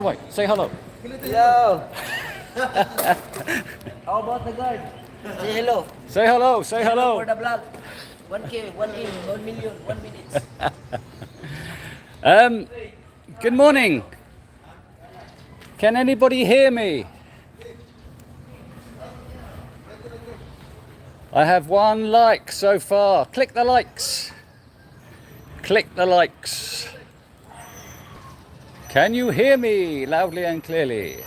Wait, say hello. Hello. How about the guard? Say hello. Say hello, say hello. For the vlog. 1K, 1 million, 1 minute. Good morning. Can anybody hear me? I have 1 like so far. Click the likes. Click the likes. Can you hear me loudly and clearly?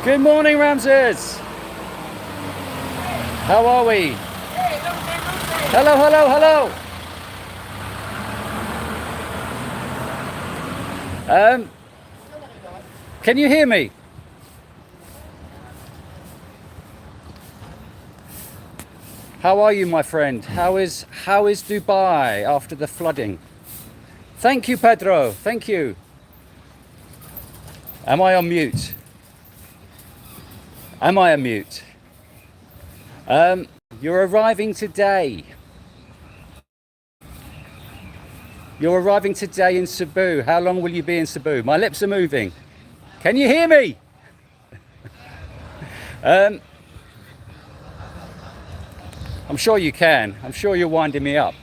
Good morning, Ramses. How are we? Hello, hello, hello. Can you hear me? How are you, my friend? How is Dubai after the flooding? Thank you, Pedro. Thank you. Am I on mute? Am I on mute? You're arriving today. You're arriving today in Cebu. How long will you be in Cebu? My lips are moving. Can you hear me? I'm sure you can. I'm sure you're winding me up.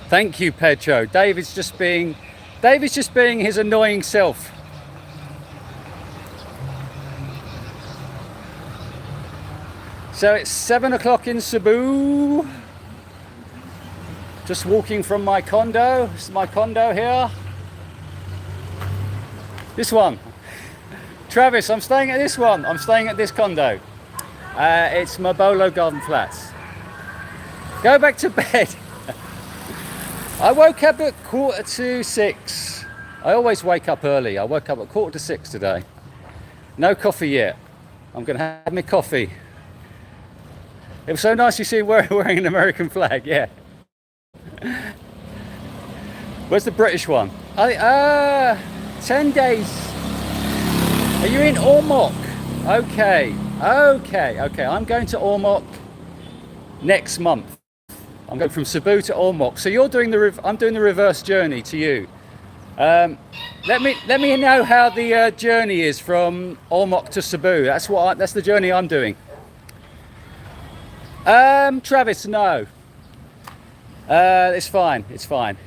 Thank you, Pedro. David's just being his annoying self. So it's 7 o'clock in Cebu. Just walking from my condo. This is my condo here. This one. Travis, I'm staying at this one. I'm staying at this condo. It's Mabolo Garden Flats. Go back to bed. I woke up at 6:45. I always wake up early. I woke up at 6:45 today. No coffee yet. I'm going to have my coffee. It was so nice you see wearing an American flag, yeah. Where's the British one? 10 days. Are you in Ormoc? Okay. I'm going to Ormoc next month. I'm going from Cebu to Ormoc. So you're doing I'm doing the reverse journey to you. Let me know how the journey is from Ormoc to Cebu. That's the journey I'm doing. Travis, no. It's fine. It's fine.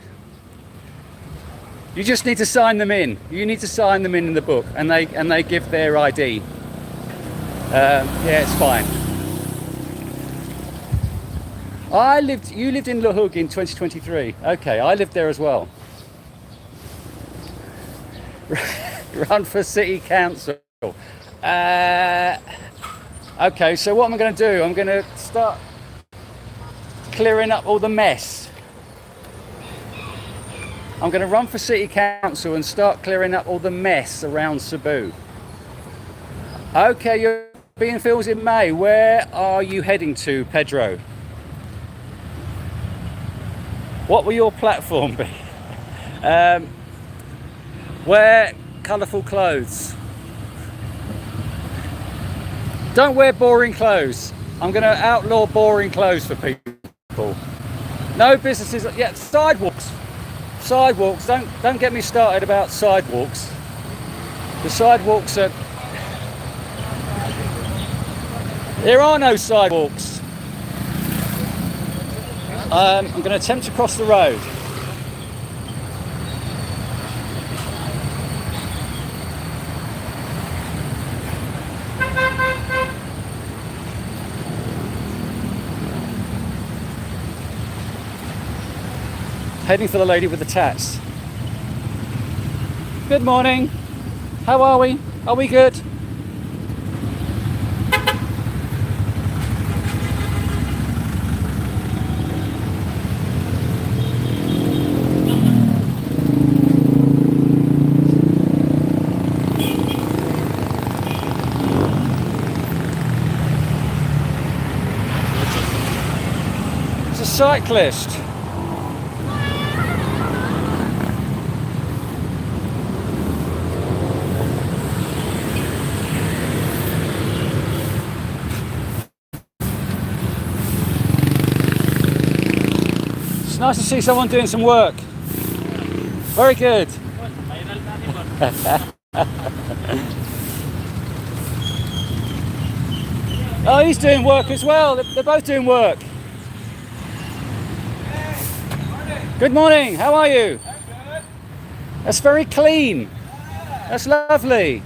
You just need to sign them in. You need to sign them in the book, and they give their ID. Yeah, it's fine. You lived in Lahug in 2023. Okay, I lived there as well. Run for city council. Okay, so what am I going to do? I'm going to start clearing up all the mess. I'm going to run for city council and start clearing up all the mess around Cebu. Okay, you're being filmed in May. Where are you heading to, Pedro? What will your platform be? Wear colourful clothes. Don't wear boring clothes. I'm going to outlaw boring clothes for people. No businesses. Yeah, sidewalks. Sidewalks. Don't get me started about sidewalks. The sidewalks are. There are no sidewalks. I'm going to attempt to cross the road. Heading for the lady with the tats. Good morning. How are we? Are we good? It's a cyclist. nice to see someone doing some work. Very good. Oh, he's doing work as well. They're both doing work. Good morning. How are you? That's very clean. That's lovely.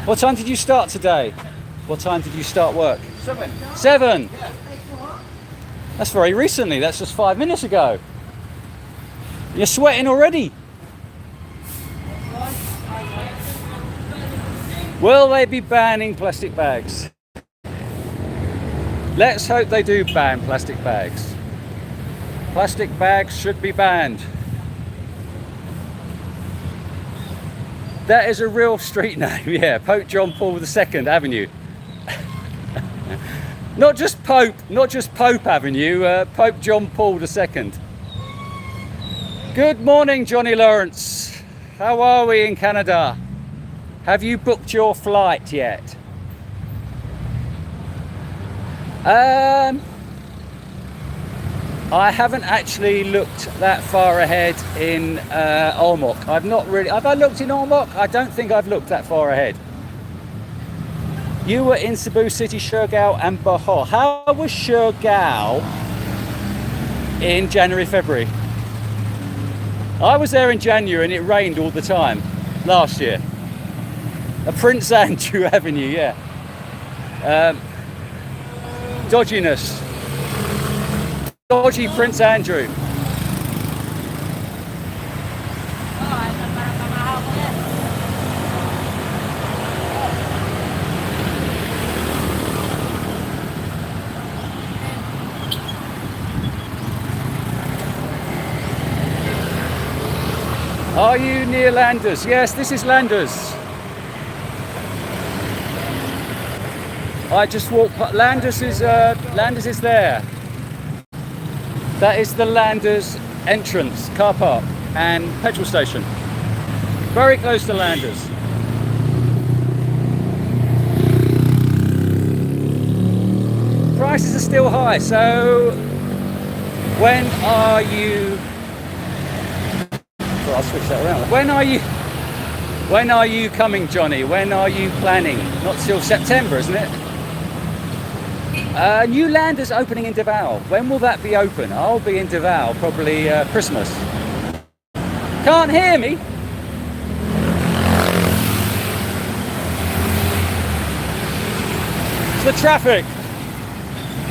What time did you start today? What time did you start work? 7. 7. That's very recently. That's just 5 minutes ago. You're sweating already. Will they be banning plastic bags? Let's hope they do ban plastic bags. Plastic bags should be banned. That is a real street name, yeah. Pope John Paul II Avenue. Not just Pope Avenue, Pope John Paul II. Good morning, Johnny Lawrence. How are we in Canada? Have you booked your flight yet? I haven't actually looked that far ahead in Ormoc. I've not really. Have I looked in Ormoc? I don't think I've looked that far ahead. You were in Cebu City, Siargao and Bohol. How was Siargao in January, February? I was there in January and it rained all the time last year. Prince Andrew Avenue, yeah. Dodginess. Dodgy Prince Andrew. Are you near Landers? Yes, this is Landers. I just walked. Landers is there. That is the Landers entrance, car park and petrol station. Very close to Landers. Prices are still high, so when are you? Well, I'll switch that around. When are you coming, Johnny? When are you planning? Not till September, isn't it? New Landers opening in Davao. When will that be open? I'll be in Davao, probably Christmas. Can't hear me? It's the traffic.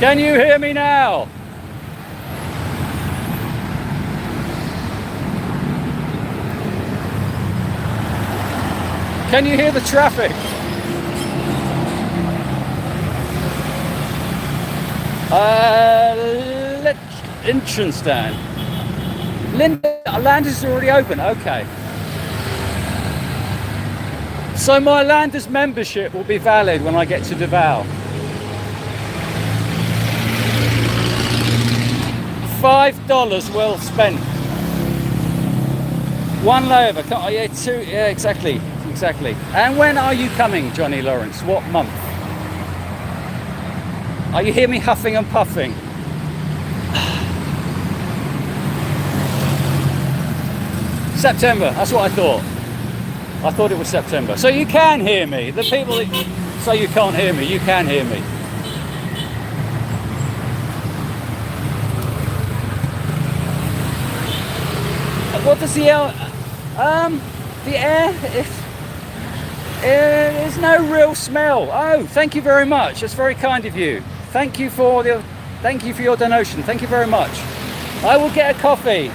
Can you hear me now? Can you hear the traffic? Entrance stand. Landers is already open. Okay. So my Landers membership will be valid when I get to Davao. $5 well spent. One layover. Oh, yeah, 2. Yeah, exactly. Exactly. And when are you coming, Johnny Lawrence? What month? Oh, you hear me huffing and puffing? September, that's what I thought. I thought it was September. So you can hear me. The people that say you can't hear me, you can hear me. What does the air, there's no real smell. Oh, thank you very much. That's very kind of you. Thank you for your donation. Thank you very much. I will get a coffee.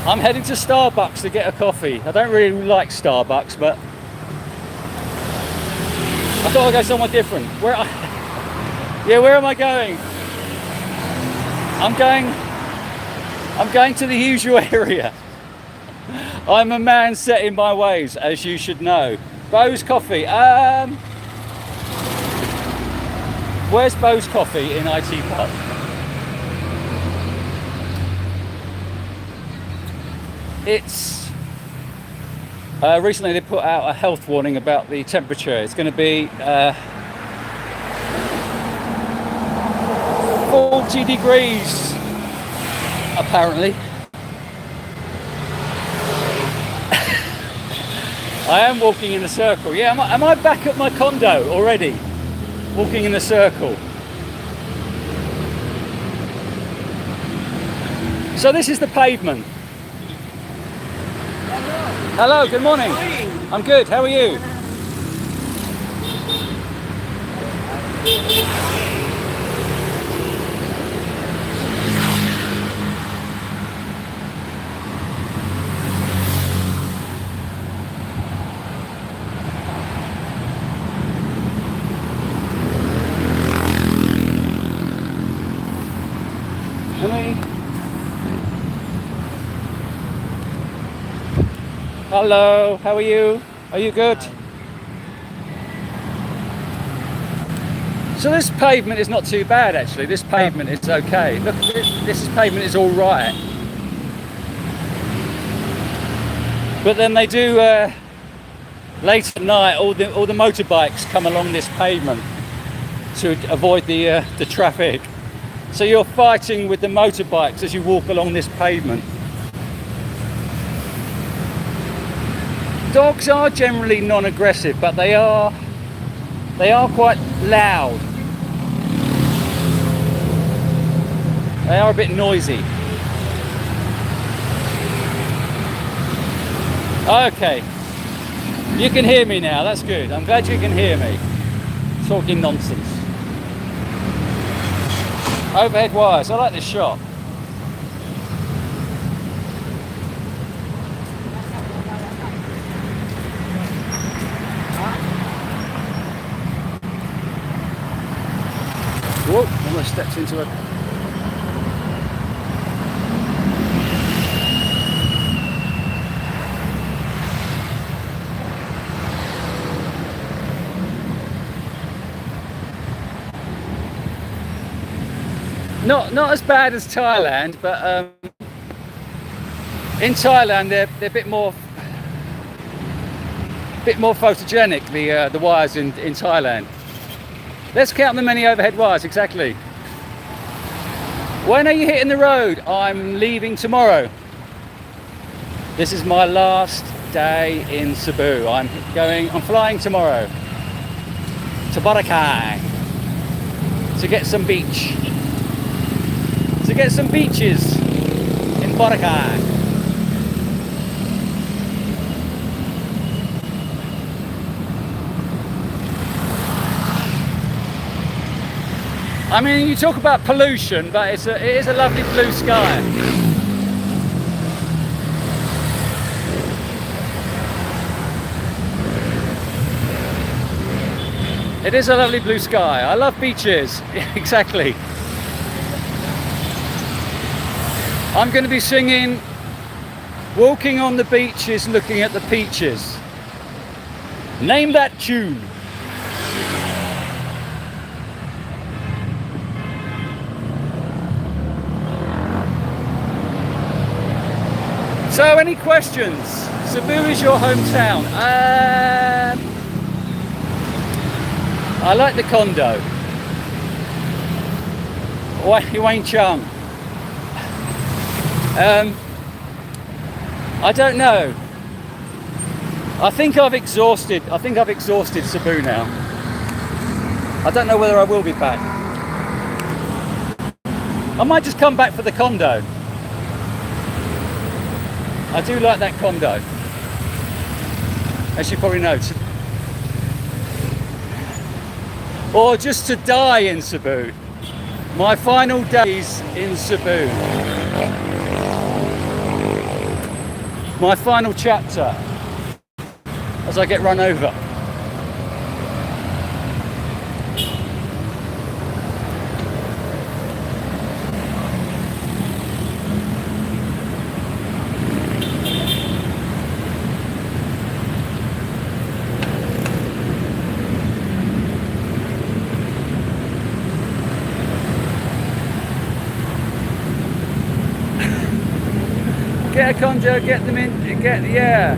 I'm heading to Starbucks to get a coffee. I don't really like Starbucks, but I thought I'd go somewhere different. Where am I going? I'm going to the usual area. I'm a man set in my ways, as you should know. Bo's Coffee. Where's Bo's Coffee in IT Park? It's recently they put out a health warning about the temperature. It's going to be 4 40 degrees, apparently. I am walking in a circle. Yeah, am I back at my condo already? Walking in a circle. So this is the pavement. Hello, good morning. I'm good, how are you? Hello, how are you? Are you good? So this pavement is not too bad actually. This pavement is okay. Look, this pavement is all right. But then they do late at night. All the motorbikes come along this pavement to avoid the traffic. So you're fighting with the motorbikes as you walk along this pavement. Dogs are generally non-aggressive, but they are quite loud. They are a bit noisy. Okay, you can hear me now, that's good. I'm glad you can hear me. Talking nonsense. Overhead wires, I like this shot. Whoa, almost stepped into a... Not as bad as Thailand, but in Thailand they're a bit more photogenic, the wires in Thailand. Let's count the many overhead wires, exactly. When are you hitting the road? I'm leaving tomorrow. This is my last day in Cebu. I'm flying tomorrow to Boracay to get some beach. To get some beaches in Boracay. I mean, you talk about pollution, but it is a lovely blue sky. It is a lovely blue sky. I love beaches. Exactly. I'm going to be singing "Walking on the Beaches, Looking at the Peaches." Name that tune. So, any questions? Cebu is your hometown. I like the condo. Wayne Chung. I don't know. I think I've exhausted Cebu now. I don't know whether I will be back. I might just come back for the condo. I do like that condo, as you probably know. Or just to die in Cebu. My final days in Cebu. My final chapter as I get run over. Get a condo, get them in, yeah.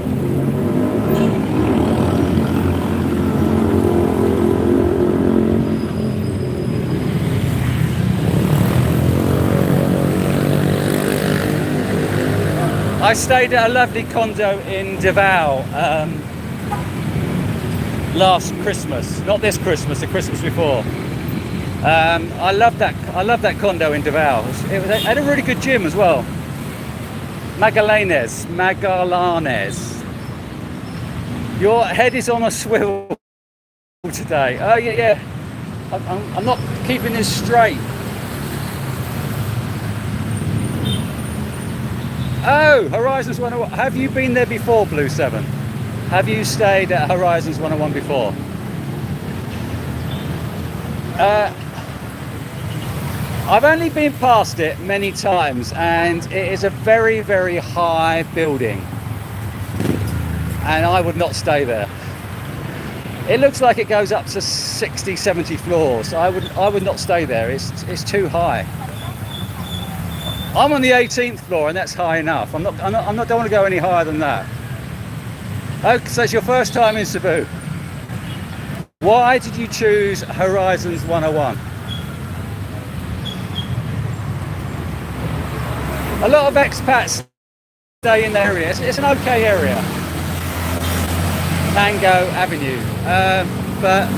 I stayed at a lovely condo in Davao last Christmas. Not this Christmas, the Christmas before. I love that condo in Davao. It had a really good gym as well. Magallanes. Your head is on a swivel today. Oh yeah. I'm not keeping this straight. Oh, Horizons 101. Have you been there before, Blue 7? Have you stayed at Horizons 101 before? I've only been past it many times, and it is a very, very high building. And I would not stay there. It looks like it goes up to 60, 70 floors. I would not stay there. It's too high. I'm on the 18th floor, and that's high enough. I don't want to go any higher than that. Oh, so it's your first time in Cebu. Why did you choose Horizons 101? A lot of expats stay in the area. It's an okay area. Mango Avenue, but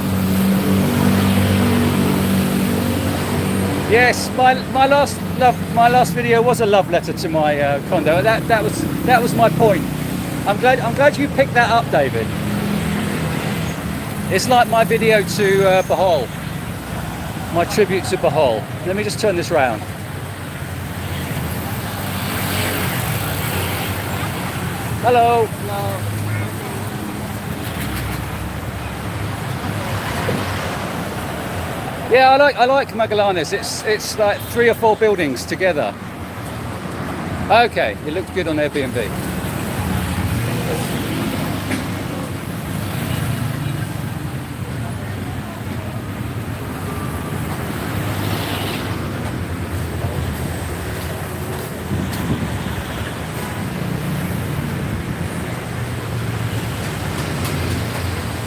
yes, my last video was a love letter to my condo. That was my point. I'm glad you picked that up, David. It's like my video to Bohol, my tribute to Bohol. Let me just turn this round. Hello. Hello. Yeah, I like Magallanes. It's like 3 or 4 buildings together. Okay, it looked good on Airbnb.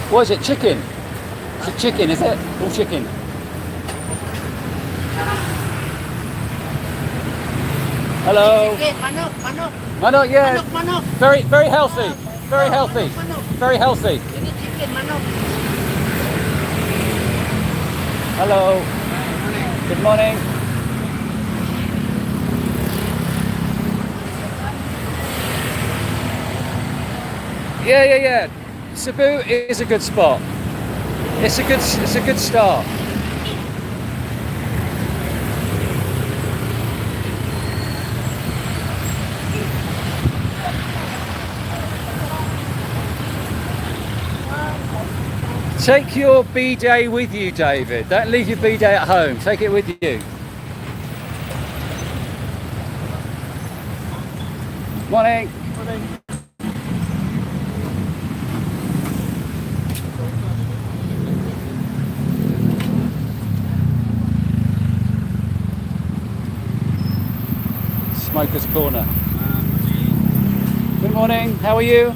What is it? Chicken? It's a chicken, is it? All chicken. Hello. Manok, yeah. Manok. Very, very healthy. Very healthy. Very healthy. You need chicken, manok. Hello. Good morning. Yeah. Cebu is a good spot. It's a good start. Take your B-day with you, David. Don't leave your B-day at home. Take it with you. Morning. Morning. Smoker's Corner. Good morning. How are you?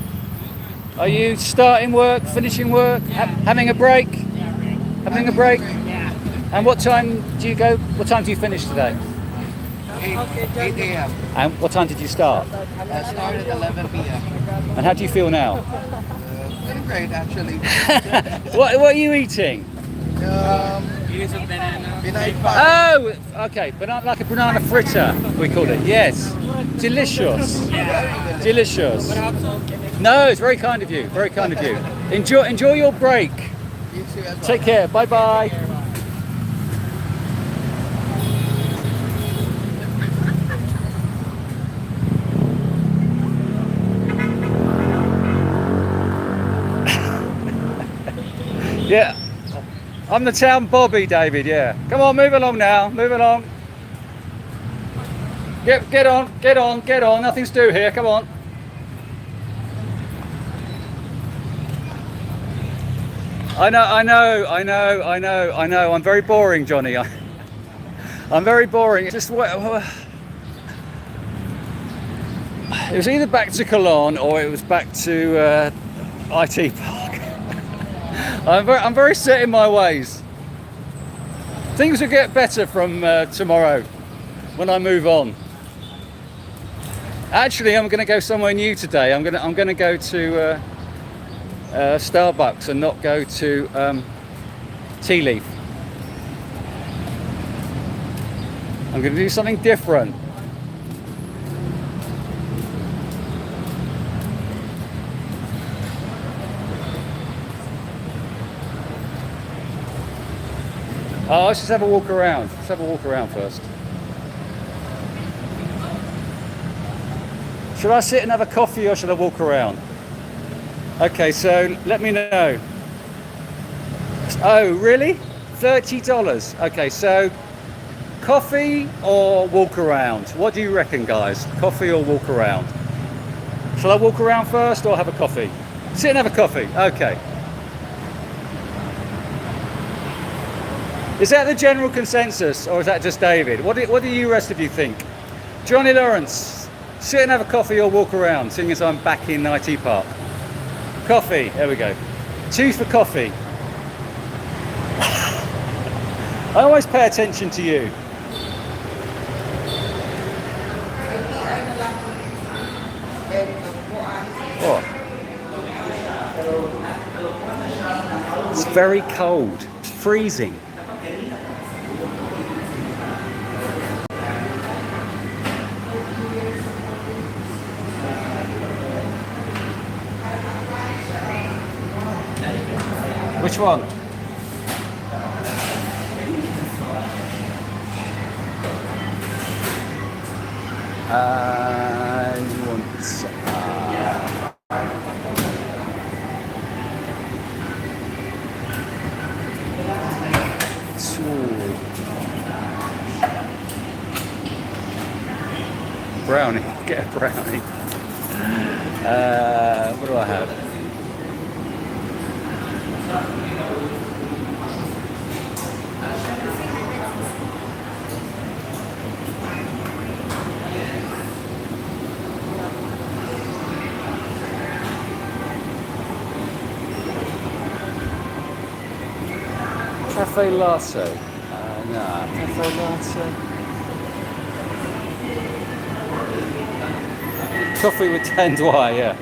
Are you starting work, finishing work, having a break? Having a break? Yeah. And what time do you go? What time do you finish today? 8 a.m. And what time did you start? I started at 11 p.m. And how do you feel now? Feeling great, actually. What are you eating? Some banana. Oh, okay, like a banana fritter, we call it. Yes, delicious, delicious. No, it's very kind of you. Very kind of you. Enjoy your break. You too as well. Take care. Bye bye. Yeah. I'm the town Bobby, David, yeah. Come on, move along now, move along. Get on, nothing's to do here, come on. I know, I'm very boring, Johnny. I'm very boring. It was either back to Cologne or it was back to IT Park. I'm very set in my ways. Things will get better from tomorrow when I move on. Actually, I'm going to go somewhere new today. I'm going to go to Starbucks and not go to Tea Leaf. I'm going to do something different. Oh, let's just have a walk around. Let's have a walk around first. Should I sit and have a coffee or should I walk around? Okay, so let me know. Oh, really? $30. Okay, so coffee or walk around? What do you reckon, guys? Coffee or walk around? Shall I walk around first or have a coffee? Sit and have a coffee. Okay. Is that the general consensus or is that just David? What do you rest of you think? Johnny Lawrence, sit and have a coffee or walk around, seeing as I'm back in IT Park. Coffee, there we go. 2 for coffee. I always pay attention to you. What? It's very cold. It's freezing. Which one? I want brownie. Get a brownie. What do I have? Cafe latte. Nah, cafe latte. Coffee with tanned wine, yeah.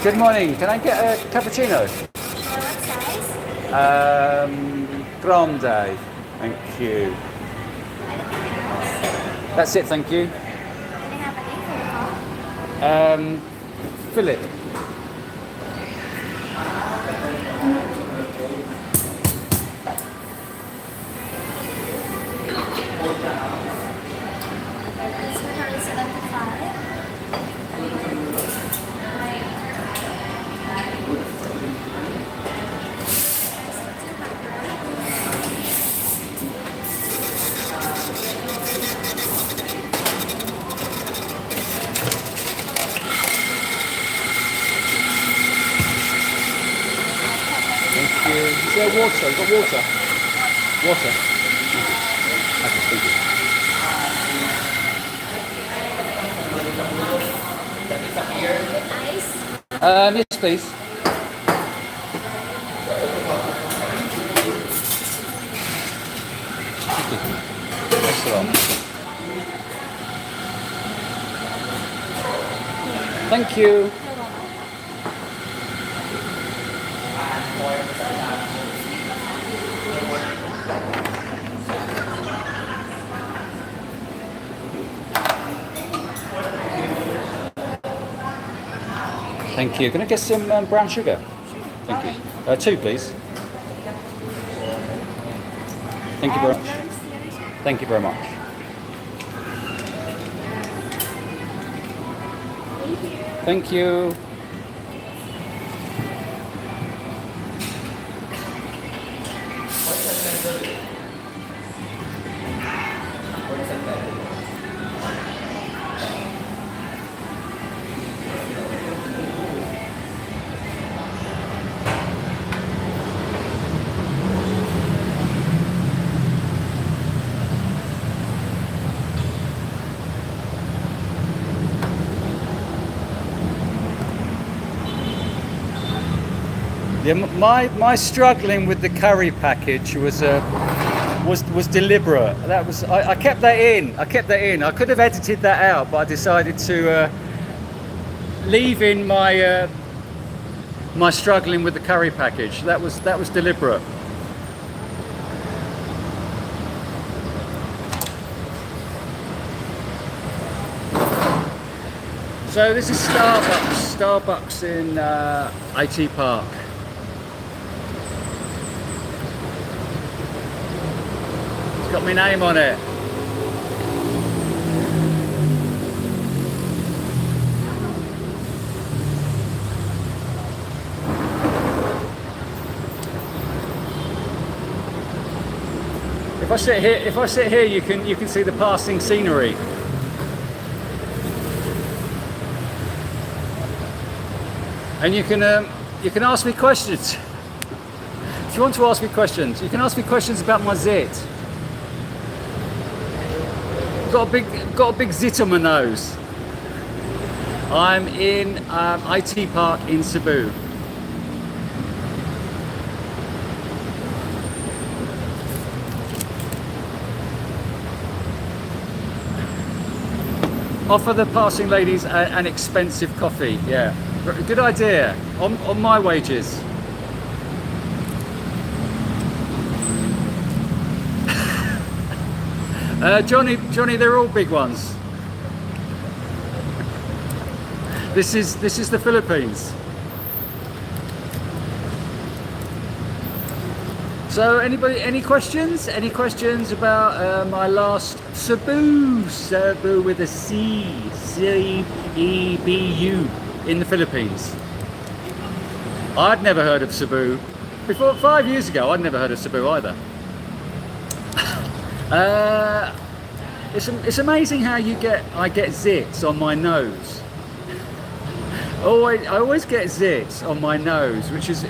Good morning. Can I get a cappuccino? What size? Grande. Thank you. That's it, thank you. Can I have a name for the call? Philip. This one has 75. Is there water? You've got water? Water. Okay, thank you. Ice? Yes, please. Thank you. That's all. Thank you. Thank you. Can I get some brown sugar? Thank you. 2, please. Thank you very much. Thank you very much. Thank you. Yeah, my struggling with the curry package was deliberate. That was I kept that in. I could have edited that out, but I decided to leave in my my struggling with the curry package. That was deliberate. So this is Starbucks in IT Park. It's got my name on it. If I sit here, you can see the passing scenery. And you can ask me questions. If you want to ask me questions, you can ask me questions about my zit. Got a big zit on my nose. I'm in IT Park in Cebu. Offer the passing ladies an expensive coffee. Yeah, good idea. On my wages. Johnny, they're all big ones. This is the Philippines. So any questions? Any questions about my last Cebu with a C-E-B-U in the Philippines? I'd never heard of Cebu. Before 5 years ago, I'd never heard of Cebu either. It's amazing how I get zits on my nose. I always get zits on my nose, which is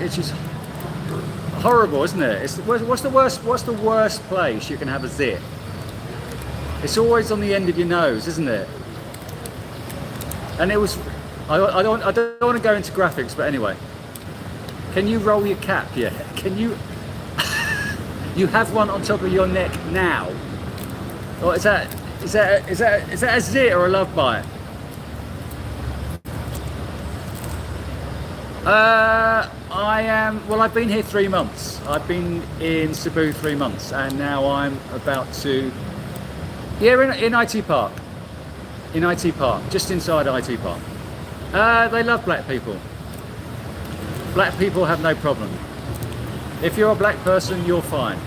horrible, isn't it? What's the worst place you can have a zit? It's always on the end of your nose, isn't it? And it was. I don't want to go into graphics, but anyway. Can you roll your cap yet? Can you? You have one on top of your neck now. Or is that a zit or a love bite? I've been here 3 months. I've been in Cebu 3 months, and now I'm about to. Yeah, in IT Park. In IT Park, just inside IT Park. They love black people. Black people have no problem. If you're a black person, you're fine.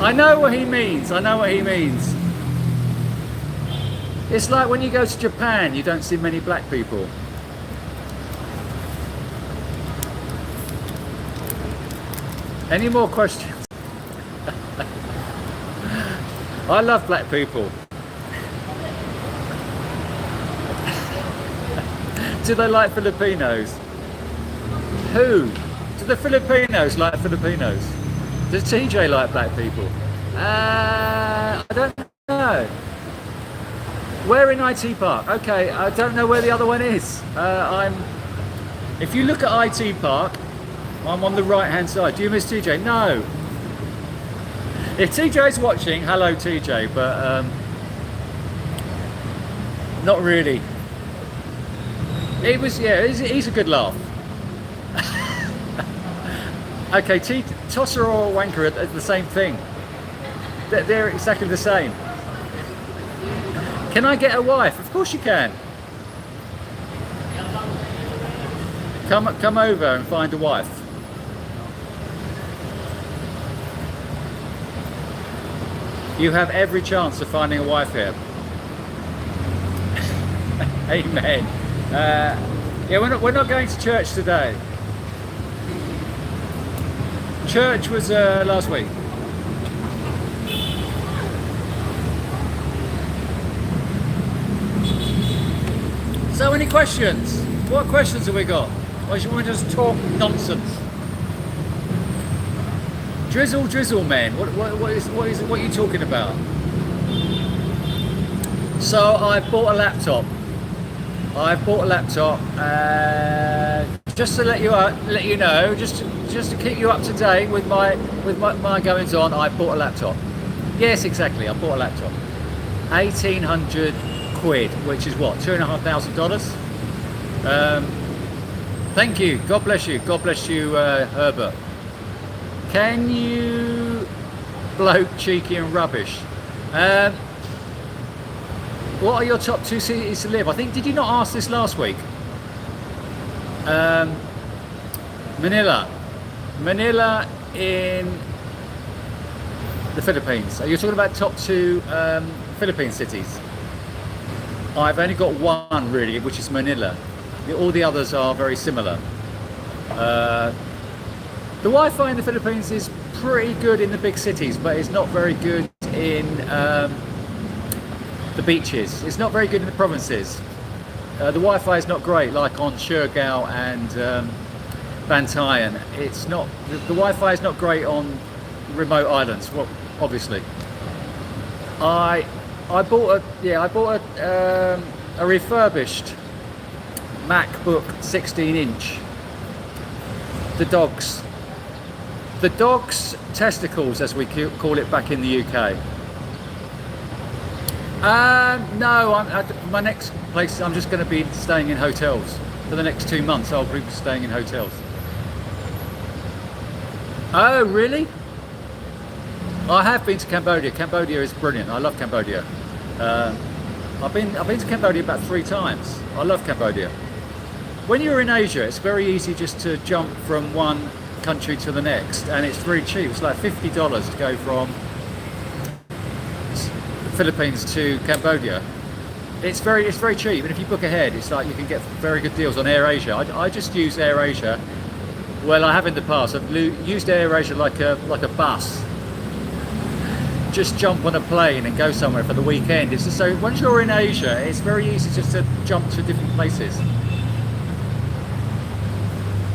I know what he means. It's like when you go to Japan, you don't see many black people. Any more questions? I love black people. Do they like Filipinos? Who? Do the Filipinos like Filipinos? Does TJ like black people? I don't know. Where in IT Park? Okay, I don't know where the other one is. If you look at IT Park, I'm on the right hand side. Do you miss TJ? No. If TJ's watching, hello TJ, but not really. He's a good laugh. Okay, tosser or wanker are the same thing. They're exactly the same. Can I get a wife? Of course you can. Come over and find a wife. You have every chance of finding a wife here. Amen. Yeah, we're not going to church today. Church was last week. So, any questions? What questions have we got? Or should we just talk nonsense? Drizzle, man. What are you talking about? So, I bought a laptop. just to let you know, just to keep you up to date with my goings on, I bought a laptop. Yes, exactly. I bought a laptop. 1,800 quid, which is what, $2,500. Thank you. God bless you. God bless you, Herbert. Can you bloke cheeky and rubbish? What are your top 2 cities to live? I think, did you not ask this last week? Manila in the Philippines. Are you talking about top 2 Philippine cities? I've only got one really, which is Manila. All the others are very similar. The Wi-Fi in the Philippines is pretty good in the big cities, but it's not very good in the beaches. It's not very good in the provinces. The Wi-Fi is not great, like on Siargao and Bantayan. It's not. The Wi-Fi is not great on remote islands. Well, obviously. I bought a refurbished MacBook 16-inch. The dog's testicles, as we call it back in the UK. No, my next place, I'm just going to be staying in hotels. For the next 2 months, I'll be staying in hotels. Oh, really? I have been to Cambodia. Cambodia is brilliant. I love Cambodia. I've been to Cambodia about 3 times. I love Cambodia. When you're in Asia, it's very easy just to jump from one country to the next, and it's very cheap. It's like $50 to go from the Philippines to Cambodia. It's very cheap, and if you book ahead, it's like you can get very good deals on AirAsia. I just use AirAsia. Well, I have in the past. I've used AirAsia like a bus. Just jump on a plane and go somewhere for the weekend. It's just so once you're in Asia, it's very easy just to jump to different places.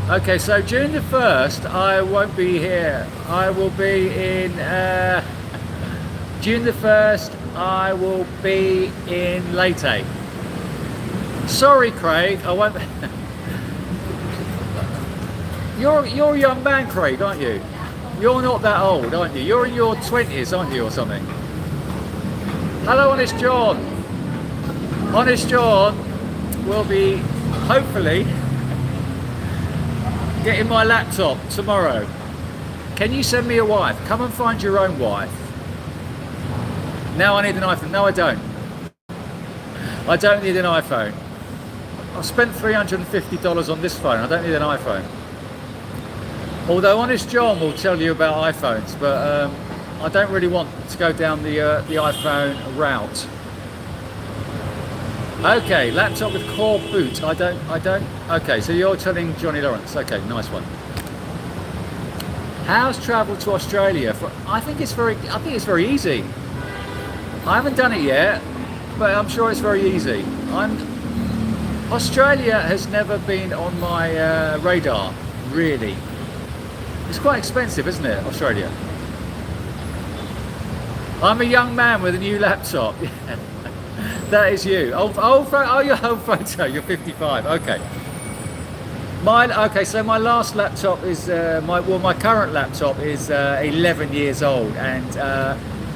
Okay, so June the 1st, I won't be here. I will be in June the 1st. I will be in Leyte. Sorry, Craig, I won't. You're a young man, Craig, aren't you? You're not that old, aren't you? You're in your 20s, aren't you, or something? Hello, Honest John. Honest John will be, hopefully, getting my laptop tomorrow. Can you send me a wife? Come and find your own wife. Now I need an iPhone. No, I don't. I don't need an iPhone. I've spent $350 on this phone. I don't need an iPhone. Although Honest John will tell you about iPhones, but I don't really want to go down the iPhone route. Okay, laptop with core boot. I don't. Okay, so you're telling Johnny Lawrence. Okay, nice one. How's travel to Australia? I think it's very easy. I haven't done it yet, but I'm sure it's very easy. Australia has never been on my radar, really. It's quite expensive, isn't it, Australia? I'm a young man with a new laptop. That is you. Your old photo. You're 55. Okay. So my last laptop is my current laptop is 11 years old, and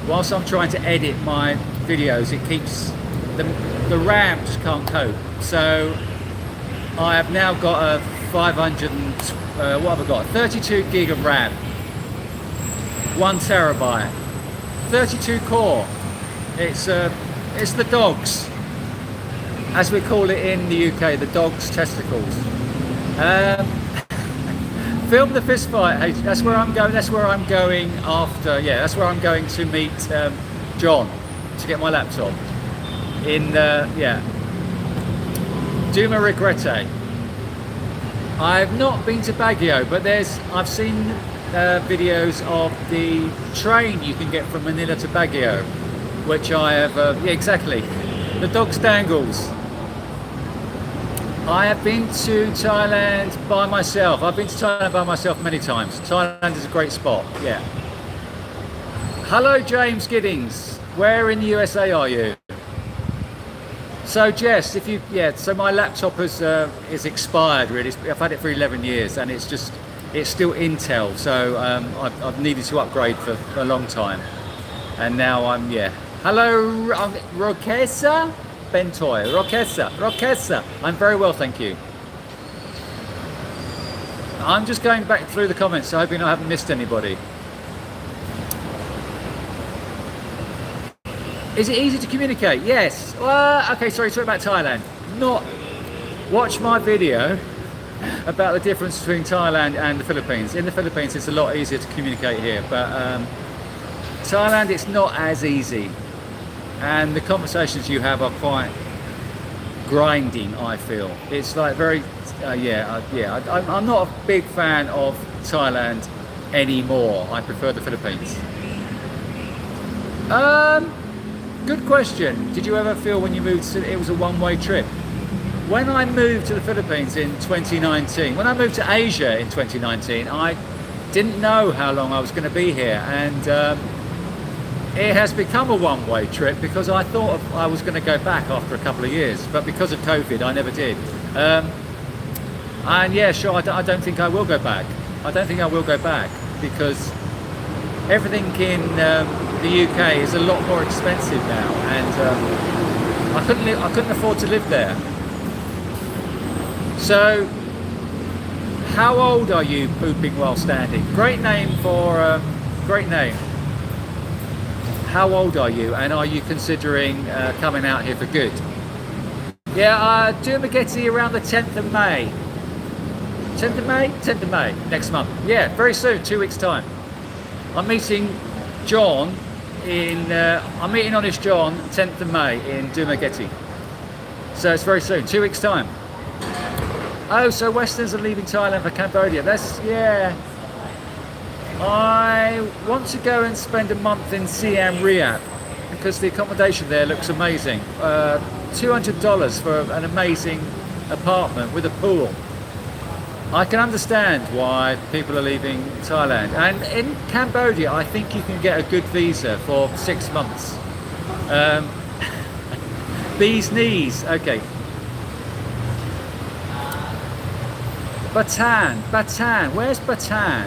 whilst I'm trying to edit my videos, it keeps the RAM just can't cope. So I have now got a 32 gig of RAM, 1 terabyte, 32 core. It's the dogs, as we call it in the UK, the dog's testicles. Film the fist fight. Hey, that's where I'm going. That's where I'm going after. Yeah, that's where I'm going to meet John to get my laptop. Duma Regrette. I've not been to Baguio, but I've seen videos of the train you can get from Manila to Baguio, which I have. Exactly, the dog's dangles. I have been to Thailand by myself. I've been to Thailand by myself many times. Thailand is a great spot. Yeah. Hello, James Giddings. Where in the USA are you? So Jess, if you, so my laptop is expired really. I've had it for 11 years and it's still Intel. So I've needed to upgrade for a long time. And now Hello, Roquesa Bentoy. Roquesa. I'm very well, thank you. I'm just going back through the comments, so hoping I haven't missed anybody. Is it easy to communicate? Yes. Okay, sorry, talk about Thailand. Watch my video about the difference between Thailand and the Philippines. In the Philippines, it's a lot easier to communicate here, but Thailand, it's not as easy. And the conversations you have are quite grinding, I feel. It's like very, I'm not a big fan of Thailand anymore. I prefer the Philippines. Good question. Did you ever feel when you moved it was a one-way trip? When I moved to the Philippines in 2019, when I moved to Asia in 2019, I didn't know how long I was going to be here, and it has become a one-way trip because I thought I was going to go back after a couple of years, but because of COVID, I never did. And yeah, sure, I don't think I will go back. I don't think I will go back because everything in the UK is a lot more expensive now, and I couldn't afford to live there. So, how old are you, pooping while standing? Great name for great name. How old are you, and are you considering coming out here for good? Yeah, Dumagetti around the 10th of May. 10th of May? 10th of May, next month. Yeah, very soon, 2 weeks' time. I'm meeting John I'm meeting Honest John 10th of May in Dumagetti. So it's very soon, 2 weeks' time. Oh, so Westerns are leaving Thailand for Cambodia. Yeah. I want to go and spend a month in Siam Reap because the accommodation there looks amazing. $200 for an amazing apartment with a pool. I can understand why people are leaving Thailand. And in Cambodia, I think you can get a good visa for 6 months. Bee's knees, okay. Bataan, where's Bataan?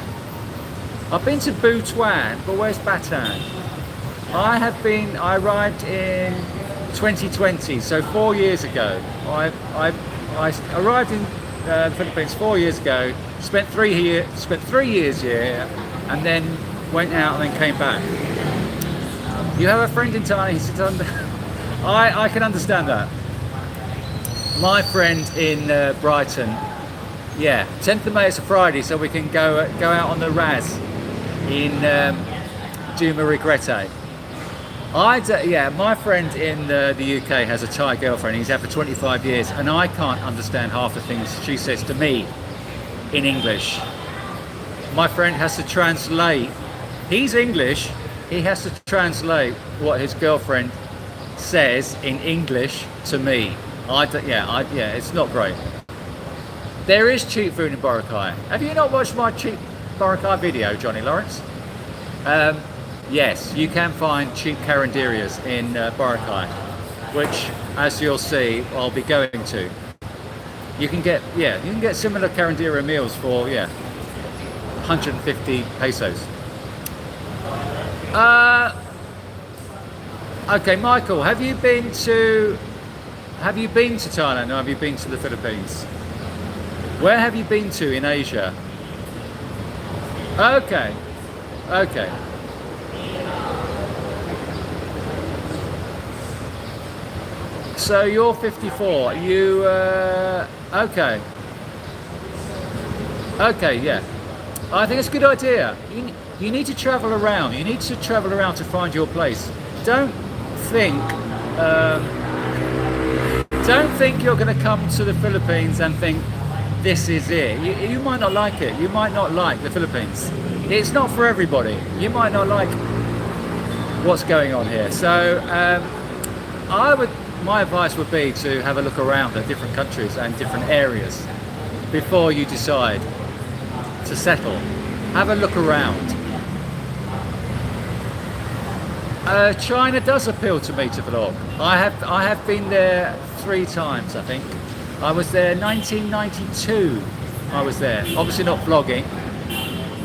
I've been to Butuan, but where's Bataan? I arrived in 2020, so 4 years ago. I arrived in the Philippines 4 years ago, spent 3 years here, and then went out and then came back. You have a friend in Thailand, he said, I can understand that. My friend in Brighton, 10th of May is a Friday, so we can go out on the Raz in Dumaregrete. My friend in the UK has a Thai girlfriend. He's had for 25 years, and I can't understand half the things she says to me in English. My friend has to translate. He's English. He has to translate what his girlfriend says in English to me. It's not great. There is cheap food in Boracay. Have you not watched my cheap Boracay video, Johnny Lawrence? Yes, you can find cheap carinderias in Boracay, which, as you'll see, I'll be going to. You can get similar carinderia meals for 150 pesos. Okay, Michael, have you been to Thailand or have you been to the Philippines? Where have you been to in Asia? Okay. So you're 54. You okay? Yeah. I think it's a good idea. You need to travel around. You need to travel around to find your place. Don't think you're going to come to the Philippines and think this is it. You might not like it. You might not like the Philippines. It's not for everybody. You might not like what's going on here. So my advice would be to have a look around at different countries and different areas before you decide to settle. Have a look around. China does appeal to me to vlog. I have been there 3 times, I think. I was there 1992. I was there. Obviously not vlogging.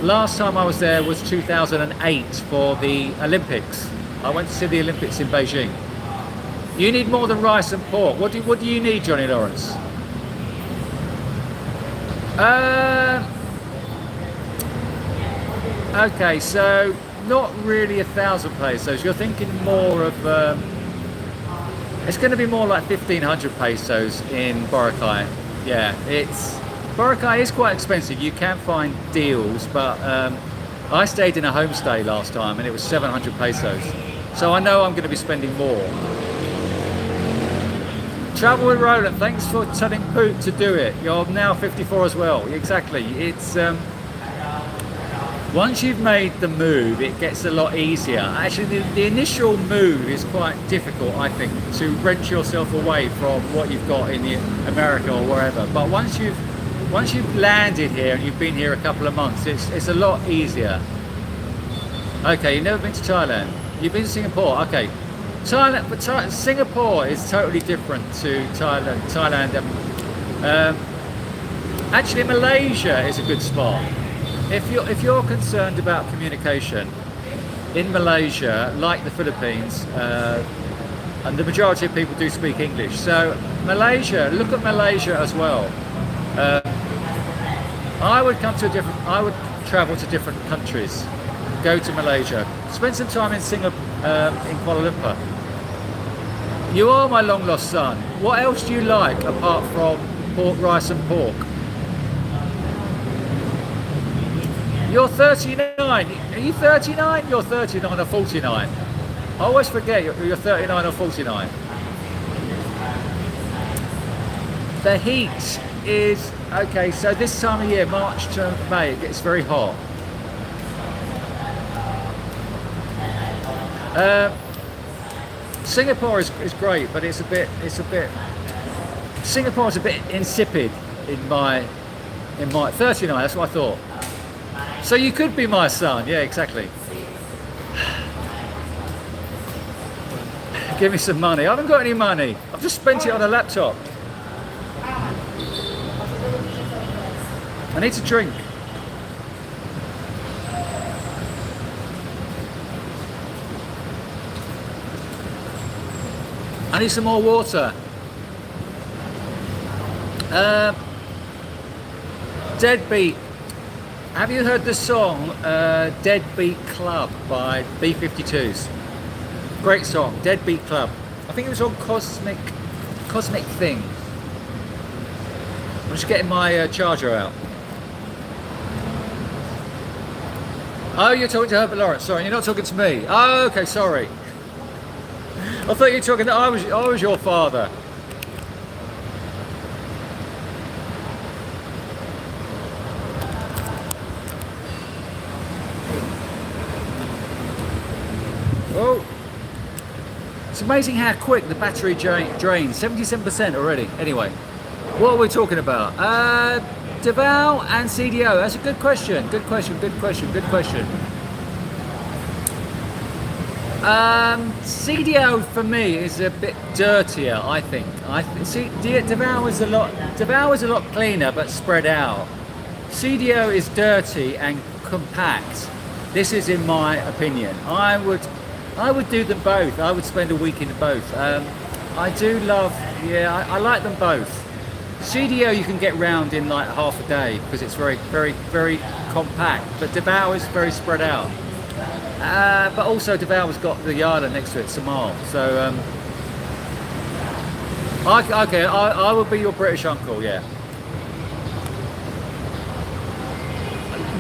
Last time I was there was 2008 for the Olympics. I went to see the Olympics in Beijing. You need more than rice and pork. What do you need, Johnny Lawrence? Okay, so not really 1,000 pesos. You're thinking more of it's going to be more like 1,500 pesos in Boracay. Yeah, Boracay is quite expensive. You can find deals, but I stayed in a homestay last time and it was 700 pesos. So I know I'm going to be spending more. Travel with Roland, thanks for telling Poot to do it. You're now 54 as well. Exactly. It's once you've made the move, it gets a lot easier. Actually, the initial move is quite difficult, I think, to wrench yourself away from what you've got in America or wherever. But once you've landed here and you've been here a couple of months, it's a lot easier. Okay, you've never been to Thailand. You've been to Singapore. Okay, Thailand, but Singapore is totally different to Thailand. Actually, Malaysia is a good spot. If you're concerned about communication in Malaysia, like the Philippines, and the majority of people do speak English. So Malaysia, look at Malaysia as well. I would travel to different countries, go to Malaysia, spend some time in Singapore, in Kuala Lumpur. You are my long lost son. What else do you like apart from pork, rice and pork? You're 39. Are you 39? You're 39 or 49. I always forget you're 39 or 49. The heat is, okay, so this time of year, March to May, it gets very hot. Singapore is great, but Singapore is a bit insipid in my 39, that's what I thought. So you could be my son, yeah, exactly. Give me some money. I haven't got any money. I've just spent it on a laptop. I need to drink. I need some more water. Deadbeat. Have you heard the song Deadbeat Club by B-52s? Great song, Deadbeat Club. I think it was on Cosmic Thing. I'm just getting my charger out. Oh, you're talking to Herbert Lawrence. Sorry, you're not talking to me. Oh, okay, sorry. I thought you were talking to, I was your father. Oh, it's amazing how quick the battery drains. 77% already. Anyway, what are we talking about? Davao and CDO. That's a good question. Good question. CDO for me is a bit dirtier, I think. Davao is a lot cleaner but spread out. CDO is dirty and compact. This is in my opinion. I would do them both. I would spend a week in both. I do love, I like them both. CDO you can get round in like half a day because it's very, very, very compact. But Davao is very spread out. But also Davao has got the island next to it, Samal. So, okay, I will be your British uncle, yeah.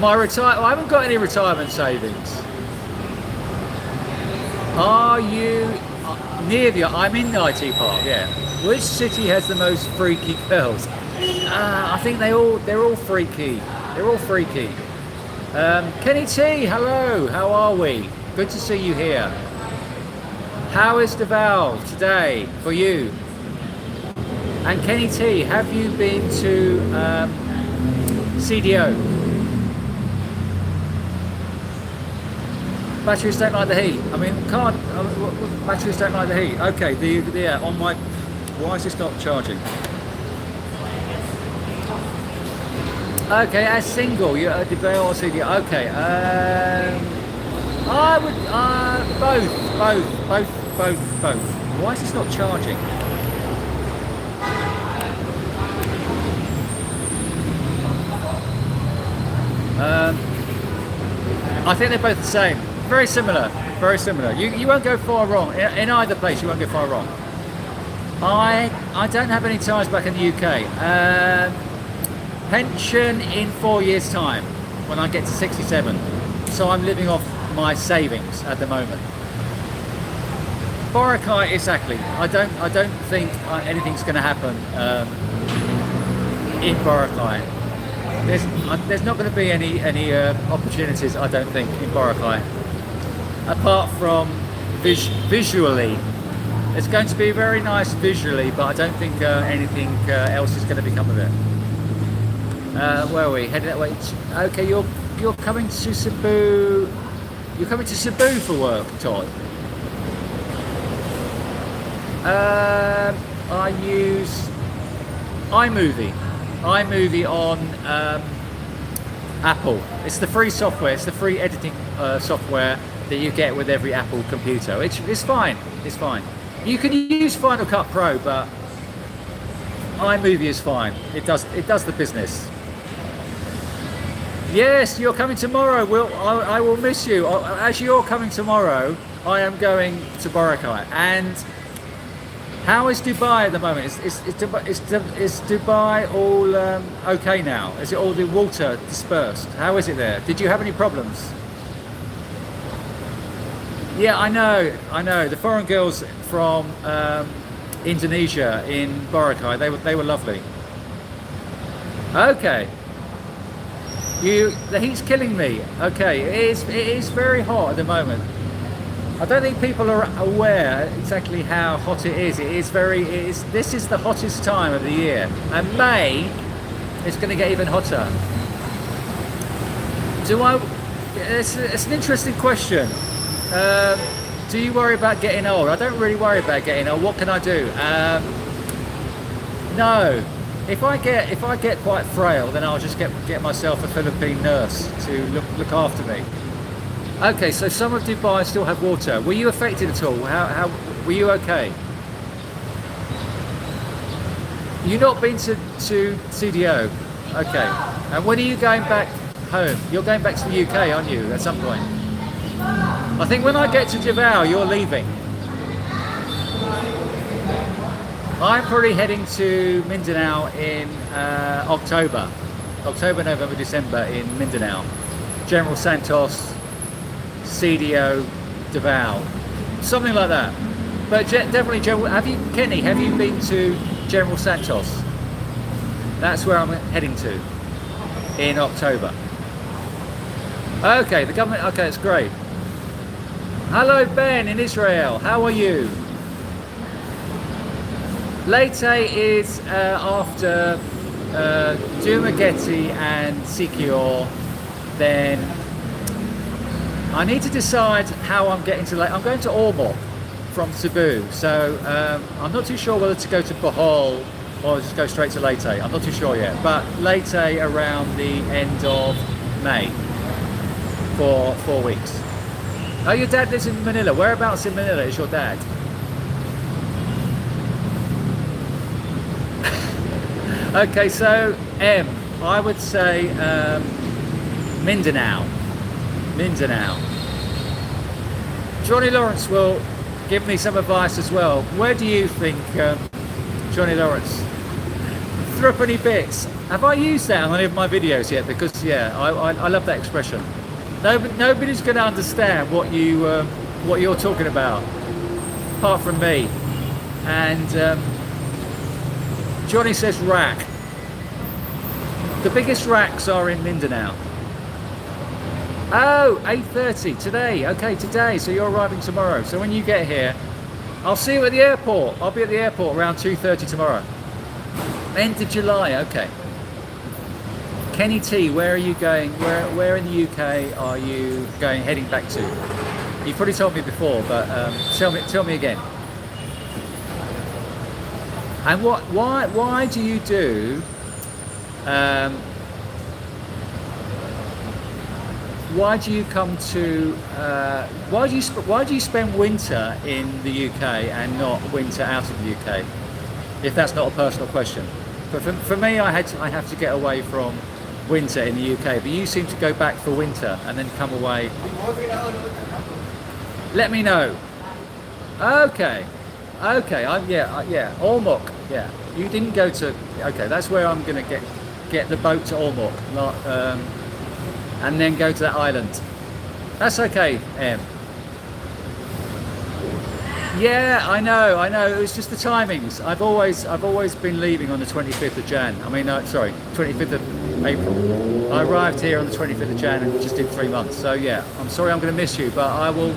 I haven't got any retirement savings. Are you near the? I'm in the IT Park. Yeah. Which city has the most freaky girls? I think they're all freaky. They're all freaky. Kenny T, hello. How are we? Good to see you here. How is Davao today for you? And Kenny T, have you been to CDO? Batteries don't like the heat. I mean, batteries don't like the heat. Okay, on Why is this not charging? Okay, as single, you're a DJI or CD. Okay, I would both. Why is this not charging? I think they're both the same. Very similar. Very similar. You won't go far wrong in either place. You won't go far wrong. I don't have any ties back in the UK. Pension in 4 years' time when I get to 67. So I'm living off my savings at the moment. Boracay, exactly. I don't think anything's going to happen in Boracay. There's not going to be any opportunities, I don't think, in Boracay. Apart from visually, it's going to be very nice visually, but I don't think anything else is going to become of it. Where are we heading that way? Okay, you're coming to Cebu. You're coming to Cebu for work, Todd. I use iMovie on Apple. It's the free software. It's the free editing software that you get with every Apple computer. It's fine. It's fine. You can use Final Cut Pro, but iMovie is fine. It does the business. Yes, you're coming tomorrow. I will miss you. As you're coming tomorrow, I am going to Boracay. And how is Dubai at the moment? Is Dubai all okay now? Is it all the water dispersed? How is it there? Did you have any problems? Yeah, I know. The foreign girls from Indonesia in Boracay, they were lovely. Okay. The heat's killing me. Okay, it is very hot at the moment. I don't think people are aware exactly how hot it is. This is the hottest time of the year, and May is going to get even hotter. It's an interesting question. Do you worry about getting old? I don't really worry about getting old. What can I do? No. If I get quite frail, then I'll just get myself a Philippine nurse to look after me. Okay, so some of Dubai still have water. Were you affected at all? How were you okay? You've not been to CDO? Okay. And when are you going back home? You're going back to the UK, aren't you, at some point? I think when I get to Davao, you're leaving. I'm probably heading to Mindanao in October, November, December in Mindanao. General Santos, CDO, Davao, something like that. But definitely, Kenny, have you been to General Santos? That's where I'm heading to in October. Okay, the government. Okay, it's great. Hello, Ben in Israel. How are you? Leyte is after Dumaguete and Siquijor. Then I need to decide how I'm getting to Leyte. I'm going to Ormoc from Cebu, so I'm not too sure whether to go to Bohol or just go straight to Leyte. I'm not too sure yet, but Leyte around the end of May for 4 weeks. Oh, your dad lives in Manila. Whereabouts in Manila is your dad? Okay, so I would say Mindanao. Johnny Lawrence will give me some advice as well. Where do you think, Johnny Lawrence? Threepenny bits. Have I used that on any of my videos yet? Because yeah, I love that expression. Nobody's going to understand what you're talking about, apart from me. And Johnny says rack. The biggest racks are in Mindanao. Oh, 8:30 today. Okay, today. So you're arriving tomorrow. So when you get here, I'll see you at the airport. I'll be at the airport around 2:30 tomorrow. End of July. Okay. Kenny T, where are you going? Where in the UK are you heading back to? You've probably told me before, but tell me again. And why do you do? Why do you come to? Why do you spend winter in the UK and not winter out of the UK? If that's not a personal question, but for me, I have to get away from winter in the UK. But you seem to go back for winter and then come away. Let me know. Okay. Yeah. Ormoc. Yeah. You didn't go to. Okay, that's where I'm gonna get the boat to Ormoc, and then go to that island. That's okay, Em. Yeah, I know. It was just the timings. I've always been leaving on the 25th of Jan. 25th of April. I arrived here on the 25th of Jan and just did 3 months. So yeah, I'm sorry I'm going to miss you, but I will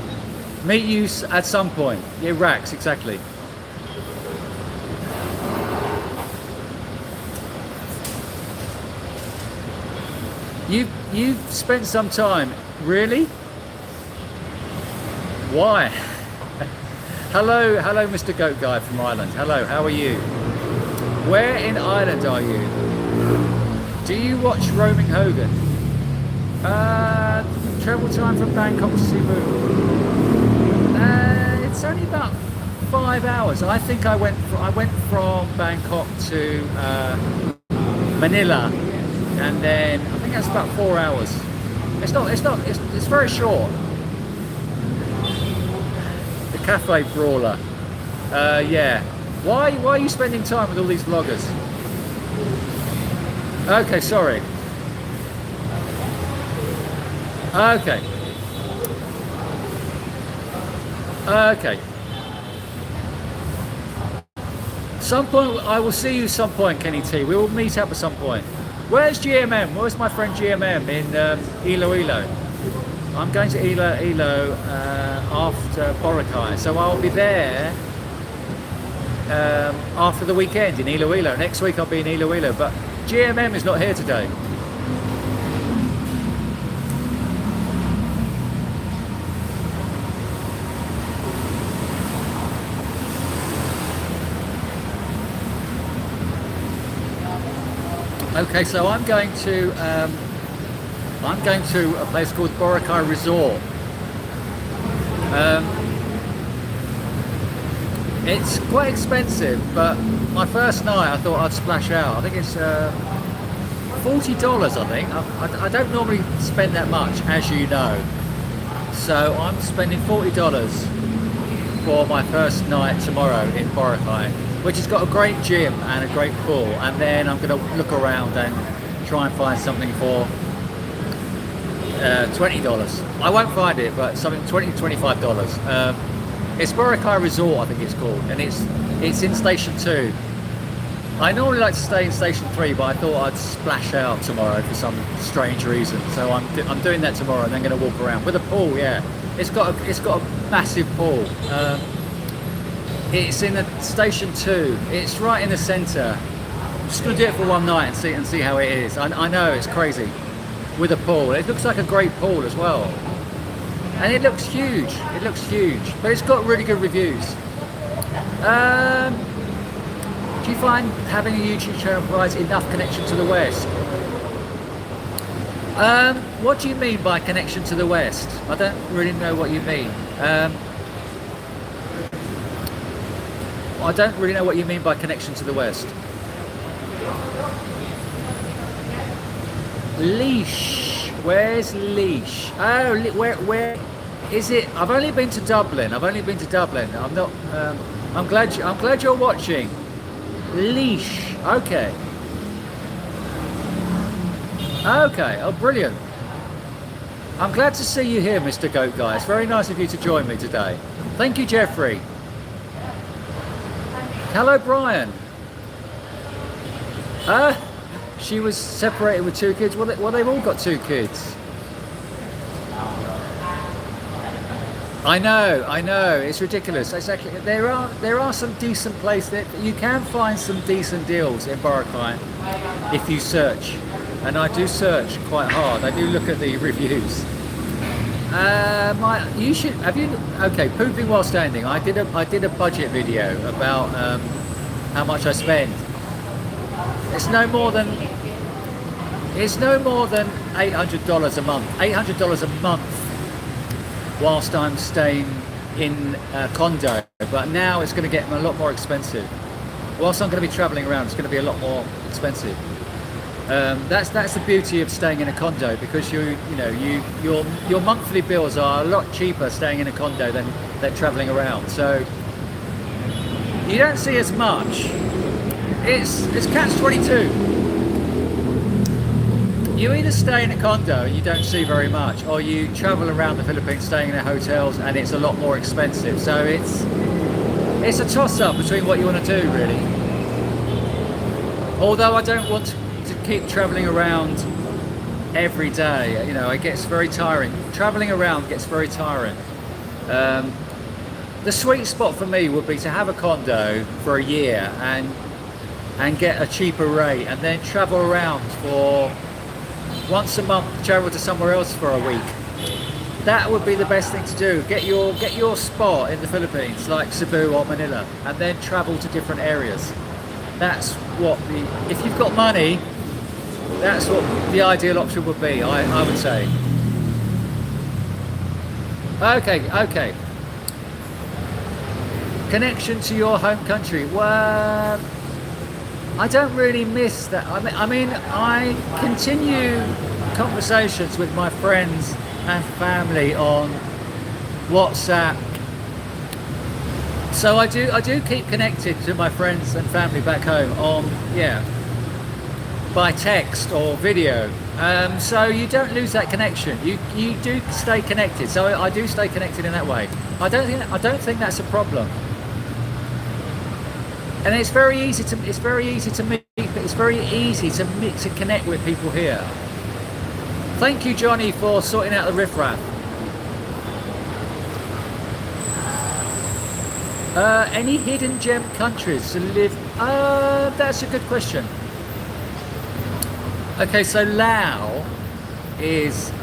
meet you at some point. Yeah, Rax, exactly. You've spent some time, really? Why? Hello, Mr. Goat Guy from Ireland. Hello, how are you? Where in Ireland are you? Do you watch Roaming Hogan? Travel time from Bangkok to Cebu. It's only about 5 hours. I think I went from Bangkok to Manila, and then I think that's about 4 hours. It's very short. The cafe brawler. Yeah. Why are you spending time with all these vloggers? Okay, sorry. Okay. Some point I will see you some point, Kenny T. We will meet up at some point. Where's GMM? Where's my friend GMM in Iloilo? I'm going to Iloilo after Boracay, so I'll be there after the weekend in Iloilo. Next week I'll be in Iloilo, but GMM is not here today. Okay, so I'm going to a place called Boracay Resort. It's quite expensive, but my first night I thought I'd splash out. I think it's $40. I think I don't normally spend that much, as you know. So I'm spending $40 for my first night tomorrow in Boracay, which has got a great gym and a great pool, and then I'm going to look around and try and find something for $20. I won't find it, but something $25. It's Boracay Resort, I think it's called, and it's in Station 2. I normally like to stay in Station 3, but I thought I'd splash out tomorrow for some strange reason. So I'm doing that tomorrow, and then going to walk around with a pool. Yeah, it's got a massive pool. It's in Station 2. It's right in the centre. I'm just going to do it for one night and see how it is. I know it's crazy with a pool. It looks like a great pool as well, and it looks huge. But it's got really good reviews. Do you find having a YouTube channel provides enough connection to the West? What do you mean by connection to the West? I don't really know what you mean. I don't really know what you mean by connection to the West. Leash. Where's Leash? Oh, where is it? I've only been to Dublin. I'm not. I'm glad you're watching. Leash. Okay. Oh, brilliant. I'm glad to see you here, Mr. Goat Guy. It's very nice of you to join me today. Thank you, Jeffrey. Hello, Brian. She was separated with 2 kids. Well, they've all got 2 kids. I know. It's ridiculous. Exactly. There are some decent places. You can find some decent deals in Boracay if you search, and I do search quite hard. I do look at the reviews. You should. Have you? Okay, pooping while standing. I did a budget video about how much I spend. It's no more than $800 a month. $800 a month whilst I'm staying in a condo, but now it's going to get a lot more expensive. Whilst I'm going to be travelling around, it's going to be a lot more expensive. That's the beauty of staying in a condo, because your monthly bills are a lot cheaper staying in a condo than travelling around. So you don't see as much. It's catch-22. You either stay in a condo and you don't see very much, or you travel around the Philippines staying in hotels and it's a lot more expensive. So it's a toss-up between what you want to do, really. Although I don't want to keep traveling around every day. It gets very tiring. Traveling around gets very tiring. The sweet spot for me would be to have a condo for a year and get a cheaper rate, and then travel around for once a month, travel to somewhere else for a week. That would be the best thing to do. Get your spot in the Philippines, like Cebu or Manila, and then travel to different areas. That's what if you've got money, that's what the ideal option would be, I would say. Okay. Connection to your home country. Well, I don't really miss that. I mean, I continue conversations with my friends and family on WhatsApp. So I do keep connected to my friends and family back home by text or video. So you don't lose that connection. You do stay connected. So I do stay connected in that way. I don't think that's a problem. And it's very easy to meet. It's very easy to connect with people here. Thank you, Johnny, for sorting out the riffraff. Any hidden gem countries to live? That's a good question. Okay, so Laos is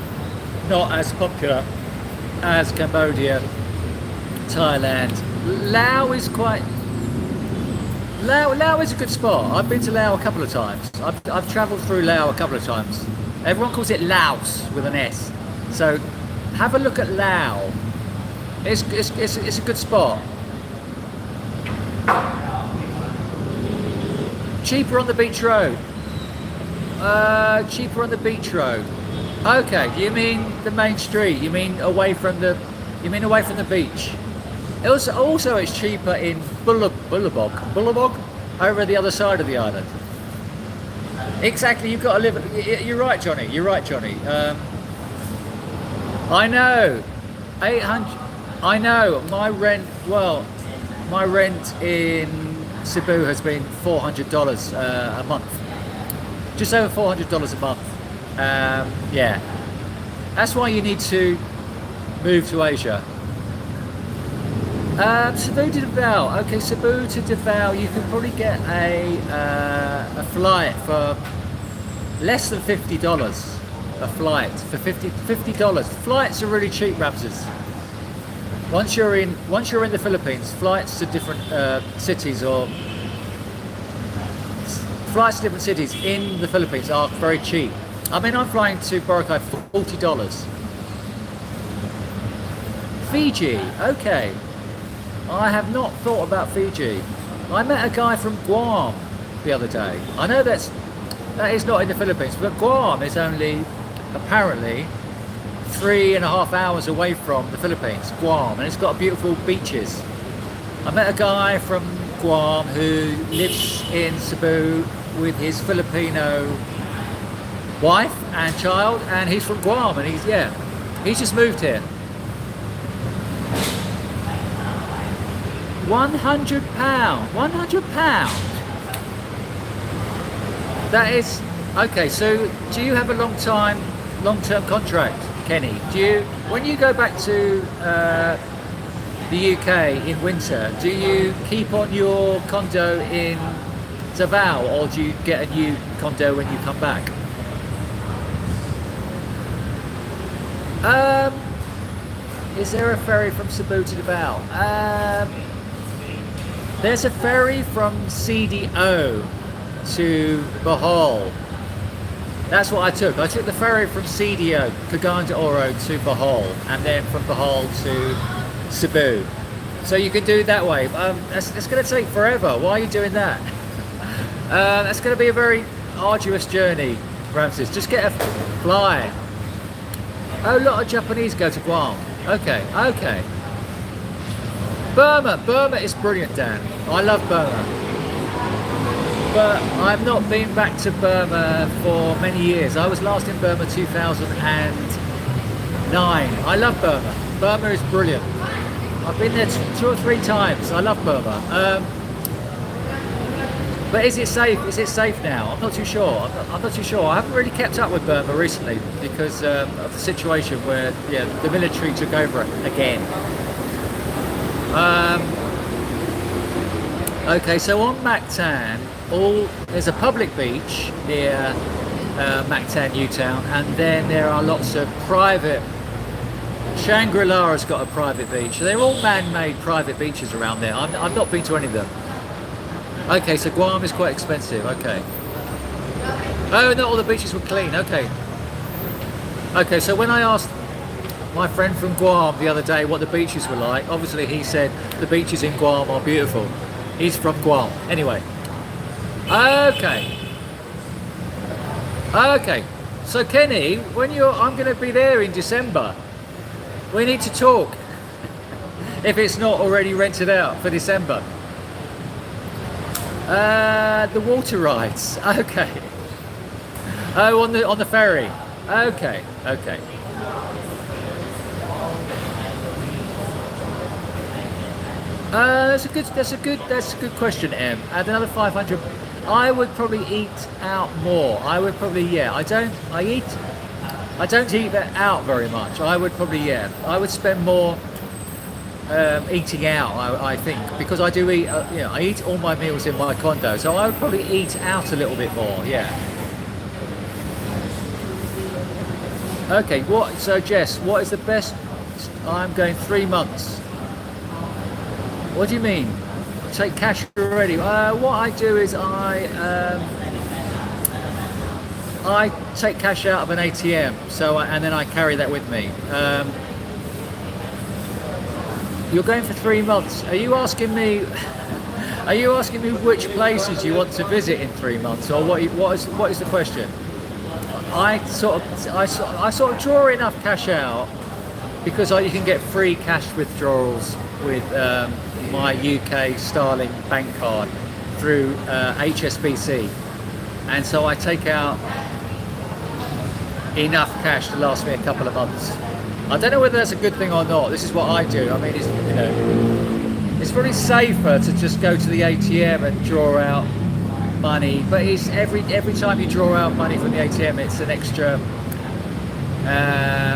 not as popular as Cambodia, Thailand. Laos is a good spot. I've been to Laos a couple of times. I've travelled through Laos a couple of times. Everyone calls it Laos with an S. So have a look at Laos. It's a good spot. Cheaper on the beach road. Cheaper on the beach road. Okay, you mean the main street? You mean away from the beach? Also, it's cheaper in Bullabog, over the other side of the island. Exactly, you've got to live. You're right, Johnny. I know. 800. I know. My rent in Cebu has been $400 a month. Just over $400 a month. Yeah. That's why you need to move to Asia. Cebu to Davao. Okay, Cebu to Davao, you can probably get a flight for less than $50. A flight for $50. Flights are really cheap, Raptors. Once you're in the Philippines, flights to different cities in the Philippines are very cheap. I mean, I'm flying to Boracay for $40. Fiji. Okay. I have not thought about Fiji. I met a guy from Guam the other day. I know that is not in the Philippines, but Guam is only apparently 3.5 hours away from the Philippines, Guam, and it's got beautiful beaches. I met a guy from Guam who lives in Cebu with his Filipino wife and child, and he's from Guam, and he's just moved here. £100. £100. That is okay. So, do you have a long-term contract, Kenny? When you go back to the UK in winter, do you keep on your condo in Davao, or do you get a new condo when you come back? Is there a ferry from Cebu to Davao? There's a ferry from CDO to Bohol. That's what I took. I took the ferry from CDO, Cagayan de Oro, to Bohol, and then from Bohol to Cebu. So you can do it that way. That's going to take forever. Why are you doing that? That's going to be a very arduous journey, Ramses. Just get a fly. Oh, a lot of Japanese go to Guam. Okay, okay. Burma is brilliant, Dan. I love Burma. But I've not been back to Burma for many years. I was last in Burma 2009. I love Burma. Burma is brilliant. I've been there 2 or 3 times. I love Burma. But is it safe? Is it safe now? I'm not too sure. I'm not too sure. I haven't really kept up with Burma recently because of the situation where the military took over again. Okay, so on Mactan, there's a public beach near Mactan, Newtown, and then there are lots of private. Shangri-La has got a private beach. They're all man-made private beaches around there. I've not been to any of them. Okay, so Guam is quite expensive. Okay. Oh, not all the beaches were clean. Okay. Okay, so when I asked my friend from Guam the other day what the beaches were like, obviously he said the beaches in Guam are beautiful. He's from Guam. Anyway. Okay. Okay. So Kenny, I'm going to be there in December. We need to talk. If it's not already rented out for December. The water rides. Okay. Oh, on the ferry. Okay. Okay. That's a good question, Em. Add another 500. I would probably eat out more. I would probably I don't eat that out very much. I would probably I would spend more eating out. I think because I do eat. I eat all my meals in my condo, so I would probably eat out a little bit more. Yeah. Okay. So Jess, what is the best? I'm going 3 months. What do you mean? Take cash already? What I do is I take cash out of an ATM, and then I carry that with me. You're going for 3 months. Are you asking me which places you want to visit in 3 months, or what is the question? I sort of draw enough cash out because you can get free cash withdrawals with my UK Starling bank card through HSBC, and so I take out enough cash to last me a couple of months. I don't know whether that's a good thing or not. This is what I do. I mean, it's probably safer to just go to the ATM and draw out money, but it's every time you draw out money from the ATM, it's an extra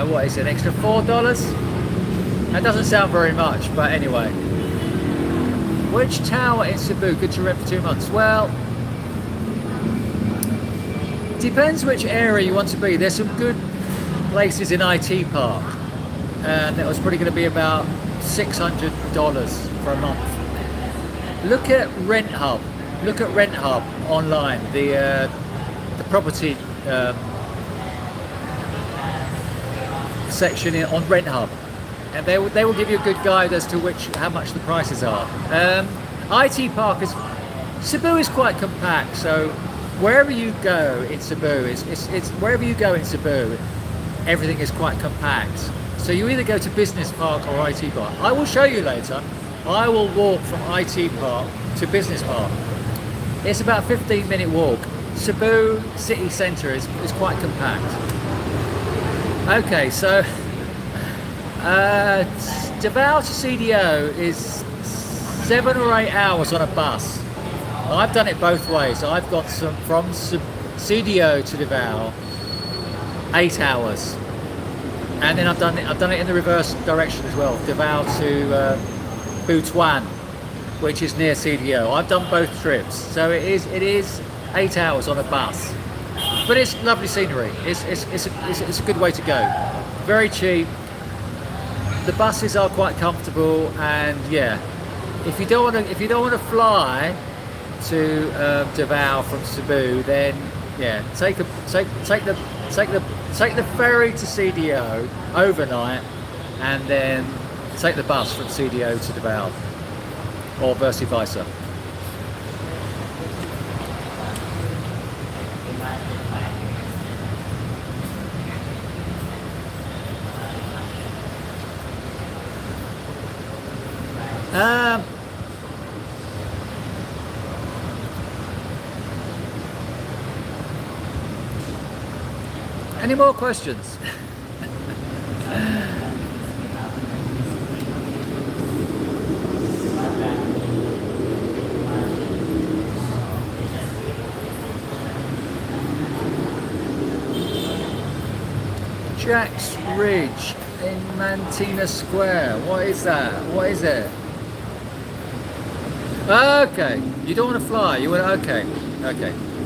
what is it, an extra $4? That doesn't sound very much, but anyway. Which tower in Cebu could you rent for 2 months? Well, depends which area you want to be. There's some good places in IT Park, and that was probably going to be about $600 for a month. Look at Rent Hub. Look at Rent Hub online. The property section on Rent Hub, and they will give you a good guide as to how much the prices are. IT Park Cebu is quite compact, so wherever you go in Cebu, everything is quite compact. So you either go to Business Park or IT Park. I will show you later. I will walk from IT Park to Business Park. It's about a 15-minute walk. Cebu city centre is quite compact. Okay, so Davao to CDO is 7 or 8 hours on a bus. I've done it both ways. I've got some from CDO to Davao, 8 hours, and then I've done it in the reverse direction as well, Davao to Butuan, which is near CDO. I've done both trips, so it is 8 hours on a bus, but it's lovely scenery. It's a good way to go. Very cheap. The buses are quite comfortable, and yeah, if you don't want to fly to Davao from Cebu, then yeah, take the ferry to CDO overnight, and then take the bus from CDO to Davao, or vice versa. Any more questions? Jack's Ridge in Mantina Square. What is that? What is it? Okay, you don't want to fly. You want okay.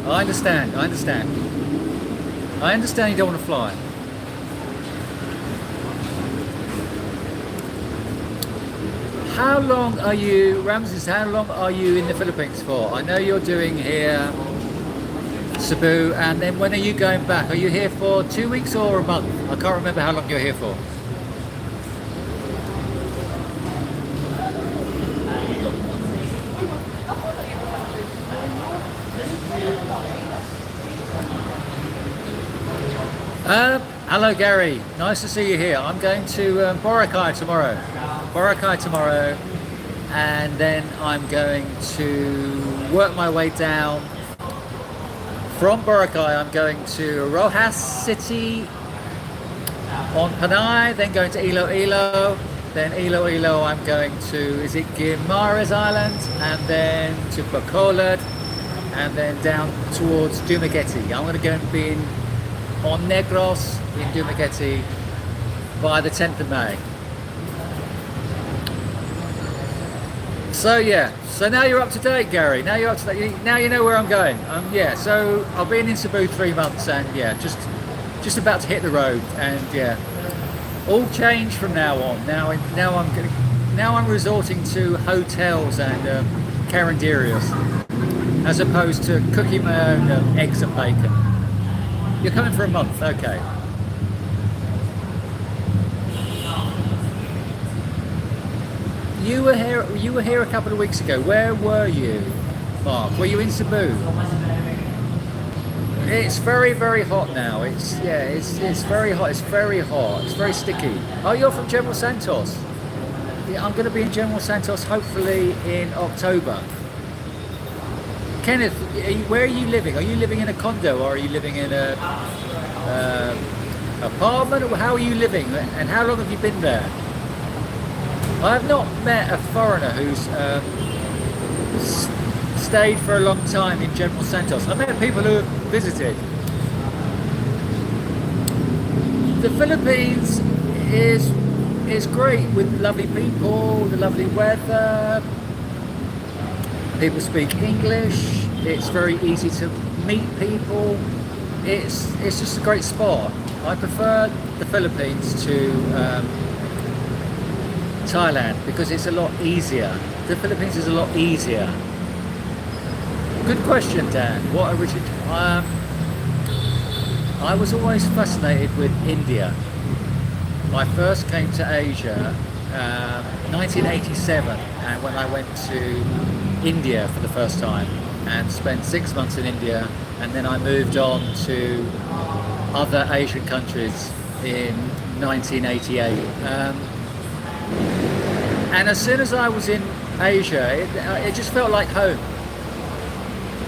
I understand. I understand you don't want to fly. How long are you, Ramses? How long are you in the Philippines for? I know you're doing here Cebu, and then when are you going back? Are you here for 2 weeks or a month? I can't remember how long you're here for. Hello Gary, nice to see you here. I'm going to Boracay tomorrow, and then I'm going to work my way down from Boracay. I'm going to Rojas City on Panay, then going to Iloilo, then Iloilo I'm going to, is it Guimaras Island, and then to Bacolod, and then down towards Dumaguete. I'm going to go and be on Negros in Dumaguete by the 10th of May. So yeah, so now you're up to date, Gary. Now you're up to date. Now you know where I'm going. Yeah, so I've been in Cebu 3 months, and yeah, just about to hit the road, and yeah, all changed from now on. Now I'm resorting to hotels and caranderias, as opposed to cooking my own eggs and bacon. You're coming for a month, okay. You were here a couple of weeks ago. Where were you, Mark? Were you in Cebu? It's very, very hot now. It's very hot. It's very hot. It's very sticky. Oh, you're from General Santos. Yeah, I'm going to be in General Santos hopefully in October. Kenneth, where are you living? Are you living in a condo, or are you living in a apartment? Or how are you living, and how long have you been there? I have not met a foreigner who's stayed for a long time in General Santos. I've met people who have visited. The Philippines is great, with lovely people, the lovely weather. People speak English. It's very easy to meet people. It's just a great spot. I prefer the Philippines to Thailand because it's a lot easier. The Philippines is a lot easier. Good question, Dan. What origin? I was always fascinated with India. I first came to Asia 1987, and when I went to India for the first time and spent 6 months in India, and then I moved on to other Asian countries in 1988. And as soon as I was in Asia, it just felt like home.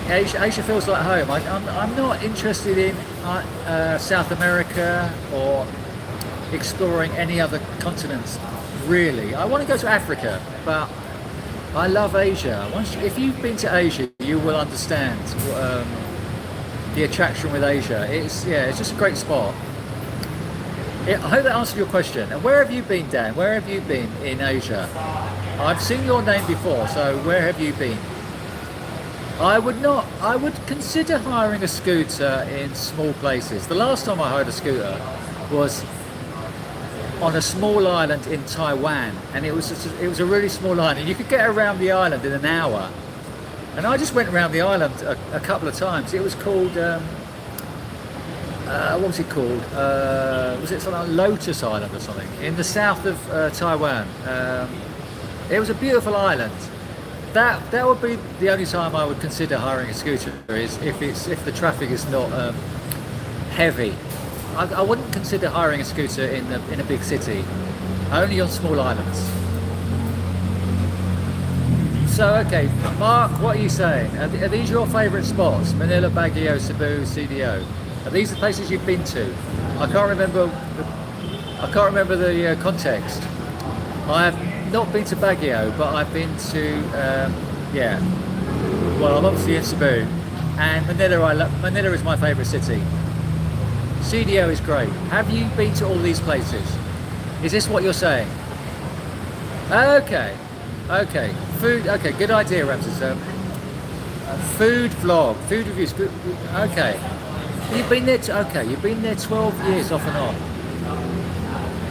Asia feels like home. I'm not interested in South America or exploring any other continents, really. I want to go to Africa, but I love Asia. If you've been to Asia, you will understand the attraction with Asia. It's just a great spot. I hope that answered your question. And where have you been, Dan? Where have you been in Asia? I've seen your name before, so where have you been? I would consider hiring a scooter in small places. The last time I hired a scooter was on a small island in Taiwan, and it was a really small island. You could get around the island in an hour, and I just went around the island a couple of times. It was called what was it called? Was it something like Lotus Island or something in the south of Taiwan? It was a beautiful island. That would be the only time I would consider hiring a scooter, is if the traffic is not heavy. I wouldn't consider hiring a scooter in a big city, only on small islands. So, okay, Mark, what are you saying? Are these your favourite spots? Manila, Baguio, Cebu, CDO? Are these the places you've been to? I can't remember the context. I have not been to Baguio, but I've been to yeah. Well, I'm obviously in Cebu, and Manila. Manila is my favourite city. CDO is great. Have you been to all these places? Is this what you're saying? Okay, okay. Food. Okay, good idea, Ramses. Food vlog, food reviews. Okay, you've been there. Okay, you've been there 12 years off and on.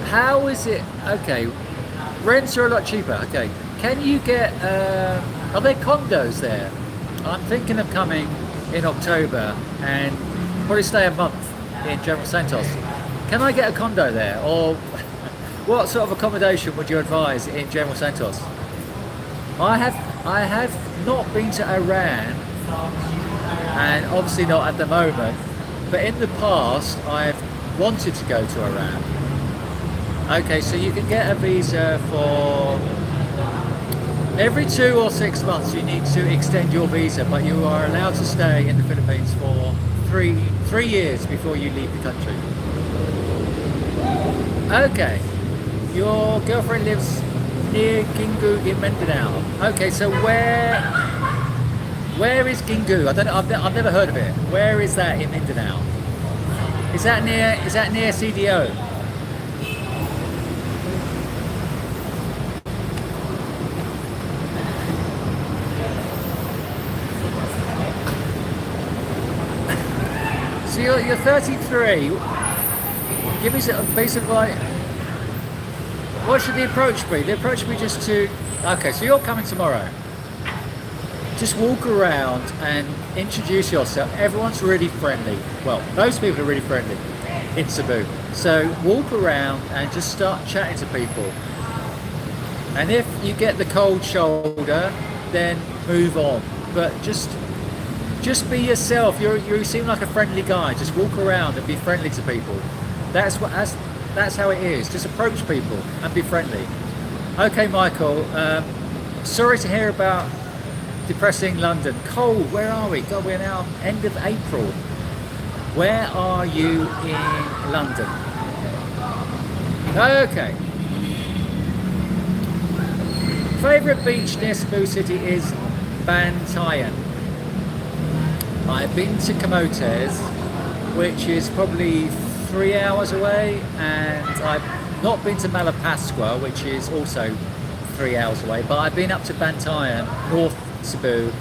How is it? Okay, rents are a lot cheaper. Okay, can you get? Are there condos there? I'm thinking of coming in October and probably stay a month in General Santos. Can I get a condo there, or what sort of accommodation would you advise in General Santos? I have not been to Iran, and obviously not at the moment, but in the past I've wanted to go to Iran. Okay, so you can get a visa for every 2 or 6 months. You need to extend your visa, but you are allowed to stay in the Philippines for three years before you leave the country. Okay, your girlfriend lives near Gingu in Mindanao. Okay, so where is Gingu? I don't know. I've never heard of it. Where is that in Mindanao? Is that near CDO? So you're 33. Give me a piece of like. What should the approach be? The approach should be just to. Okay, so you're coming tomorrow. Just walk around and introduce yourself. Everyone's really friendly. Well, most people are really friendly in Cebu. So walk around and just start chatting to people. And if you get the cold shoulder, then move on. But just be yourself. You seem like a friendly guy. Just walk around and be friendly to people. That's how it is. Just approach people and be friendly. Okay, Michael. Sorry to hear about depressing London. Cold. Where are we? God, we're now end of April. Where are you in London? Okay. Favorite beach near Cebu City is Bantayan. I've been to Camotes, which is probably 3 hours away, and I've not been to Malapascua, which is also 3 hours away, but I've been up to Bantayan, North Cebu,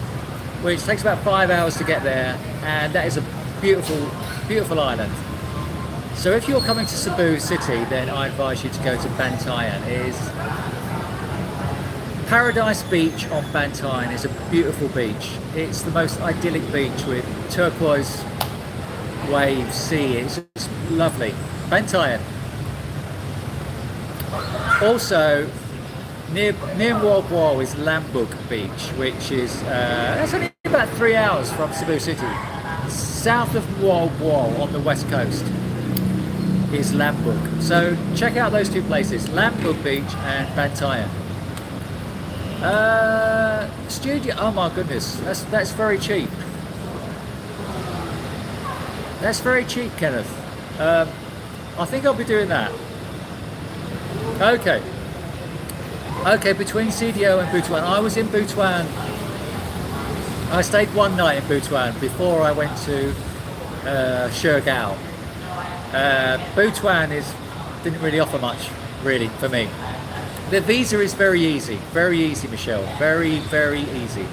which takes about 5 hours to get there, and that is a beautiful, beautiful island. So if you're coming to Cebu City, then I advise you to go to Bantayan. It is Paradise Beach on Bantayan is a beautiful beach. It's the most idyllic beach with turquoise waves, sea. It's just lovely. Bantayan. Also, near Mualboal is Lambug Beach, which is that's only about 3 hours from Cebu City. South of Mualboal on the west coast is Lambug. So check out those two places, Lambug Beach and Bantayan. Studio. Oh my goodness, that's very cheap. That's very cheap, Kenneth. I think I'll be doing that. Okay. Okay, between CDO and Butuan. I was in Butuan. I stayed one night in Butuan before I went to Siargao. Butuan didn't really offer much, really, for me. The visa is very easy, Michelle. Very, very easy.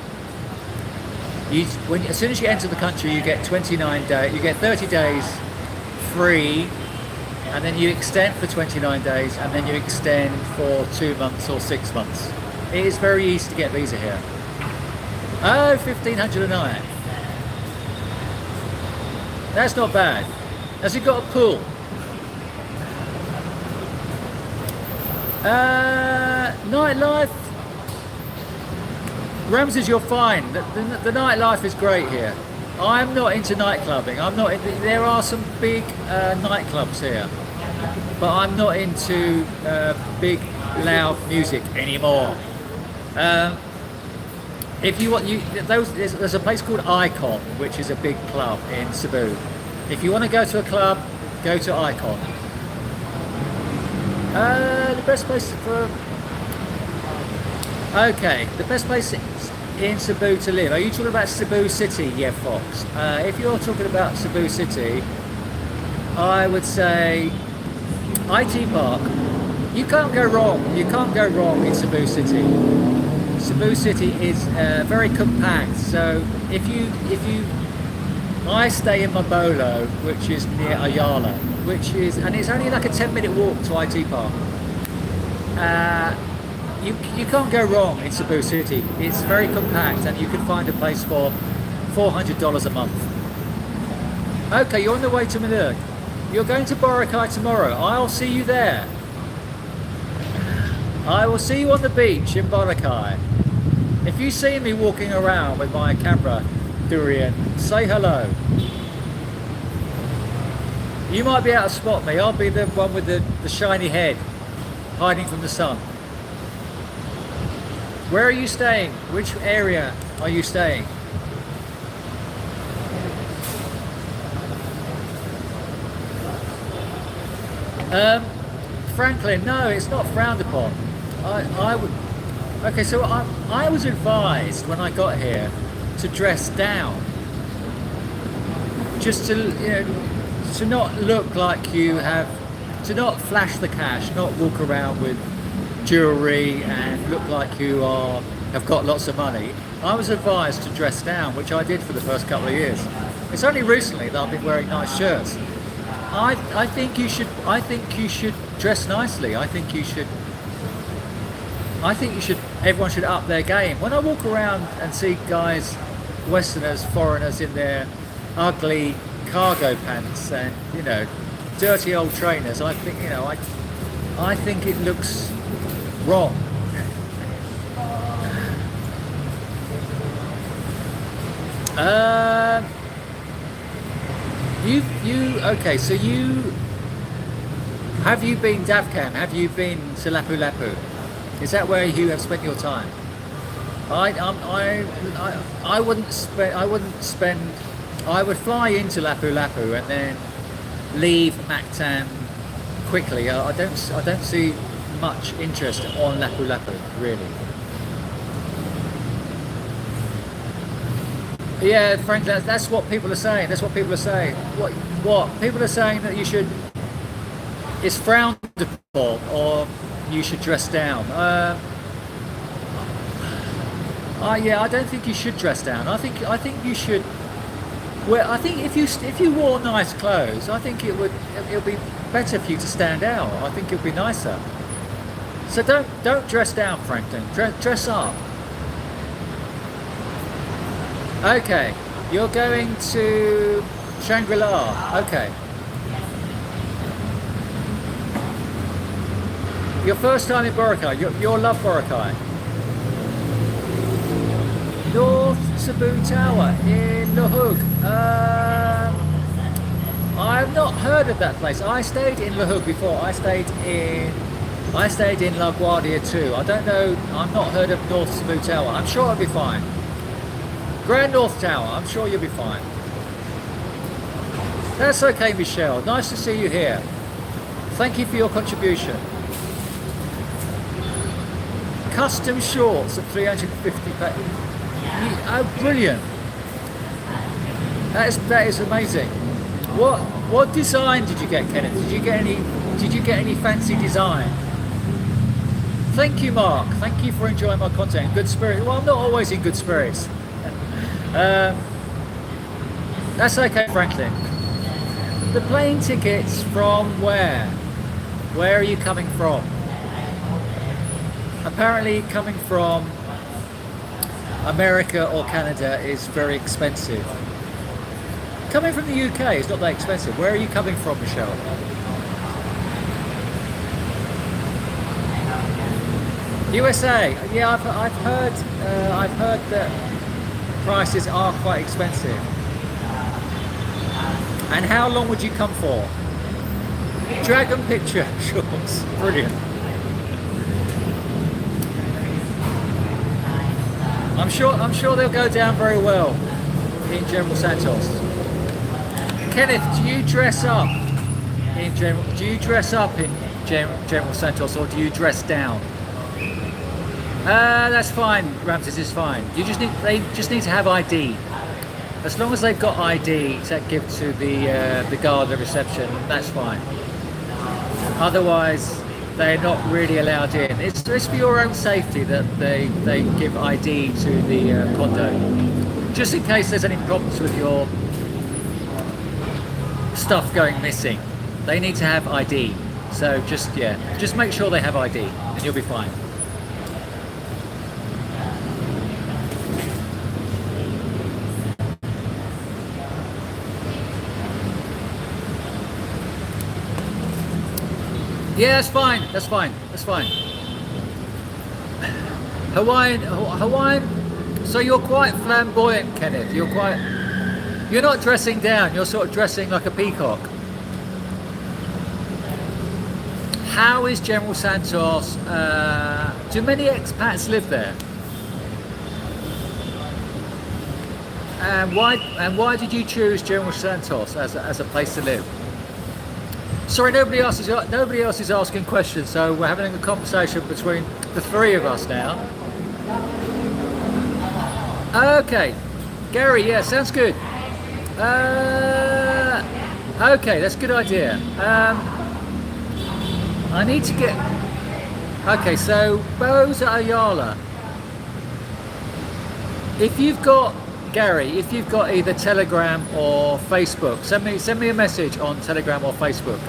As soon as you enter the country, you get 29 days. You get 30 days free and then you extend for 29 days, and then you extend for 2 months or 6 months. It is very easy to get a visa here. Oh, 1,500 a night. That's not bad. Has it got a pool? Nightlife. Ramses, you're fine. The nightlife is great here. I'm not into nightclubbing. I'm not. There are some big nightclubs here, but I'm not into big, loud music anymore. If you want, there's a place called Icon, which is a big club in Cebu. If you want to go to a club, go to Icon. The best place for... Okay, the best place in Cebu to live. Are you talking about Cebu City? Yeah, Fox. If you're talking about Cebu City, I would say IT Park. You can't go wrong. You can't go wrong in Cebu City. Cebu City is very compact. So if you, I stay in Mabolo, which is near Ayala, and it's only like a 10-minute walk to IT Park. You can't go wrong in Cebu City. It's very compact, and you can find a place for $400 a month. Okay, you're on the way to Manila. You're going to Boracay tomorrow. I'll see you there. I will see you on the beach in Boracay. If you see me walking around with my camera, Durian, say hello. You might be able to spot me. I'll be the one with the shiny head, hiding from the sun. Where are you staying? Which area are you staying? Franklin, no, it's not frowned upon. I would. Okay, so I was advised when I got here to dress down, just to to not look like you have, to not flash the cash, not walk around with jewelry and look like you have got lots of money. I was advised to dress down, which I did for the first couple of years. It's only recently that I've been wearing nice shirts. I think you should dress nicely. I think you should. Everyone should up their game. When I walk around and see guys, Westerners, foreigners in their ugly cargo pants and dirty old trainers, I think I think it looks wrong. Okay, so have you been Davcam? Have you been to Lapu Lapu? Is that where you have spent your time? I wouldn't spend. I would fly into Lapu Lapu and then leave Mactan quickly. I don't see much interest on Lapu Lapu really. Yeah, Frank, that's what people are saying. That's what people are saying. What people are saying that you should. It's frowned upon, or you should dress down. Yeah, I don't think you should dress down. I think you should. Well, I think if you wore nice clothes, I think it'll be better for you to stand out. I think it'll be nicer. So don't dress down, Franklin. Dress up. Okay, you're going to Shangri-La. Okay. Your first time in Boracay. You'll love Boracay. North Cebu Tower in Lahug. I've not heard of that place. I stayed in Lahug before. I stayed in LaGuardia too. I don't know. I've not heard of North Cebu Tower. I'm sure it'll be fine. Grand North Tower. I'm sure you'll be fine. That's okay, Michelle. Nice to see you here. Thank you for your contribution. Custom shorts at 350 pounds. Oh, brilliant! That is amazing. What design did you get, Kenneth? Did you get any fancy design? Thank you, Mark. Thank you for enjoying my content. Good spirit. Well, I'm not always in good spirits. That's okay, Franklin. the plane tickets from where? Where are you coming from? Apparently coming from America or Canada is very expensive. Coming from the UK is not that expensive. Where are you coming from, Michelle? USA. Yeah, I've heard that prices are quite expensive. And how long would you come for? Dragon picture shorts. Brilliant. I'm sure they'll go down very well in General Santos. Kenneth, do you dress up in General Santos, or do you dress down? That's fine, Ramses is fine. They just need to have ID. As long as they've got ID to give to the guard at reception, that's fine. Otherwise, they're not really allowed in. It's for your own safety that they give ID to the condo, just in case there's any problems with your stuff going missing. They need to have ID. So just make sure they have ID, and you'll be fine. Yeah, that's fine. That's fine. That's fine. Hawaiian. So you're quite flamboyant, Kenneth. You're not dressing down. You're sort of dressing like a peacock. How is General Santos? Do many expats live there? And why did you choose General Santos as a place to live? Sorry, nobody else is asking questions, so we're having a conversation between the three of us now. Okay, Gary, yeah, sounds good. Okay, that's a good idea. I need to get... Okay, so Boza Ayala. If you've got, Gary, if you've got either Telegram or Facebook, send me a message on Telegram or Facebook.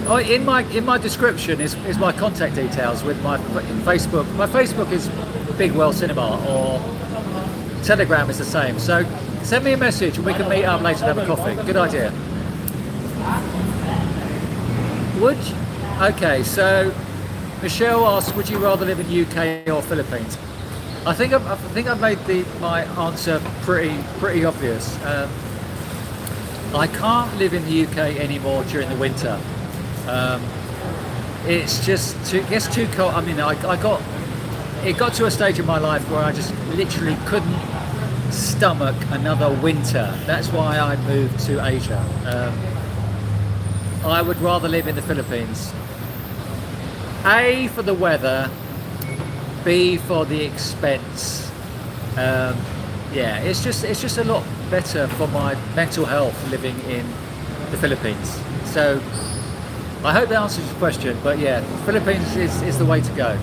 Oh, in my description is my contact details with my Facebook. My Facebook is Big World Cinema, or Telegram is the same. So send me a message and we can meet up later and have a coffee. Good idea. Okay, so Michelle asks, would you rather live in UK or Philippines? I think I've made my answer pretty obvious. I can't live in the UK anymore during the winter. It gets too cold. I mean, it got to a stage in my life where I just literally couldn't stomach another winter. That's why I moved to Asia. I would rather live in the Philippines. A, for the weather. B, for the expense. Yeah, it's just a lot better for my mental health living in the Philippines. So I hope that answers your question, but yeah, Philippines is the way to go.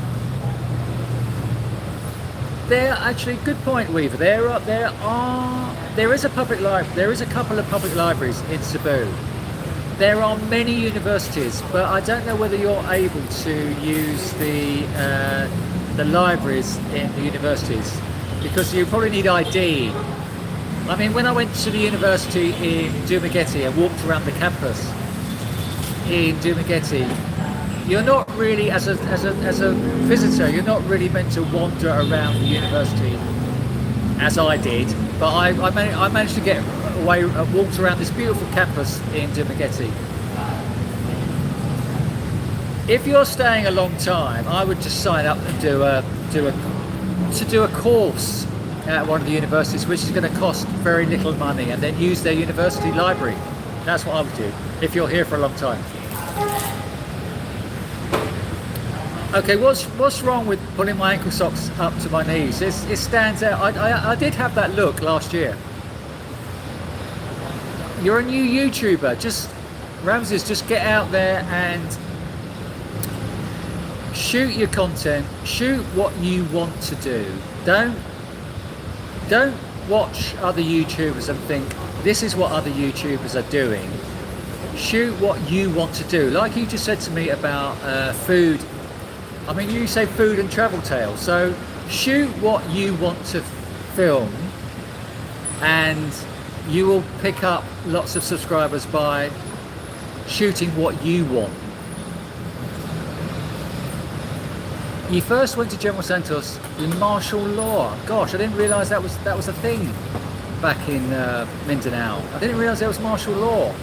Good point, Weaver. There is a public library. There is a couple of public libraries in Cebu. There are many universities, but I don't know whether you're able to use the libraries in the universities, because you probably need ID. I mean, when I went to the university in Dumaguete and walked around the campus in Dumaguete, you're not really, as a visitor, you're not really meant to wander around the university as I did, but I managed to get away, walked around this beautiful campus in Dumaguete. If you're staying a long time, I would just sign up and do a course at one of the universities, which is going to cost very little money, and then use their university library. That's what I would do if you're here for a long time. Okay, what's wrong with pulling my ankle socks up to my knees? It stands out. I did have that look last year. You're a new YouTuber. Ramses, just get out there and shoot your content. Shoot what you want to do. Don't watch other YouTubers and think, this is what other YouTubers are doing. Shoot what you want to do. Like you just said to me about food. I mean, you say food and travel tales. So shoot what you want to film, and you will pick up lots of subscribers by shooting what you want. You first went to General Santos in martial law. Gosh, I didn't realise that was a thing back in Mindanao. I didn't realise there was martial law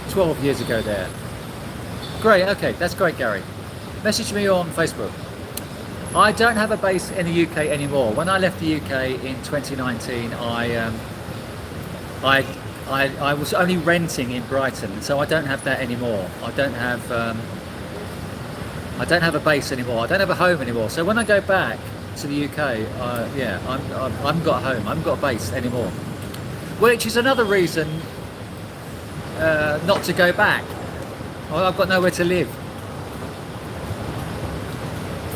12 years ago there. Great, okay, that's great, Gary. Message me on Facebook. I don't have a base in the UK anymore. When I left the UK in 2019, I was only renting in Brighton, so I don't have that anymore. I don't have a base anymore. I don't have a home anymore. So when I go back to the UK, yeah, I haven't got a home. I haven't got a base anymore. Which is another reason not to go back. I've got nowhere to live.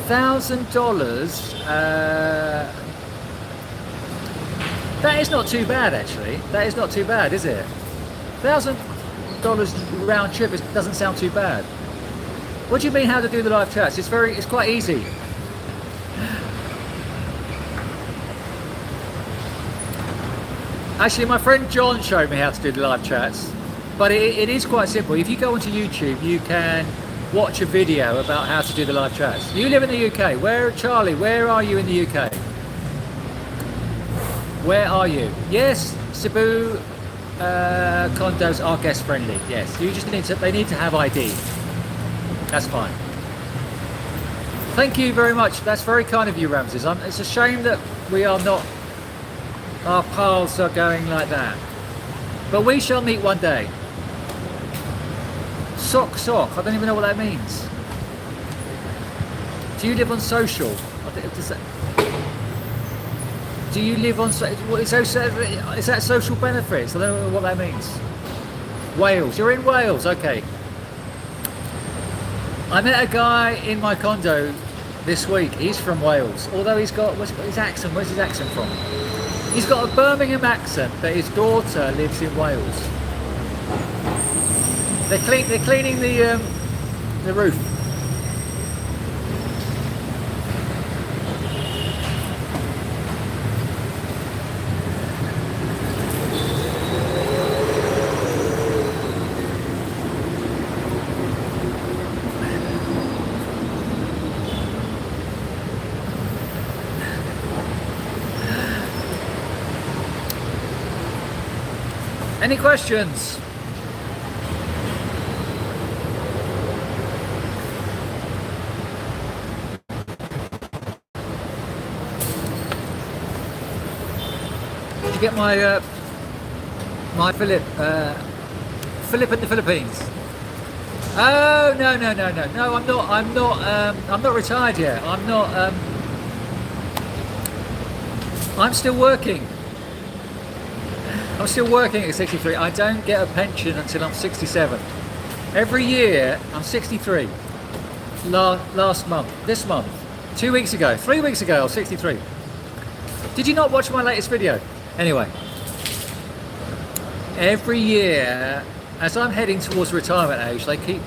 $1,000. That is not too bad, actually. That is not too bad, is it? $1,000 round trip doesn't sound too bad. What do you mean how to do the live chats? It's quite easy. Actually, my friend John showed me how to do the live chats, but it is quite simple. If you go onto YouTube, you can watch a video about how to do the live chats. You live in the UK. Charlie, where are you in the UK? Where are you? Yes, Cebu condos are guest friendly. Yes, you just they need to have ID. That's fine. Thank you very much. That's very kind of you, Ramses. It's a shame that we are not, our paths are going like that. But we shall meet one day. Sock. I don't even know what that means. Do you live on social? Do you live on, is that social benefits? I don't know what that means. Wales. You're in Wales. Okay. I met a guy in my condo this week. He's from Wales, although he's got his accent. Where's his accent from? He's got a Birmingham accent, but his daughter lives in Wales. They're cleaning the roof. Any questions? Did you get my Philip in the Philippines? Oh no, I'm not retired yet. I'm still working. I'm still working at 63. I don't get a pension until I'm 67. Every year, I'm 63. This month, 2 weeks ago, 3 weeks ago, I was 63. Did you not watch my latest video? Anyway, every year, as I'm heading towards retirement age, they keep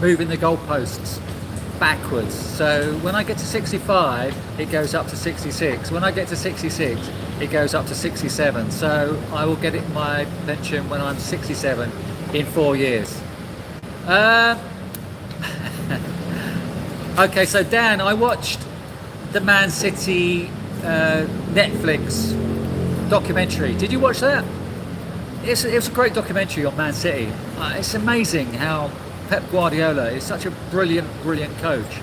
moving the goalposts backwards. So when I get to 65, it goes up to 66. When I get to 66, it goes up to 67. So I will get my pension when I'm 67 in 4 years. Okay, so Dan, I watched the Man City Netflix documentary. Did you watch that? It was a great documentary on Man City. It's amazing how Pep Guardiola is such a brilliant coach.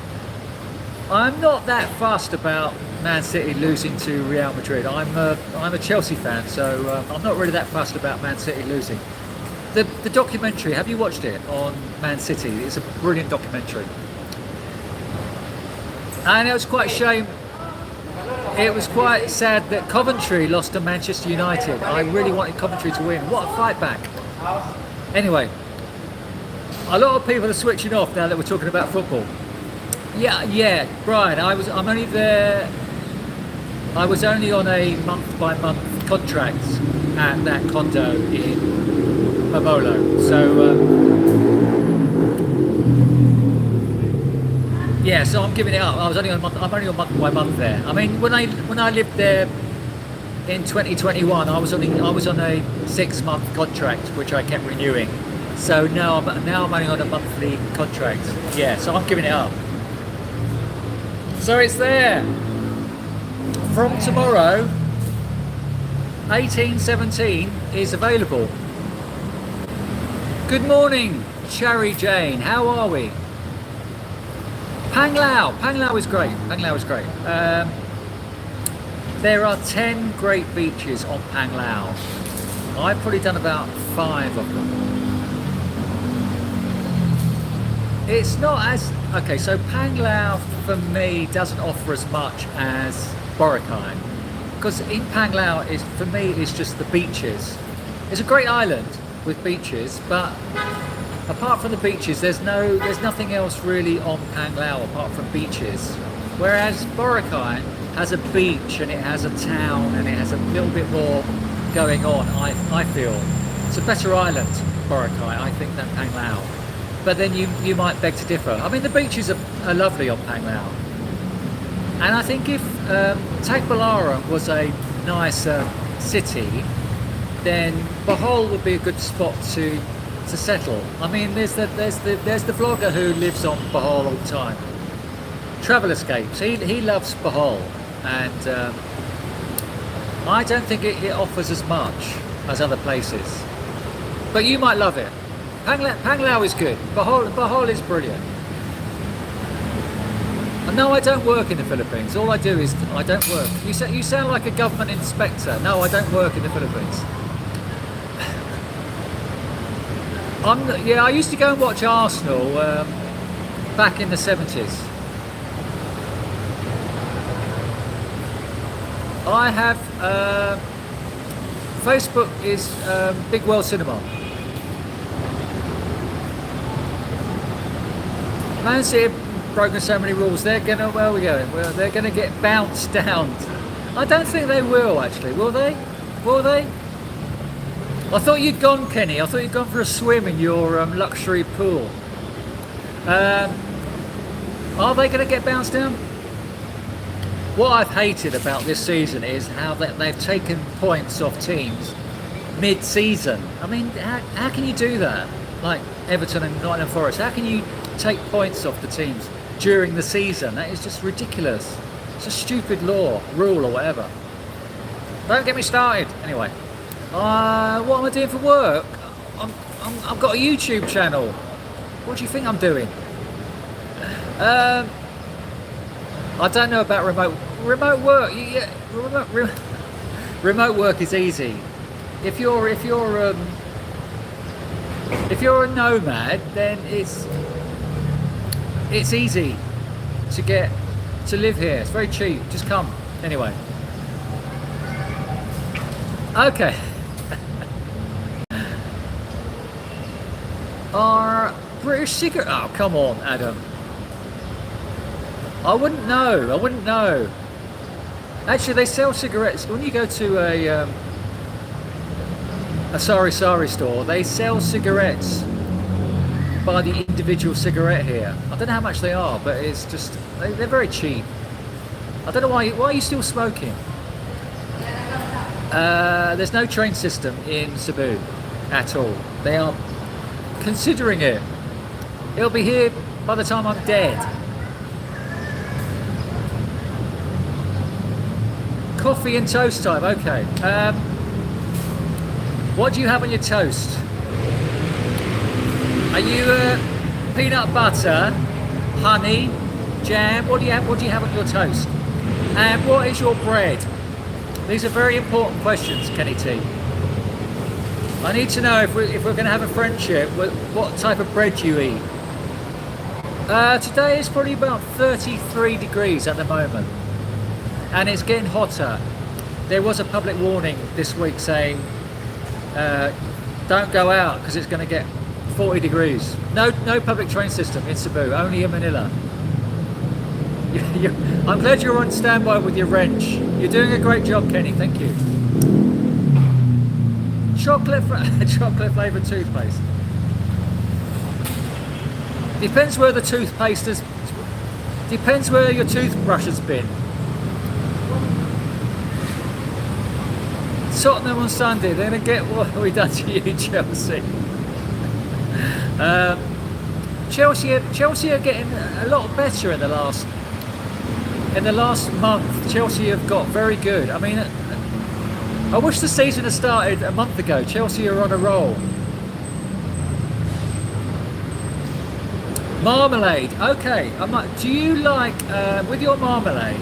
I'm not that fussed about Man City losing to Real Madrid. I'm a Chelsea fan, so I'm not really that fussed about Man City losing. The documentary, have you watched it on Man City? It's a brilliant documentary. And it was quite a shame. It was quite sad that Coventry lost to Manchester United. I really wanted Coventry to win. What a fight back. Anyway, a lot of people are switching off now that we're talking about football. Yeah, Brian, I was only on a month-by-month contract at that condo in Mabolo. So yeah, so I'm giving it up. I'm only on my month there. I mean, when I lived there in 2021, I was on a 6-month contract, which I kept renewing. So now I'm only on a monthly contract. Yeah, so I'm giving it up. So it's there. From tomorrow, 1817 is available. Good morning, Cherry Jane. How are we? Panglao is great. Panglao is great. There are 10 great beaches on Panglao. I've probably done about 5 of them. It's not as... Okay, so Panglao for me doesn't offer as much as Boracay. Because in Panglao, for me, it's just the beaches. It's a great island with beaches, but apart from the beaches, there's nothing else really on Panglao apart from beaches. Whereas Boracay has a beach and it has a town and it has a little bit more going on. I feel it's a better island, Boracay, I think, than Panglao. But then you might beg to differ. I mean, the beaches are lovely on Panglao, and I think if Tagbilaran was a nicer city, then Bohol would be a good spot to settle. I mean, there's the vlogger who lives on Bohol all the time, Travel Escapes. He loves Bohol, and I don't think it offers as much as other places. But you might love it. Panglao is good. Bohol is brilliant. And no, I don't work in the Philippines. All I do is I don't work. You sound like a government inspector. No, I don't work in the Philippines. I used to go and watch Arsenal back in the 70s. I have Facebook is Big World Cinema. Man City have broken so many rules. They're gonna they're gonna get bounced down. I don't think they will actually. Will they? Will they? I thought you'd gone, Kenny. I thought you'd gone for a swim in your luxury pool. Are they going to get bounced down? What I've hated about this season is how they've taken points off teams mid-season. I mean, how can you do that? Like Everton and Nottingham Forest, how can you take points off the teams during the season? That is just ridiculous. It's a stupid rule or whatever. Don't get me started. Anyway, what am I doing for work? I've got a YouTube channel. What do you think I'm doing? I don't know about remote work. Remote work is easy. If you're a nomad, then it's easy to live here. It's very cheap. Just come. Anyway. Okay. Are British cigarette? Oh, come on, Adam. I wouldn't know. Actually, they sell cigarettes. When you go to a Sari store, they sell cigarettes by the individual cigarette here. I don't know how much they are, but it's just, they're very cheap. I don't know why are you still smoking? There's no train system in Cebu at all. They are considering it. It'll be here by the time I'm dead. Coffee and toast time, okay. What do you have on your toast? Are you peanut butter, honey, jam? What do you have on your toast? And what is your bread? These are very important questions, Kenny T. I need to know if we're going to have a friendship, what type of bread you eat. Today it's probably about 33 degrees at the moment, and it's getting hotter. There was a public warning this week saying don't go out because it's going to get 40 degrees. No public train system in Cebu, only in Manila. I'm glad you're on standby with your wrench. You're doing a great job, Kenny. Thank you. chocolate flavoured toothpaste. Depends where the toothpaste is. Depends where your toothbrush has been. Tottenham on Sunday. They're gonna get what we done to you, Chelsea. Chelsea are getting a lot better in the last month. Chelsea have got very good. I mean, I wish the season had started a month ago. Chelsea are on a roll. Marmalade. Okay. Do you like with your marmalade?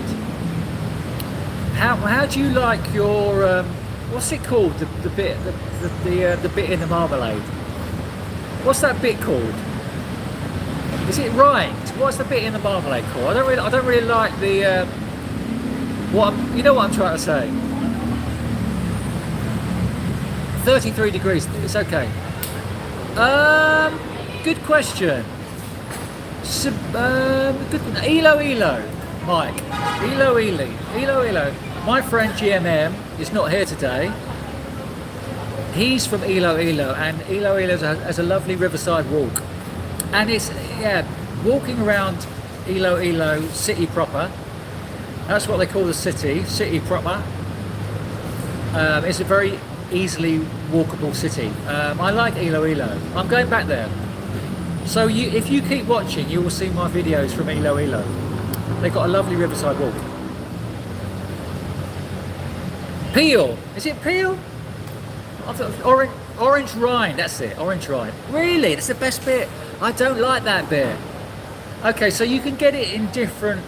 How do you like your what's it called? The bit in the marmalade. What's that bit called? Is it rind? What's the bit in the marmalade called? I don't really like the you know what I'm trying to say. 33 degrees. It's okay. Good question. Good. Elo, Mike. Elo. My friend GMM is not here today. He's from Elo, and Elo has a lovely riverside walk. And it's, walking around Elo city proper. That's what they call the city proper. It's a very easily walkable city. I like Elo. I'm going back there. So if you keep watching, you will see my videos from Elo. They've got a lovely riverside walk. Peel. Is it peel? I thought orange rind. That's it. Orange rind. Really? That's the best bit. I don't like that bit. Okay, so you can get it in different.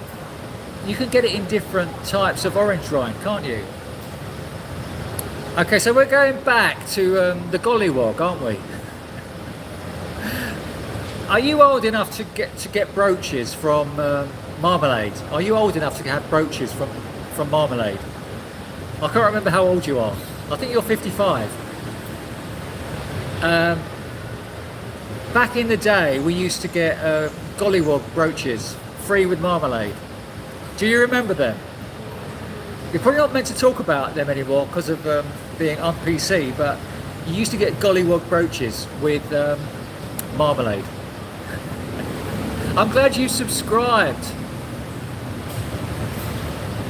You can get it in different types of orange rind, can't you? Okay, so we're going back to the gollywog, aren't we? Are you old enough to get brooches from marmalade? Are you old enough to have brooches from marmalade? I can't remember how old you are. I think you're 55. Back in the day, we used to get gollywog brooches, free with marmalade. Do you remember them? You're probably not meant to talk about them anymore because of being on PC, but you used to get gollywog brooches with marmalade. I'm glad you subscribed.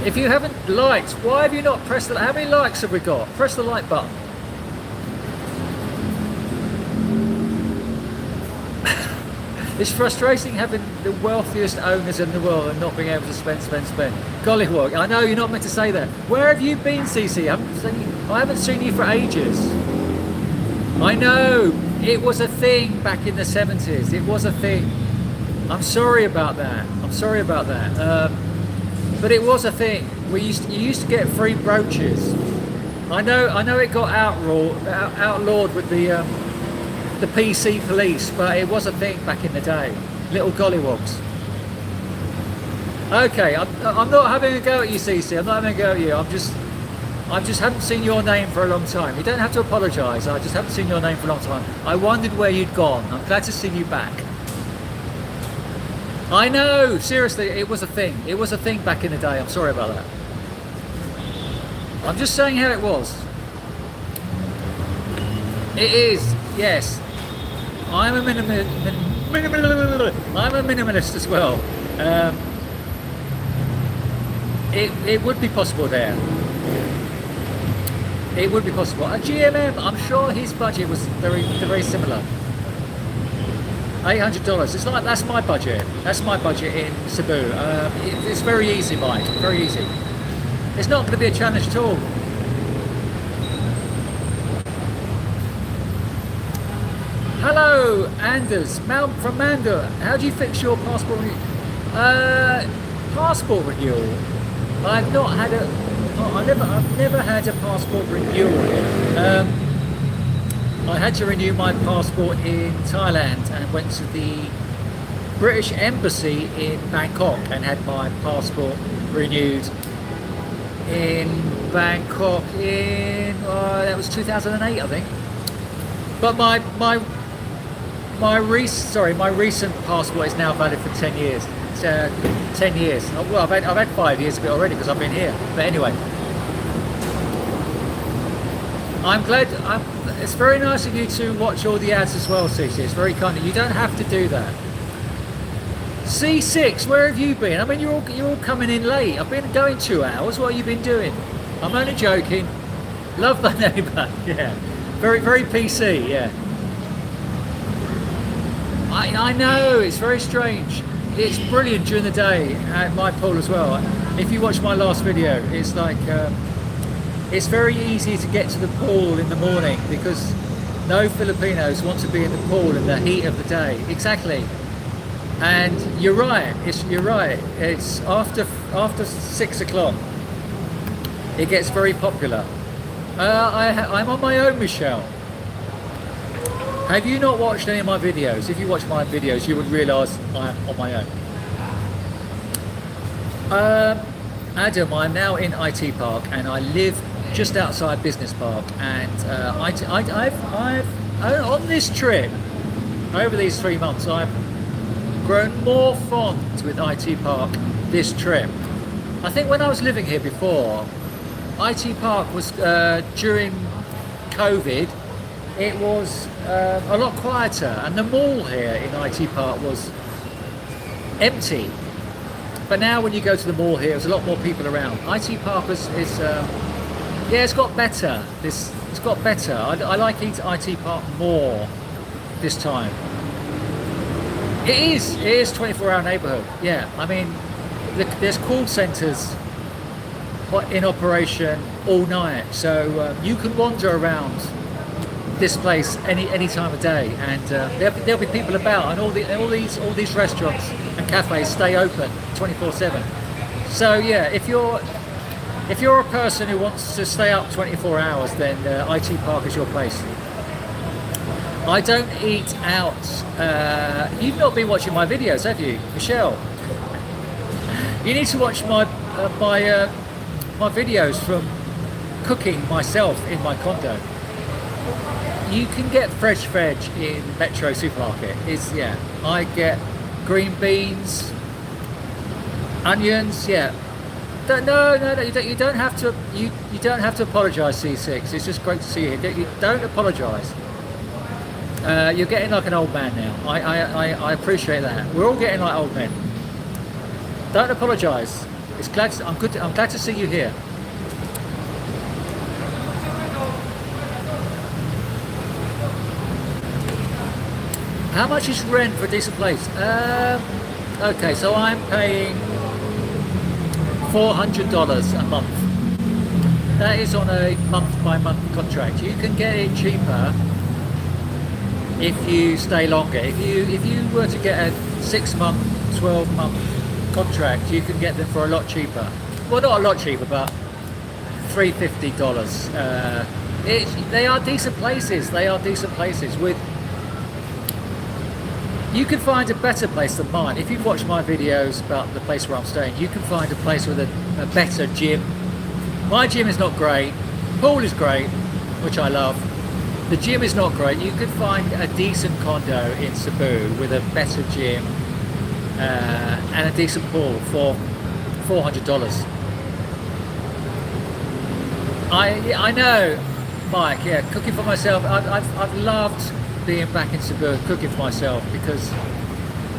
If you haven't liked, why have you not pressed the... How many likes have we got? Press the like button. It's frustrating having the wealthiest owners in the world and not being able to spend. Gollywog, I know you're not meant to say that. Where have you been, CC? I haven't seen you for ages. I know, it was a thing back in the 70s. It was a thing. I'm sorry about that. But it was a thing. You used to get free brooches. I know it got outlawed with the PC police, but it was a thing back in the day. Little gollywogs. Okay, I'm not having a go at you, CC. I'm not having a go at you. I just haven't seen your name for a long time. You don't have to apologise. I just haven't seen your name for a long time. I wondered where you'd gone. I'm glad to see you back. I know, seriously, it was a thing. It was a thing back in the day. I'm sorry about that. I'm just saying how it was. It is, yes. I'm a minimalist as well. It would be possible there. It would be possible. A GMM, I'm sure his budget was very similar. $800. It's like that's my budget. That's my budget in Cebu. It's very easy, Mike. Very easy. It's not going to be a challenge at all. Hello, Anders. From Manda. How do you fix your passport renewal? Passport renewal. I've never had a passport renewal. I had to renew my passport in Thailand and went to the British Embassy in Bangkok and had my passport renewed in Bangkok in that was 2008, I think. But my recent passport is now valid for 10 years. It's 10 years. Well, I've had 5 years of it already because I've been here. But anyway, I'm glad. it's very nice of you to watch all the ads as well, CC. It's very kind of you. Don't have to do that. C6, where have you been? I mean, you're all coming in late. I've been going 2 hours. What have you been doing? I'm only joking. Love my neighbour. Yeah, very PC. Yeah. I know it's very strange. It's brilliant during the day at my pool as well. If you watch my last video, it's like it's very easy to get to the pool in the morning because no Filipinos want to be in the pool in the heat of the day. Exactly. And you're right. You're right. It's after 6 o'clock. It gets very popular. I'm on my own, Michelle. Have you not watched any of my videos? If you watch my videos, you would realise I'm on my own. Adam, I'm now in IT Park and I live just outside Business Park. And I've on this trip, over these 3 months, I've grown more fond with IT Park this trip. I think when I was living here before, IT Park was during COVID. It was a lot quieter, and the mall here in IT Park was empty. But now, when you go to the mall here, there's a lot more people around. IT Park is yeah, it's got better. It's got better. I like IT Park more this time. It is 24-hour neighbourhood. Yeah, I mean, there's call centres in operation all night, so you can wander around this place any time of day, and there'll be people about, and all these restaurants and cafes stay open 24/7. So yeah, if you're a person who wants to stay up 24 hours, then IT Park is your place. I don't eat out. You've not been watching my videos, have you, Michelle? You need to watch my videos from cooking myself in my condo. You can get fresh veg in Metro Supermarket. I get green beans, onions. Yeah, no. You don't have to. You don't have to apologise, C6. It's just great to see you. You don't apologise. You're getting like an old man now. I appreciate that. We're all getting like old men. Don't apologise. I'm glad to see you here. How much is rent for a decent place? Okay, so I'm paying $400 a month. That is on a month-by-month contract. You can get it cheaper if you stay longer. If you were to get a 6-month, 12-month contract, you can get them for a lot cheaper. Well, not a lot cheaper, but $350. They are decent places. They are decent places with. You can find a better place than mine. If you've watched my videos about the place where I'm staying, you can find a place with a better gym. My gym is not great. Pool is great, which I love. The gym is not great. You could find a decent condo in Cebu with a better gym and a decent pool for $400. I know, Mike. Yeah, cooking for myself. I've loved being back in Cebu, cooking for myself, because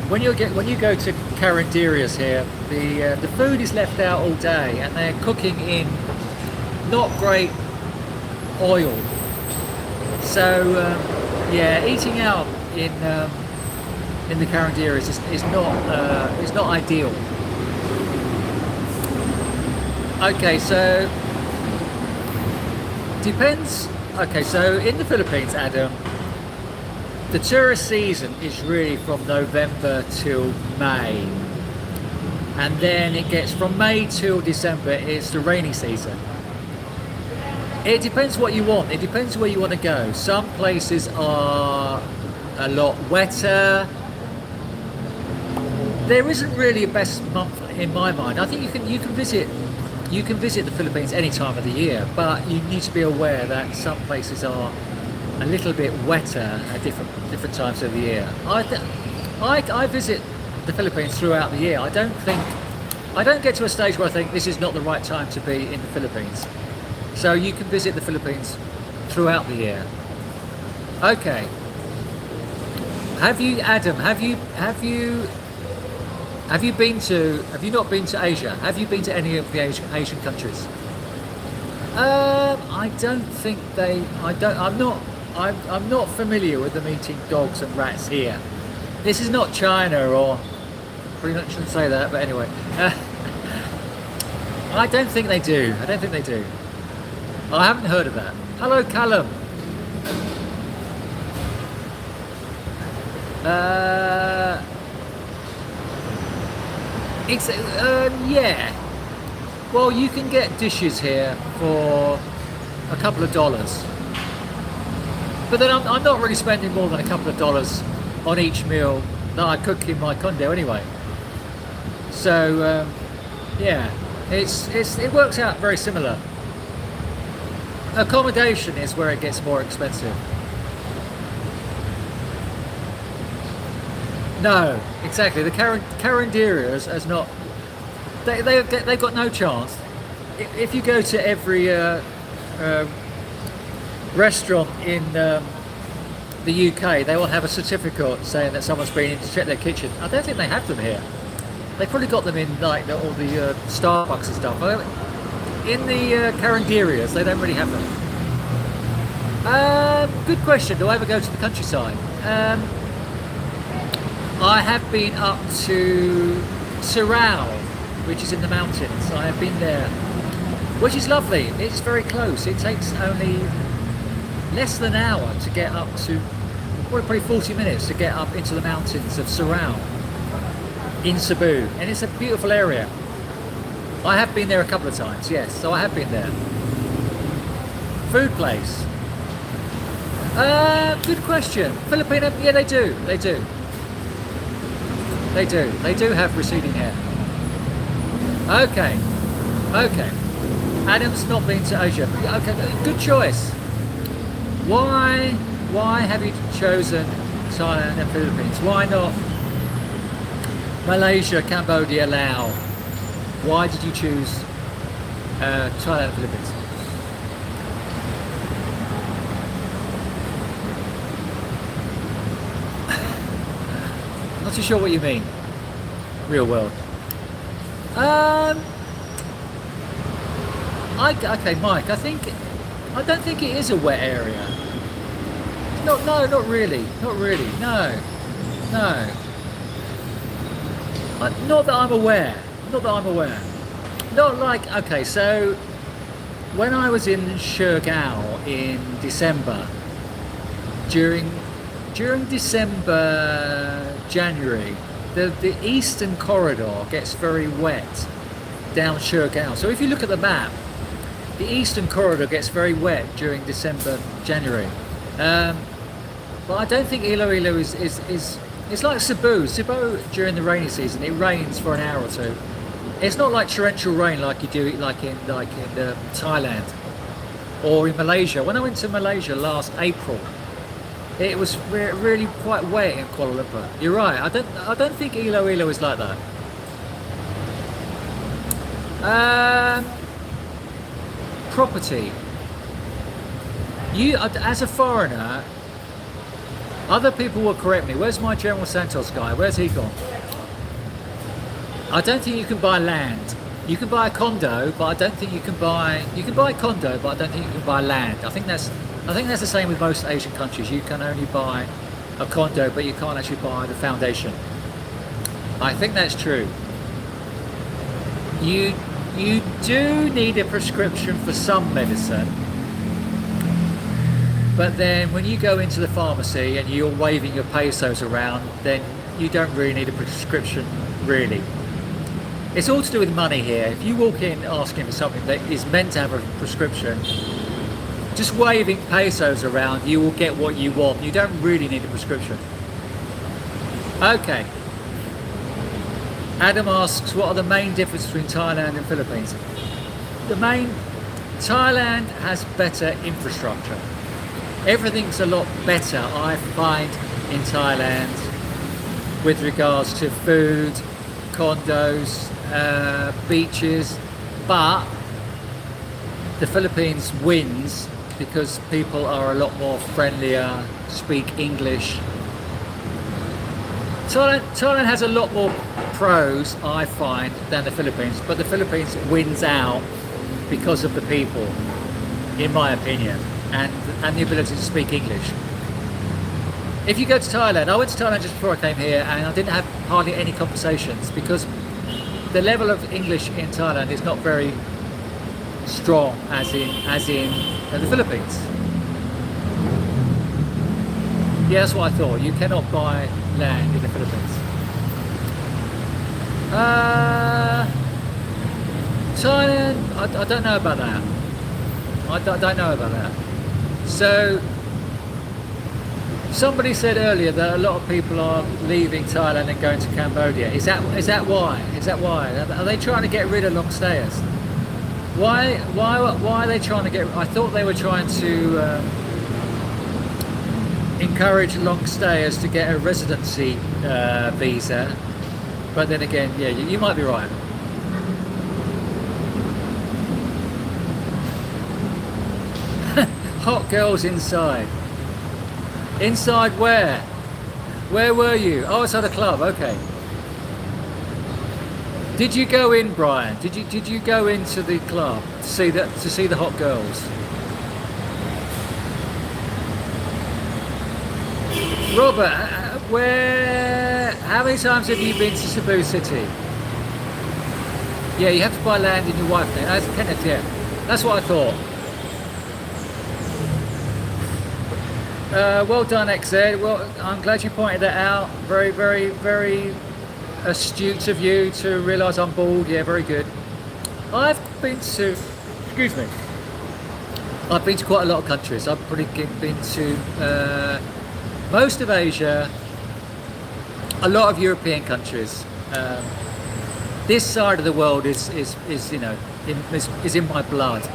when you go to Carinderias here, the food is left out all day, and they're cooking in not great oil. So yeah, eating out in the Carinderias is not ideal. Okay, so depends. Okay, so in the Philippines, Adam, the tourist season is really from November till May, and then it gets from May till December. It's the rainy season. It depends what you want. It depends where you want to go. Some places are a lot wetter. There isn't really a best month in my mind. I think you can visit the Philippines any time of the year, but you need to be aware that some places are a little bit wetter at different times of the year. I visit the Philippines throughout the year. I don't get to a stage where I think this is not the right time to be in the Philippines. So you can visit the Philippines throughout the year. Okay. Have you, Adam? Have you not been to Asia? Have you been to any of the Asian countries? I don't think they. I don't. I'm not. I'm not familiar with them eating dogs and rats here. This is not China, or pretty much shouldn't say that, but anyway. I don't think they do. I don't think they do. I haven't heard of that. Hello, Callum. It's yeah. Well, you can get dishes here for a couple of dollars, but then I'm not really spending more than a couple of dollars on each meal that I cook in my condo anyway. So yeah, it works out very similar. Accommodation is where it gets more expensive. No, exactly. The Carinderias has not. They've got no chance. If you go to every restaurant in the UK, they will have a certificate saying that someone's been in to check their kitchen. I don't think they have them here. They probably got them in like all the Starbucks and stuff. In the Carinderias, they don't really have them. Good question. Do I ever go to the countryside? I have been up to Sorau, which is in the mountains. I have been there, which is lovely. It's very close. It takes only less than an hour to get up to, well, probably 40 minutes to get up into the mountains of Sorau in Cebu, and it's a beautiful area. I have been there a couple of times, yes, so I have been there. Food place. Good question. Filipino, yeah, they do. They do have receding hair. Okay. Adam's not been to Asia. Okay, good choice. Why have you chosen Thailand and Philippines? Why not Malaysia, Cambodia, Laos? Why did you choose Thailand and Philippines? Not too sure what you mean. Real world. Okay, Mike. I don't think it is a wet area. No, not really. No. Not that I'm aware. Not like, okay, so when I was in Siargao in December, during December, January, the eastern corridor gets very wet down Siargao. So if you look at the map, the eastern corridor gets very wet during December, January. But I don't think Iloilo is it's like Cebu. Cebu during the rainy season, it rains for an hour or two. It's not like torrential rain like you do like in Thailand or in Malaysia. When I went to Malaysia last April, it was really quite wet in Kuala Lumpur. You're right. I don't think Iloilo is like that. Property. You, as a foreigner, other people will correct me. Where's my General Santos guy? Where's he gone? I don't think you can buy land. You can buy a condo, but I don't think you can buy. You can buy a condo, but I don't think you can buy land. I think that's the same with most Asian countries. You can only buy a condo, but you can't actually buy the foundation. I think that's true. You do need a prescription for some medicine, but then when you go into the pharmacy and you're waving your pesos around, then you don't really need a prescription, really. It's all to do with money here. If you walk in asking for something that is meant to have a prescription, just waving pesos around, you will get what you want. You don't really need a prescription. Okay. Adam asks, what are the main differences between Thailand and Philippines? Thailand has better infrastructure. Everything's a lot better, I find, in Thailand with regards to food, condos, beaches, but the Philippines wins because people are a lot more friendlier, speak English. Thailand has a lot more pros, I find, than the Philippines, but the Philippines wins out because of the people, in my opinion, and the ability to speak English. If you go to Thailand, I went to Thailand just before I came here, and I didn't have hardly any conversations because the level of English in Thailand is not very strong as in the Philippines. Yeah, that's what I thought. You cannot buy land in the Philippines. Thailand, I don't know about that. I don't know about that. So, somebody said earlier that a lot of people are leaving Thailand and going to Cambodia. Is that why? Is that why? Are they trying to get rid of long stayers? Why are they trying to get? I thought they were trying to encourage long stayers to get a residency visa, but then again, yeah, you might be right. Hot girls inside. Inside where? Where were you? Oh, it's at a club. Okay. Did you go in, Brian? Did you go into the club to see the hot girls? Robert, how many times have you been to Cebu City? Yeah, you have to buy land in your wife's name. That's Kenneth, yeah. That's what I thought. Well done, XZ. Well, I'm glad you pointed that out. Very, very, very astute of you to realise I'm bald. Yeah, very good. I've been to, excuse me, I've been to quite a lot of countries. I've probably been to most of Asia, a lot of European countries. This side of the world is you know, is in my blood.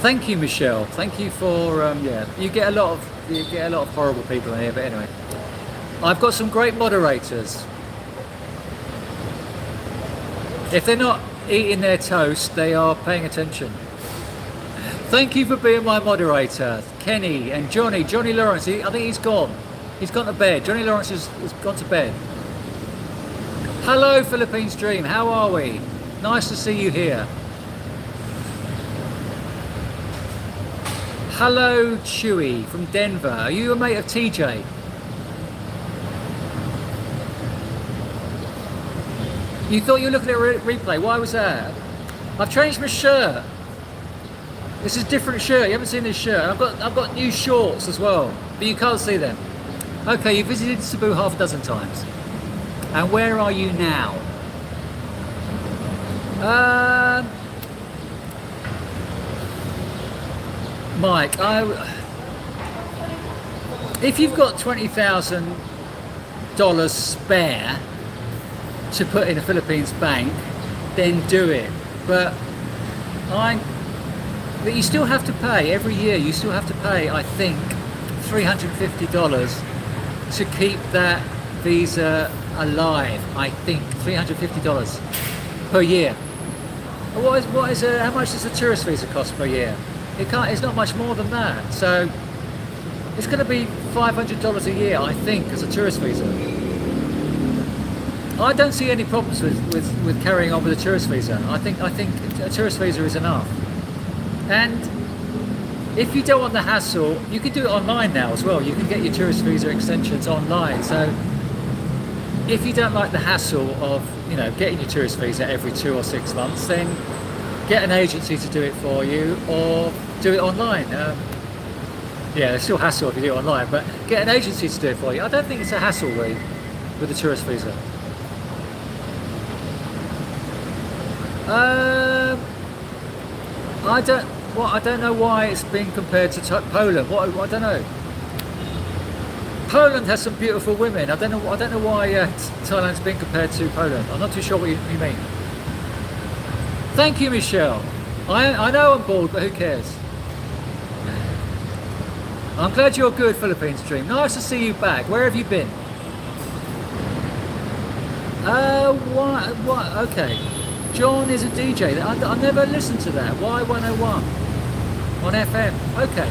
Thank you, Michelle. Thank you for yeah. You get a lot of horrible people in here, but anyway, I've got some great moderators. If they're not eating their toast, they are paying attention. Thank you for being my moderator, Kenny and Johnny Lawrence. I think he's gone. He's gone to bed. Johnny Lawrence has gone to bed. Hello, Philippines Dream. How are we? Nice to see you here. Hello, Chewy from Denver. Are you a mate of TJ? You thought you were looking at a replay. Why was that? I've changed my shirt. This is a different shirt. You haven't seen this shirt. I've got new shorts as well, but you can't see them. Okay, you visited Cebu half a dozen times. And where are you now? Mike, if you've got $20,000 spare to put in a Philippines bank, then do it. But you still have to pay every year. You still have to pay, I think, $350 to keep that visa alive. I think $350 per year. How much does a tourist visa cost per year? It's not much more than that. So it's going to be $500 a year, I think, as a tourist visa. I don't see any problems with carrying on with a tourist visa. I think a tourist visa is enough. And if you don't want the hassle, you can do it online now as well. You can get your tourist visa extensions online. So if you don't like the hassle of, you know, getting your tourist visa every 2 or 6 months, then get an agency to do it for you or do it online. Yeah, there's still hassle if you do it online, but get an agency to do it for you. I don't think it's a hassle really with a tourist visa. I don't know why it's been compared to Poland. I don't know. Poland has some beautiful women. I don't know why Thailand's been compared to Poland. I'm not too sure what you mean. Thank you, Michelle. I know I'm bald, but who cares? I'm glad you're good, Philippines Dream. Nice to see you back. Where have you been? What? Okay. John is a DJ. I never listened to that. Y101 on FM. Okay.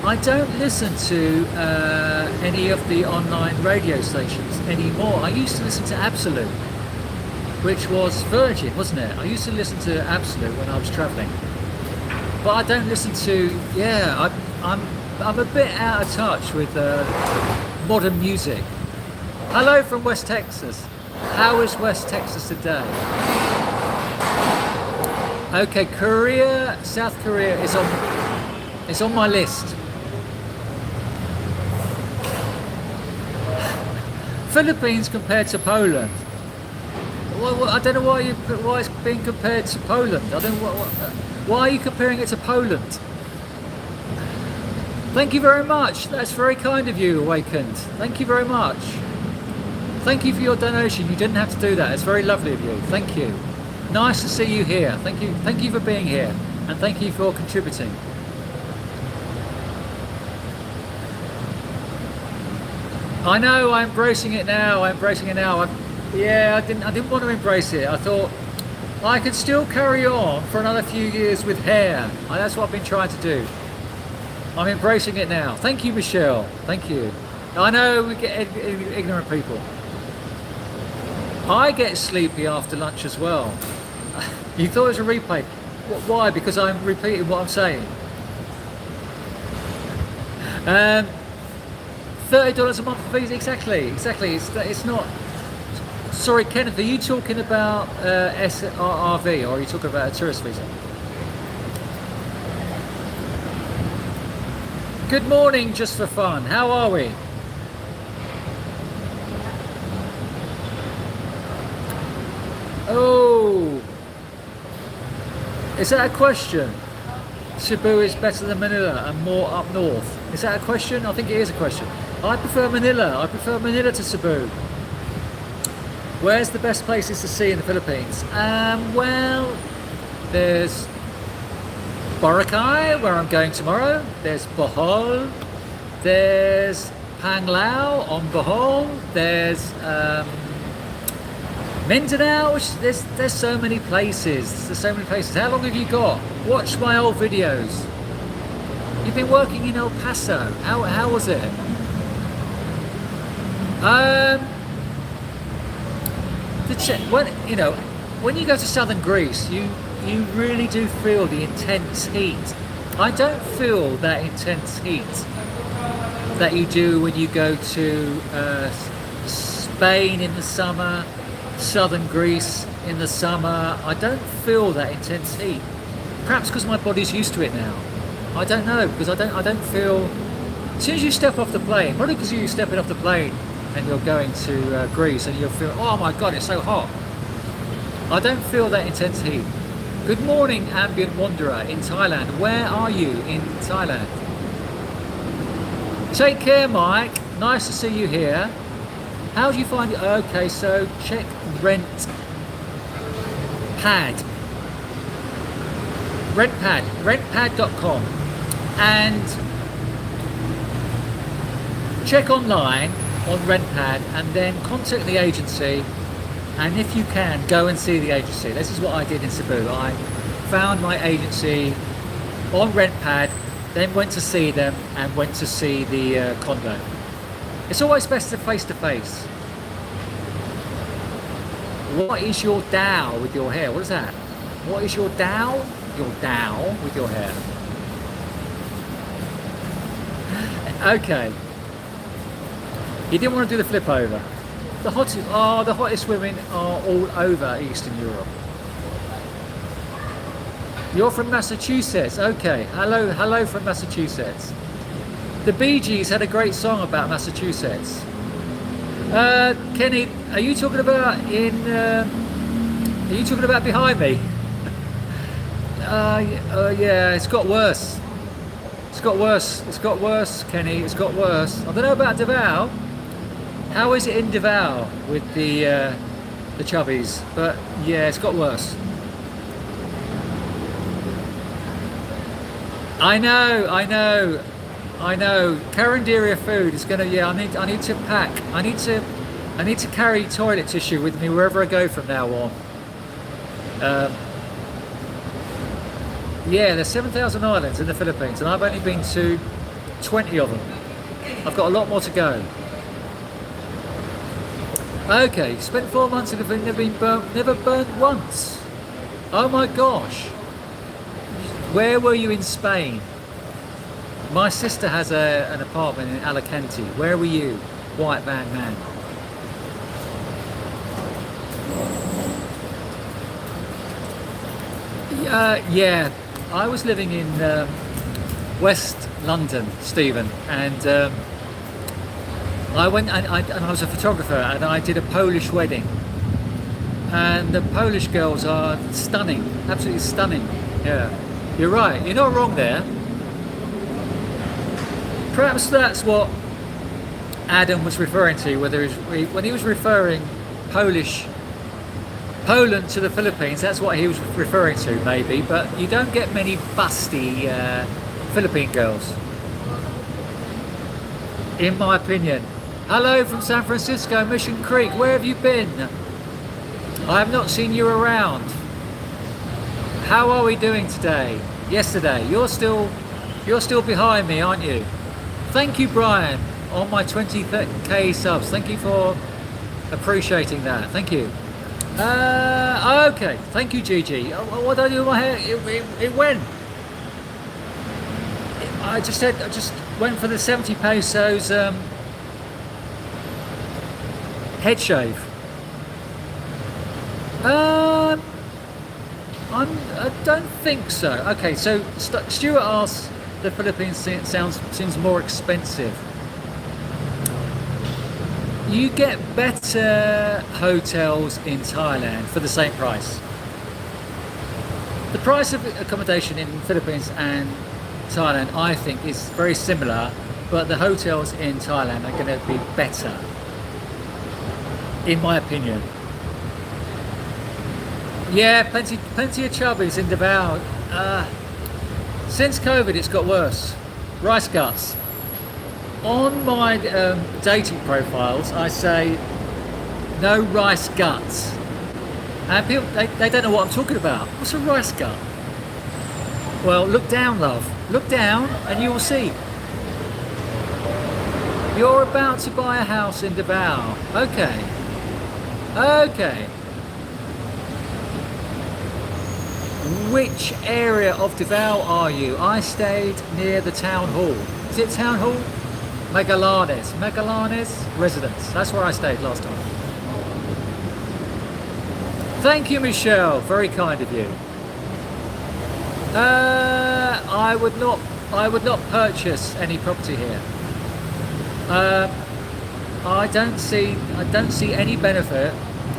I don't listen to any of the online radio stations anymore. I used to listen to Absolute, which was Virgin, wasn't it? I used to listen to Absolute when I was travelling. But I don't listen to. Yeah, I'm a bit out of touch with modern music. Hello from West Texas. How is West Texas today? Okay, South Korea is on my list. Philippines compared to Poland. Well, I don't know why it's being compared to Poland. I don't know why are you comparing it to Poland? Thank you very much. That's very kind of you, Awakened. Thank you very much. Thank you for your donation. You didn't have to do that. It's very lovely of you. Thank you. Nice to see you here. Thank you. Thank you for being here, and thank you for contributing. I know. I'm embracing it now. I didn't want to embrace it. I thought I could still carry on for another few years with hair. That's what I've been trying to do. I'm embracing it now. Thank you, Michelle. Thank you. I know we get ignorant people. I get sleepy after lunch as well. You thought it was a replay. Why? Because I'm repeating what I'm saying. $30 a month for visa. Exactly. It's not. Sorry, Kenneth. Are you talking about SRRV or are you talking about a tourist visa? Good morning, just for fun. How are we? Oh, is that a question? Cebu is better than Manila and more up north. Is that a question? I think it is a question. I prefer Manila. I prefer Manila to Cebu. Where's the best places to see in the Philippines? Well, there's Boracay, where I'm going tomorrow. There's Bohol. There's Panglao on Bohol. There's Mindanao. There's so many places. There's so many places. How long have you got? Watch my old videos. You've been working in El Paso. How was it? When you go to southern Greece, you really do feel the intense heat. I don't feel that intense heat that you do when you go to Spain in the summer, southern Greece in the summer. I don't feel that intense heat. Perhaps because my body's used to it now. I don't know, because I don't feel. As soon as you step off the plane, probably because you're stepping off the plane and you're going to Greece and you'll feel, oh my God, it's so hot. I don't feel that intense heat. Good morning, ambient wanderer in Thailand. Where are you in Thailand? Take care, Mike. Nice to see you here. How do you find it? Okay, so check rentpad.com and check online on Rentpad and then contact the agency, and if you can, go and see the agency. This is what I did in Cebu. I found my agency on Rentpad, then went to see them and went to see the condo. It's always best to face. What is your Tao with your hair? What is that? What is your Tao? Your Tao with your hair. Okay. You didn't want to do the flip over. The hottest women are all over Eastern Europe. You're from Massachusetts. Okay. Hello from Massachusetts. The Bee Gees had a great song about Massachusetts. Kenny, are you talking about behind me? Yeah, it's got worse. It's got worse, Kenny. It's got worse. I don't know about Davao. How is it in Davao with the chubbies? But yeah, it's got worse. I know. Carinderia food is gonna. Yeah, I need to pack. I need to I need to carry toilet tissue with me wherever I go from now on. Yeah, there's 7,000 islands in the Philippines, and I've only been to 20 of them. I've got a lot more to go. Okay, spent 4 months in the Philippines, never burned once. Oh my gosh. Where were you in Spain? My sister has an apartment in Alicante. Where were you, white van man? Yeah, I was living in West London, Stephen, and I went and I was a photographer, and I did a Polish wedding, and the Polish girls are stunning, absolutely stunning. Yeah, you're right, you're not wrong there. Perhaps that's what Adam was referring to, when he was referring Poland to the Philippines, that's what he was referring to, maybe, but you don't get many busty Philippine girls, in my opinion. Hello from San Francisco, Mission Creek, where have you been? I have not seen you around. How are we doing today? Yesterday, you're still behind me, aren't you? Thank you, Brian, on my 20k subs. Thank you for appreciating that. Thank you. Okay, thank you, Gigi. What did I do with my hair? It went. I just went for the 70 pesos head shave. I don't think so. Okay, so Stuart asks, the Philippines seems more expensive. You get better hotels in Thailand for the same price. The price of accommodation in Philippines and Thailand, I think, is very similar, but the hotels in Thailand are going to be better, in my opinion. Yeah, plenty of chubbies in Davao. Since COVID, it's got worse. Rice guts. On my dating profiles, I say no rice guts, and people they don't know what I'm talking about. What's a rice gut? Well, look down, love. Look down, and you will see. You're about to buy a house in Davao. Okay. Okay. Which area of Davao are you? I stayed near the town hall. Is it town hall? Magallanes residence. That's where I stayed last time. Thank you, Michelle. Very kind of you. I would not purchase any property here. I don't see any benefit.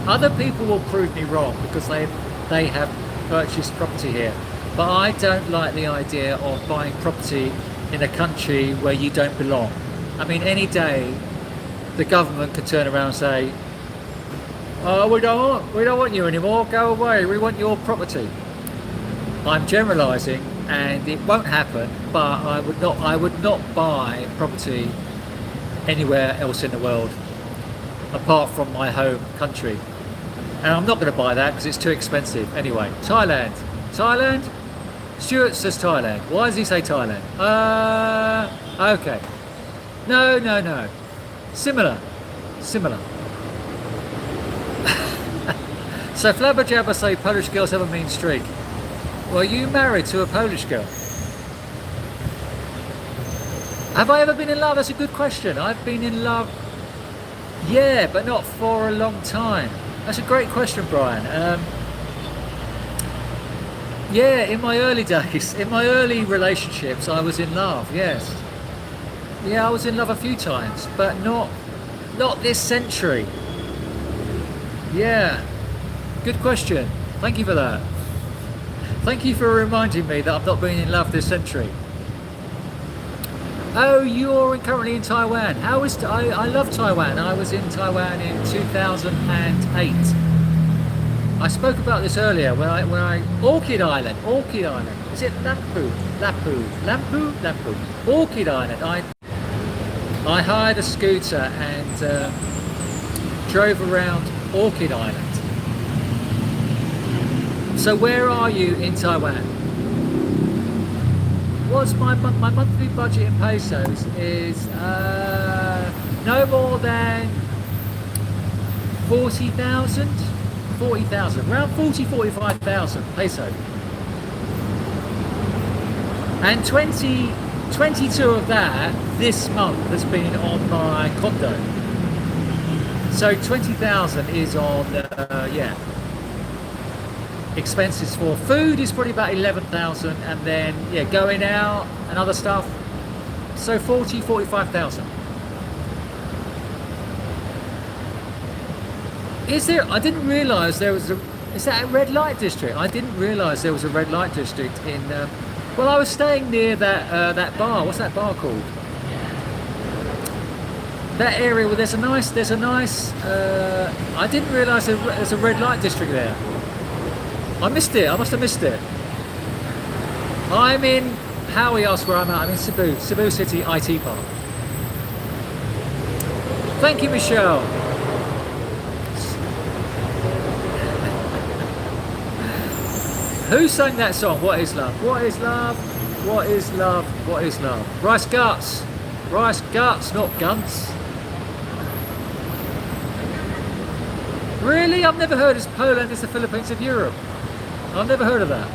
Other people will prove me wrong because they have purchased property here. But I don't like the idea of buying property in a country where you don't belong. I mean, any day the government could turn around and say, "Oh, we don't want you anymore. Go away. We want your property." I'm generalising, and it won't happen. But I would not buy property anywhere else in the world apart from my home country. And I'm not going to buy that because it's too expensive. Anyway, Thailand. Stuart says Thailand. Why does he say Thailand? Okay. No. Similar. So Flabberjabber say Polish girls have a mean streak. Well, you married to a Polish girl? Have I ever been in love? That's a good question. I've been in love, yeah, but not for a long time. That's a great question, Brian. Yeah, in my early days, in my early relationships, I was in love, yes. Yeah, I was in love a few times, but not this century. Yeah, good question. Thank you for that. Thank you for reminding me that I've not been in love this century. Oh, you're currently in Taiwan. I love Taiwan. I was in Taiwan in 2008. I spoke about this earlier when I Orchid Island. Is it Lampu? Orchid Island. I hired a scooter and drove around Orchid Island. So where are you in Taiwan? What's my monthly budget in pesos is no more than 40,000, around 45,000 peso. And 22 of that this month has been on my condo. So 20,000 is on, expenses for food is probably about 11,000, and then going out and other stuff, so 45,000. I didn't realise there was is that a red light district? I didn't realise there was a red light district in well, I was staying near that bar. What's that bar called? That area where there's a nice I didn't realise there's a red light district there. I missed it. I must have missed it. I'm in Howie asked where I'm at. I'm in Cebu City IT Park. Thank you, Michelle. Who sang that song? What is love? What is love? What is love? What is love? Rice guts. Rice guts, not guns. Really? I've never heard of Poland is the Philippines of Europe. I've never heard of that.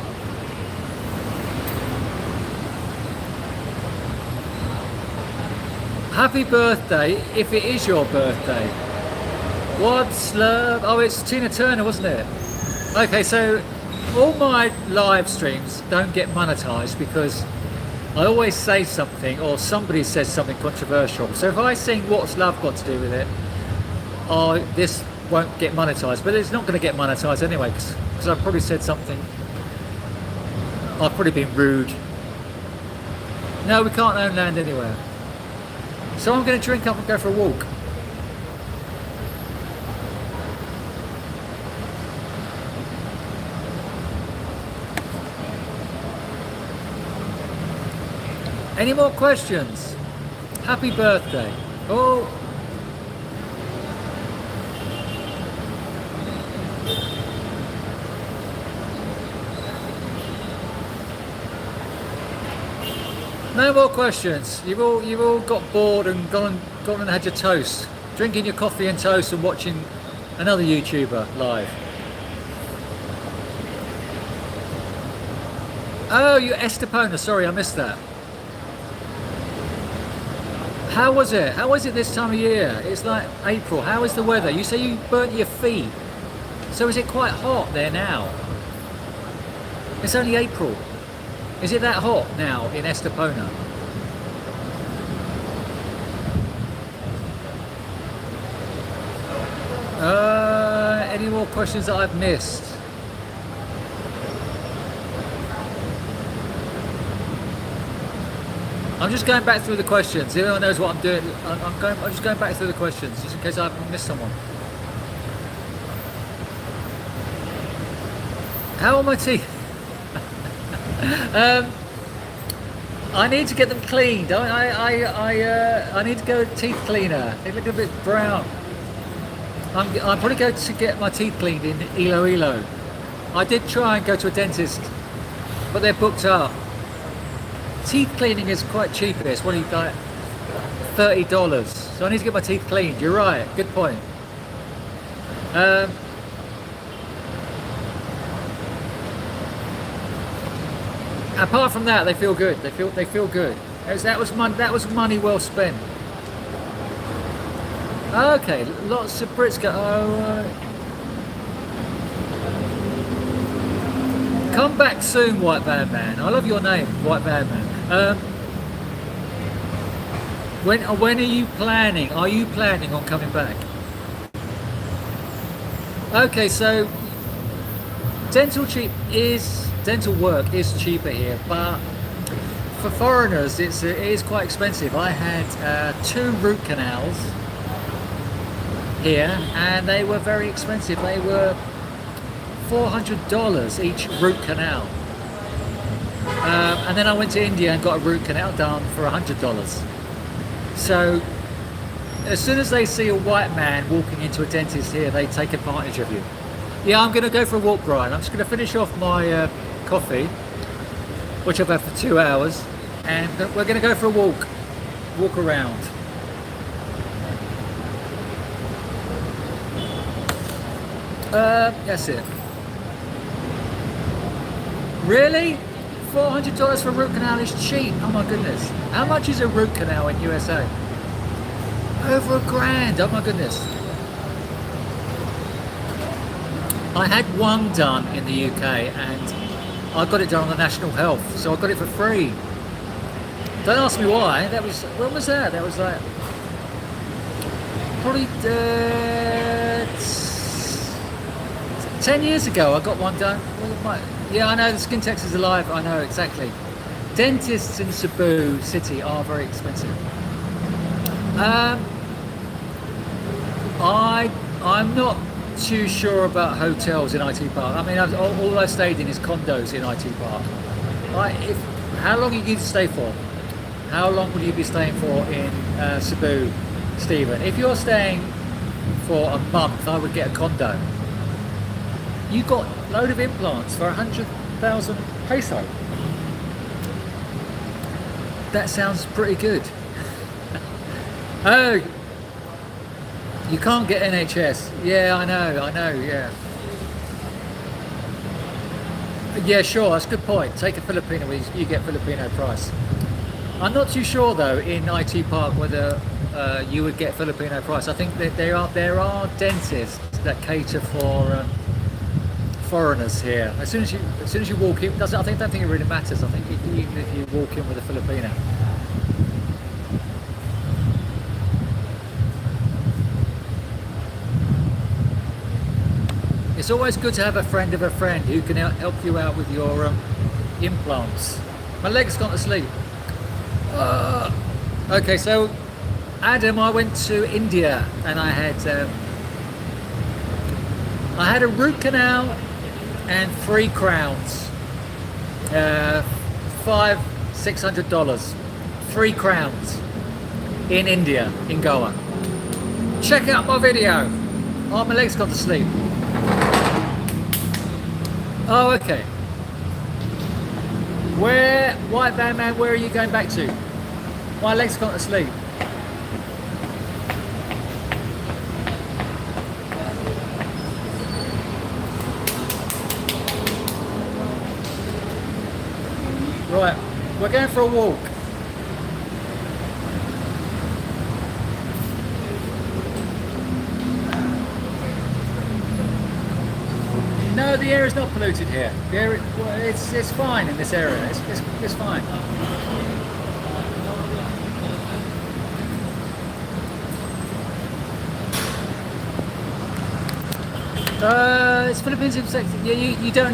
Happy birthday, if it is your birthday. What's love? Oh, it's Tina Turner, wasn't it? Okay, so all my live streams don't get monetized because I always say something or somebody says something controversial. So if I sing What's Love Got to Do With It, this won't get monetized, but it's not going to get monetized anyway because I've probably said something. I've probably been rude. No, we can't own land anywhere. So I'm going to drink up and go for a walk. Any more questions? Happy birthday. Oh. No more questions. You've all got bored and gone and had your toast, drinking your coffee and toast and watching another YouTuber live. Oh, you Estepona. Sorry, I missed that. How was it? How was it this time of year? It's like April. How is the weather? You say you burnt your feet. So is it quite hot there now? It's only April. Is it that hot now in Estepona? Any more questions that I've missed? I'm just going back through the questions. Everyone knows what I'm doing. I'm just going back through the questions just in case I've missed someone. How are my teeth? I need to get them cleaned. I need to go to teeth cleaner. They look a bit brown. I'm probably going to get my teeth cleaned in Iloilo. I did try and go to a dentist, but they're booked up. Teeth cleaning is quite cheap here. It's only like $30. So I need to get my teeth cleaned. You're right. Good point. Apart from that, they feel good. They feel good. That was money well spent. Okay, lots of Brits go. Come back soon, White Van Man. I love your name, White Van Man. When are you planning? Are you planning on coming back? Okay, so dental work is cheaper here, but for foreigners it is quite expensive. I had 2 root canals here and they were very expensive. They were $400 each root canal, and then I went to India and got a root canal done for $100. So as soon as they see a white man walking into a dentist here, they take advantage of you. Yeah, I'm going to go for a walk, Brian. I'm just going to finish off my coffee, which I've had for 2 hours, and we're going to go for a walk around. That's it. Really? $400 for a root canal is cheap. Oh my goodness. How much is a root canal in USA? Over $1,000. Oh my goodness. I had one done in the UK and I got it done on the National Health, so I got it for free. Don't ask me why. That was, when was that? That was like probably 10 years ago. I got one done. Yeah, I know, the Skin Tex is alive. I know, exactly. Dentists in Cebu City are very expensive. I'm not too sure about hotels in IT Park. I mean, all I've stayed in is condos in IT Park. How long are you going to stay for? How long will you be staying for in Cebu, Stephen? If you're staying for a month, I would get a condo. You got a load of implants for 100,000 peso. That sounds pretty good. Oh, you can't get NHS. Yeah, I know, yeah. Yeah, sure, that's a good point. Take a Filipino, you get Filipino price. I'm not too sure though in IT Park whether you would get Filipino price. I think that there are dentists that cater for foreigners here. As soon as you walk in, I don't think it really matters. I think even if you walk in with a Filipino. It's always good to have a friend of a friend who can help you out with your implants. My leg's gone to sleep. Okay, so Adam, I went to India and I had a root canal and 3 crowns. $600. 3 crowns in India, in Goa. Check out my video. Oh, my leg's gone to sleep. Oh, okay. White van man, where are you going back to? My leg's gone to sleep. Right, we're going for a walk. No, the air is not polluted here. The air, it's fine in this area. It's fine. It's Philippines. Yeah, you don't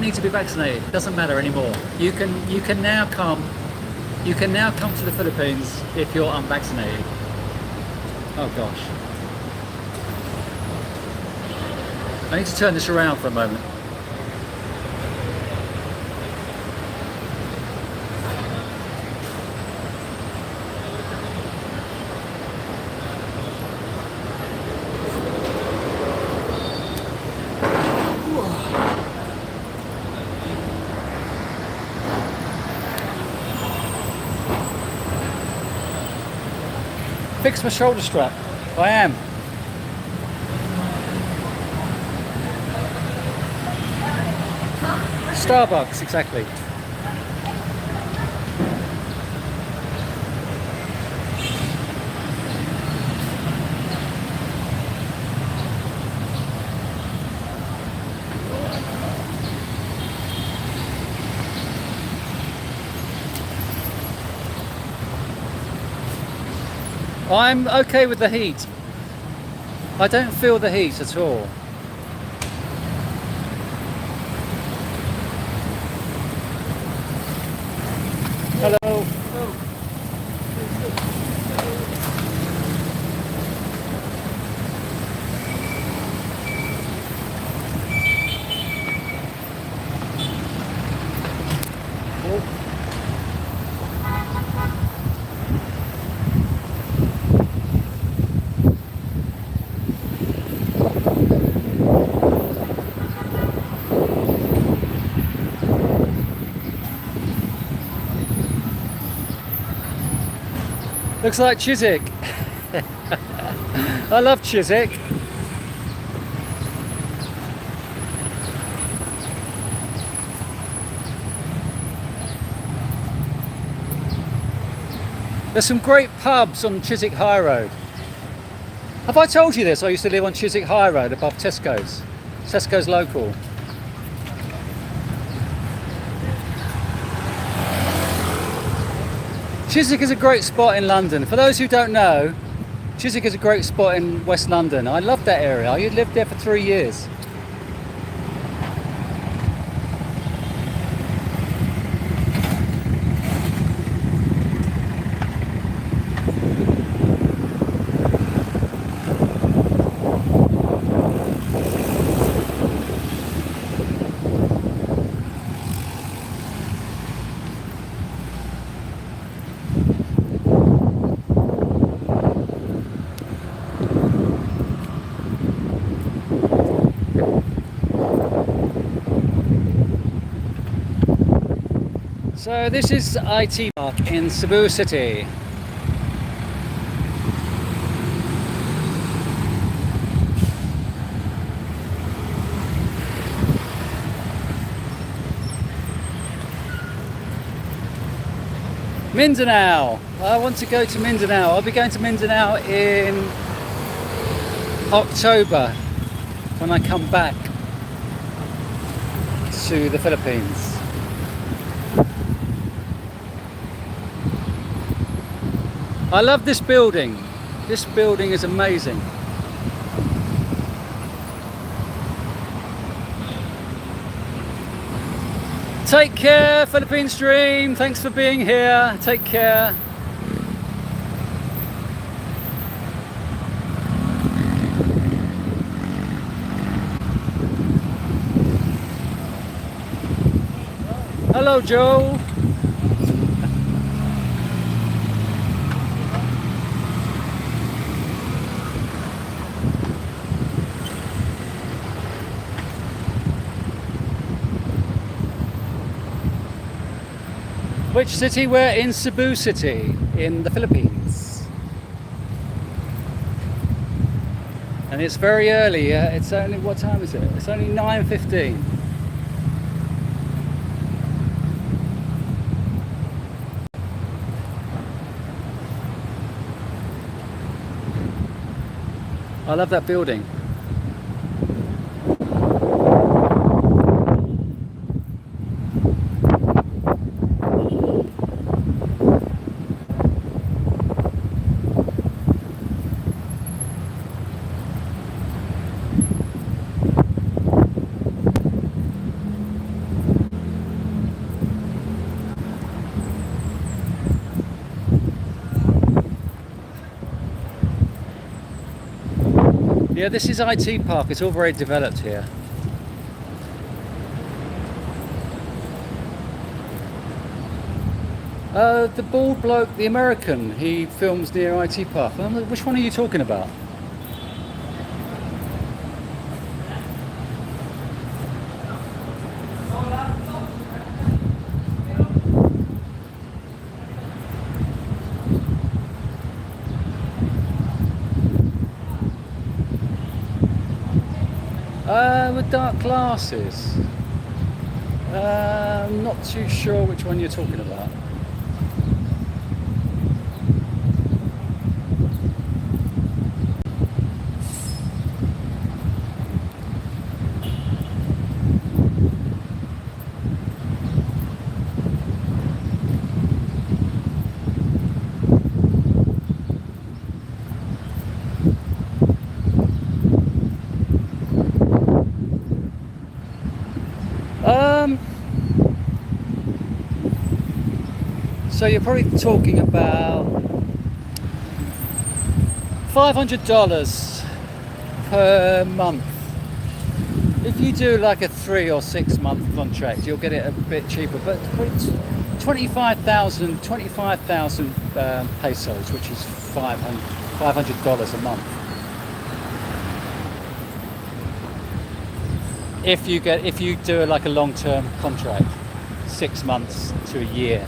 need to be vaccinated. It doesn't matter anymore. You can now come to the Philippines if you're unvaccinated. Oh gosh. I need to turn this around for a moment. Fix my shoulder strap. I am. Starbucks, exactly. I'm okay with the heat. I don't feel the heat at all. Hello. Looks like Chiswick. I love Chiswick. There's some great pubs on Chiswick High Road. Have I told you this? I used to live on Chiswick High Road above Tesco's. Tesco's local. Chiswick is a great spot in London. For those who don't know, Chiswick is a great spot in West London. I love that area. I lived there for 3 years. So this is IT Park in Cebu City. Mindanao. I want to go to Mindanao. I'll be going to Mindanao in October when I come back to the Philippines. I love this building. This building is amazing. Take care, Philippine Stream. Thanks for being here. Take care. Hello, Joe. Which city? We're in Cebu City in the Philippines. And it's very early. It's only, what time is it? It's only 9:15. I love that building. Yeah, this is IT Park. It's all very developed here. The bald bloke, the American, he films near IT Park. Which one are you talking about? With dark glasses. I'm not too sure which one you're talking about. So you're probably talking about $500 per month. If you do like a 3 or 6 month contract, you'll get it a bit cheaper, but 25,000 pesos, which is $500 a month. If you do like a long-term contract, 6 months to a year.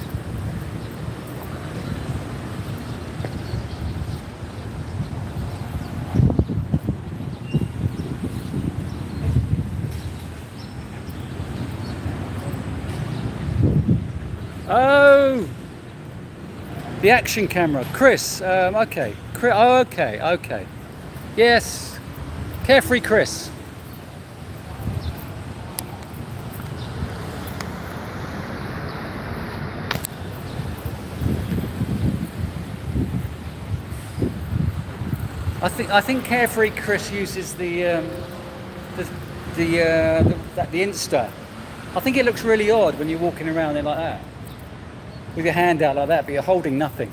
Oh, the action camera. Chris, okay. Oh, okay. Yes, Carefree Chris. I think Carefree Chris uses the Insta. I think it looks really odd when you're walking around there like that, with your hand out like that, but you're holding nothing.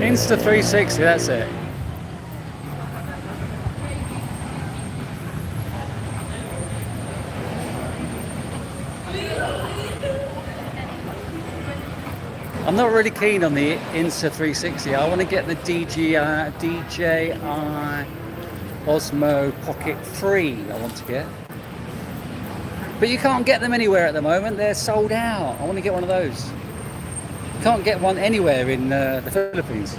Insta 360, that's it. I'm not really keen on the Insta 360. I want to get the DJI Osmo Pocket 3. I want to get. But you can't get them anywhere at the moment. They're sold out. I want to get one of those. Can't get one anywhere in the Philippines.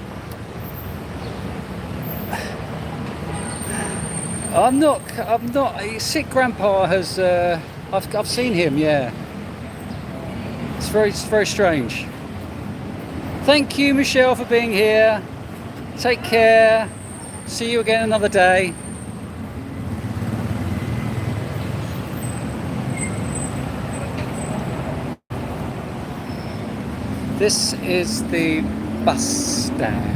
I'm not. Sick Grandpa has. I've seen him. Yeah. It's very strange. Thank you, Michelle, for being here. Take care. See you again another day. This is the bus stand.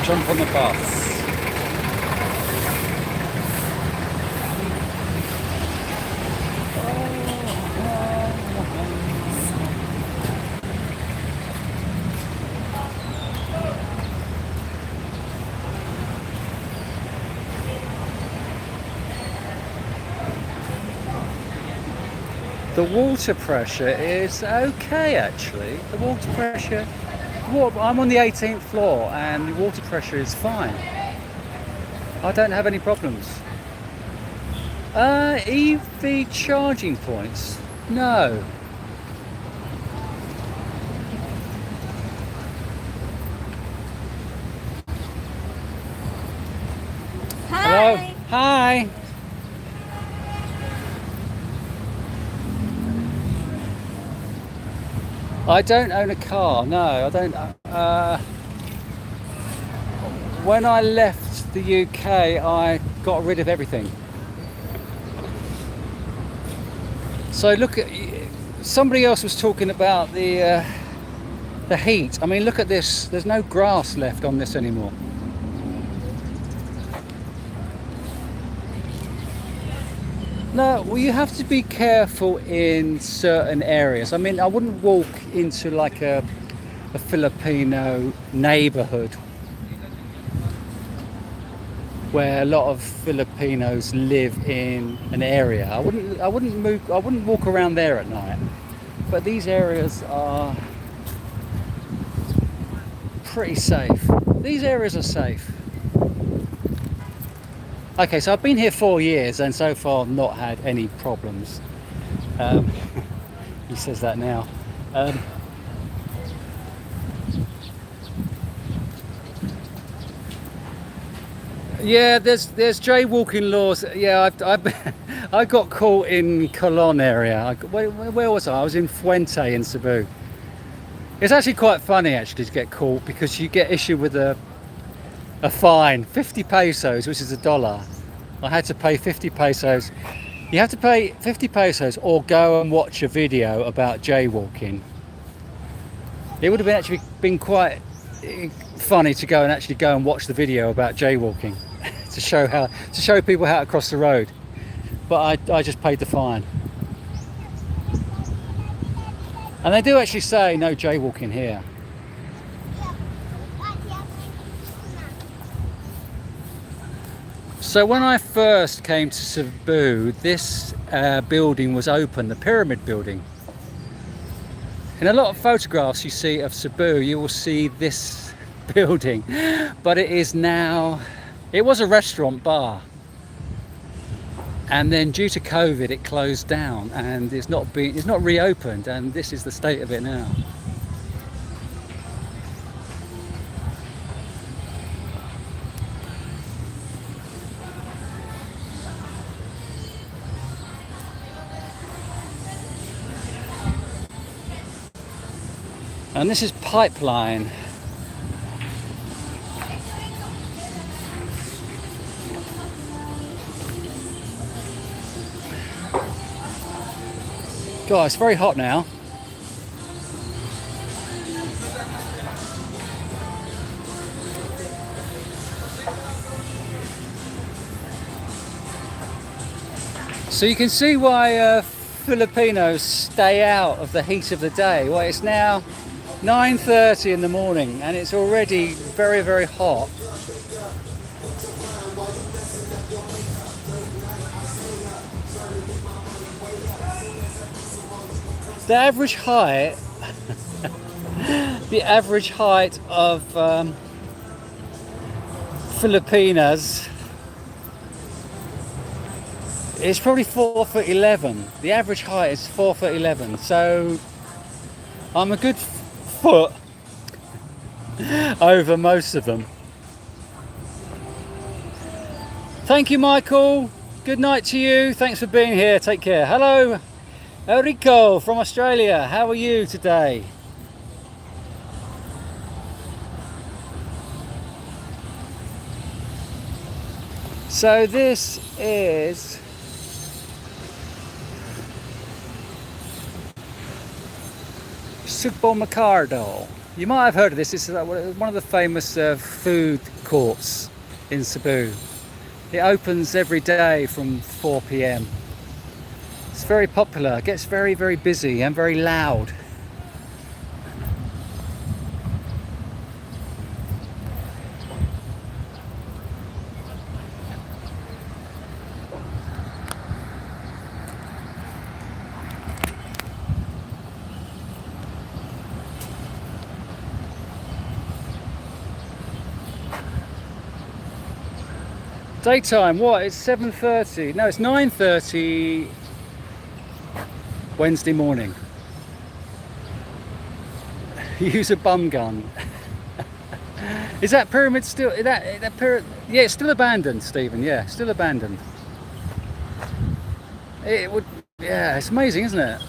Jump on the bus. The water pressure is okay, actually. The water pressure. I'm on the 18th floor and the water pressure is fine. I don't have any problems. EV charging points? No. Hi. Hello? Hi. I don't own a car, no, I don't. When I left the UK, I got rid of everything. So look at, somebody else was talking about the heat. I mean, look at this, there's no grass left on this anymore. No, well, you have to be careful in certain areas. I mean, I wouldn't walk into like a Filipino neighborhood where a lot of Filipinos live in an area. I wouldn't walk around there at night. But these areas are pretty safe. These areas are safe. Okay, so I've been here 4 years and so far not had any problems. He says that now. Yeah, there's jaywalking laws. Yeah, I got caught in Colon area. Where was I? I was in Fuente in Cebu. It's actually quite funny actually to get caught because you get issued with a fine, 50 pesos, which is $1. I had to pay 50 pesos. You have to pay 50 pesos or go and watch a video about jaywalking. It would have actually been quite funny to go and watch the video about jaywalking to show people how to cross the road. But I just paid the fine. And they do actually say no jaywalking here. So when I first came to Cebu, this building was open, the Pyramid Building. In a lot of photographs you see of Cebu, you will see this building, but it is now, it was a restaurant bar. And then due to COVID, it closed down and it's not reopened, and this is the state of it now. And this is Pipeline. God, it's very hot now. So you can see why Filipinos stay out of the heat of the day. Well, it's now 9:30 in the morning and it's already very, very hot. The average height, the average height of Filipinas is probably 4'11". The average height is 4'11". So I'm a good foot over most of them. Thank you, Michael. Good night to you. Thanks for being here. Take care. Hello, Enrico from Australia. How are you today? So this is Supermercado. You might have heard of this. This is one of the famous food courts in Cebu. It opens every day from 4 p.m. It's very popular. It gets very, very busy and very loud. Daytime, what? It's 7:30. No, it's 9:30 Wednesday morning. Use a bum gun. Is that pyramid still? Yeah, it's still abandoned, Stephen. Yeah, still abandoned. It would. Yeah, it's amazing, isn't it?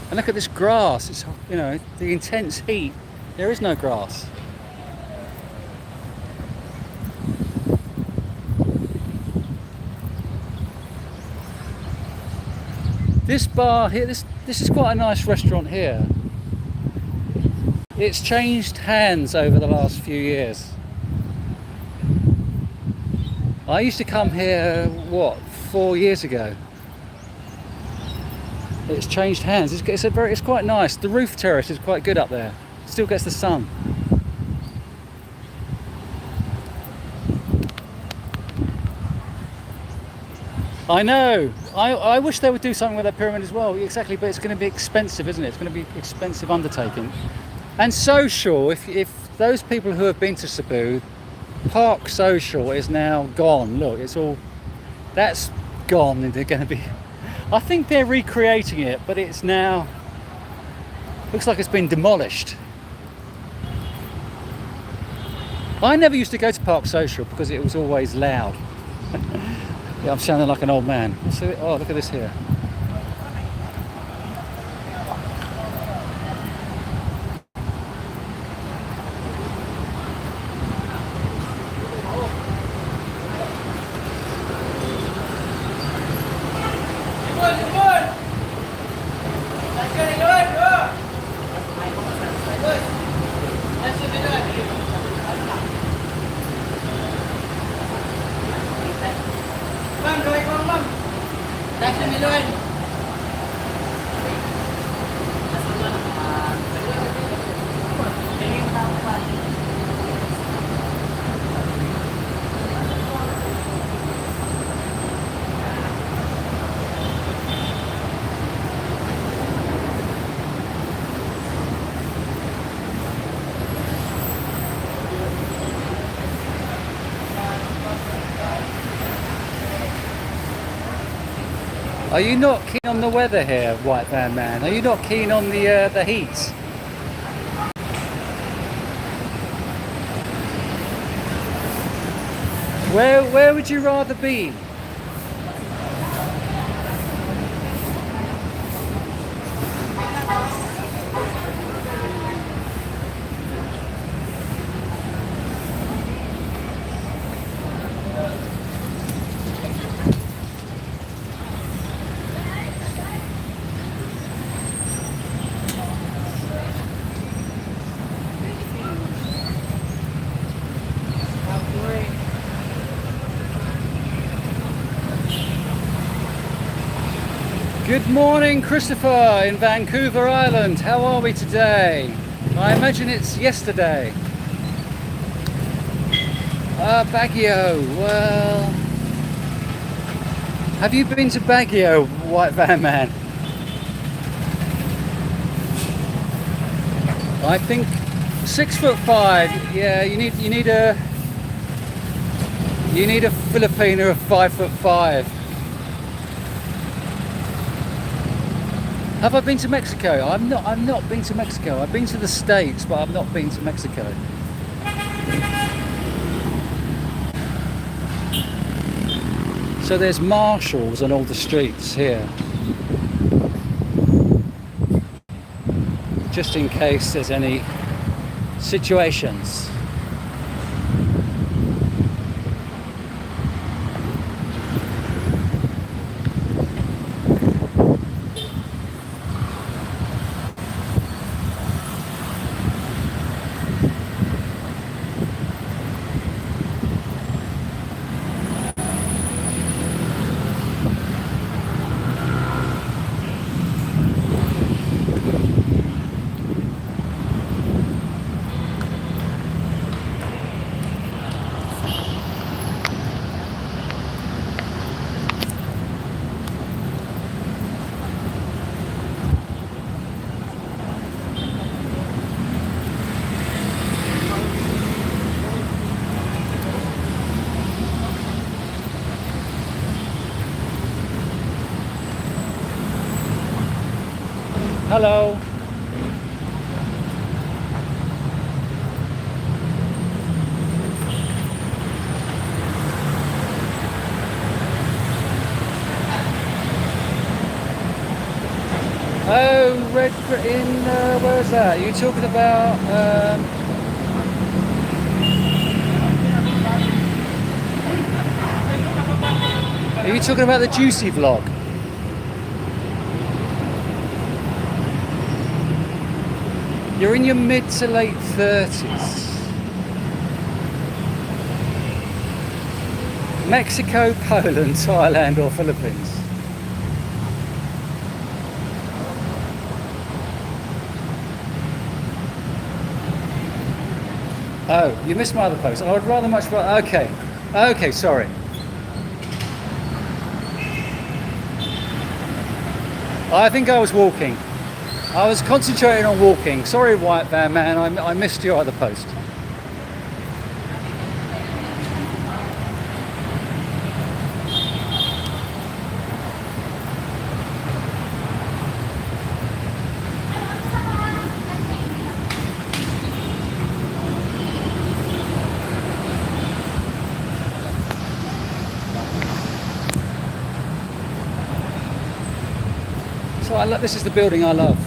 And look at this grass. It's, you know, the intense heat. There is no grass. This bar here, this is quite a nice restaurant here. It's changed hands over the last few years. I used to come here, what, 4 years ago. It's changed hands. It's quite nice. The roof terrace is quite good up there. Still gets the sun. I know. I wish they would do something with that pyramid as well. Exactly, but it's going to be expensive, isn't it? It's going to be expensive undertaking. And social, if those people who have been to Cebu, Park Social is now gone. Look, it's all, that's gone. And they're going to be, I think they're recreating it, but it's now, looks like it's been demolished. I never used to go to Park Social because it was always loud. Yeah, I'm sounding like an old man. Oh, look at this here. Are you not keen on the weather here, White Van Man? Are you not keen on the heat? Where would you rather be? Good morning, Christopher in Vancouver Island. How are we today? I imagine it's yesterday. Baguio. Well, have you been to Baguio, White Van Man? I think 6'5". Yeah, you need a Filipino of 5'5". Have I been to Mexico? I've not been to Mexico. I've been to the States, but I've not been to Mexico. So there's marshals on all the streets here, just in case there's any situations. Hello. Oh, Red in where's that? Are you talking about? Are you talking about the Juicy vlog? You're in your mid to late 30s. Mexico, Poland, Thailand or Philippines? Oh, you missed my other post. I would rather much rather. Okay, sorry. I think I was walking. I was concentrating on walking. Sorry, white van man, I missed your other post. So this is the building I love.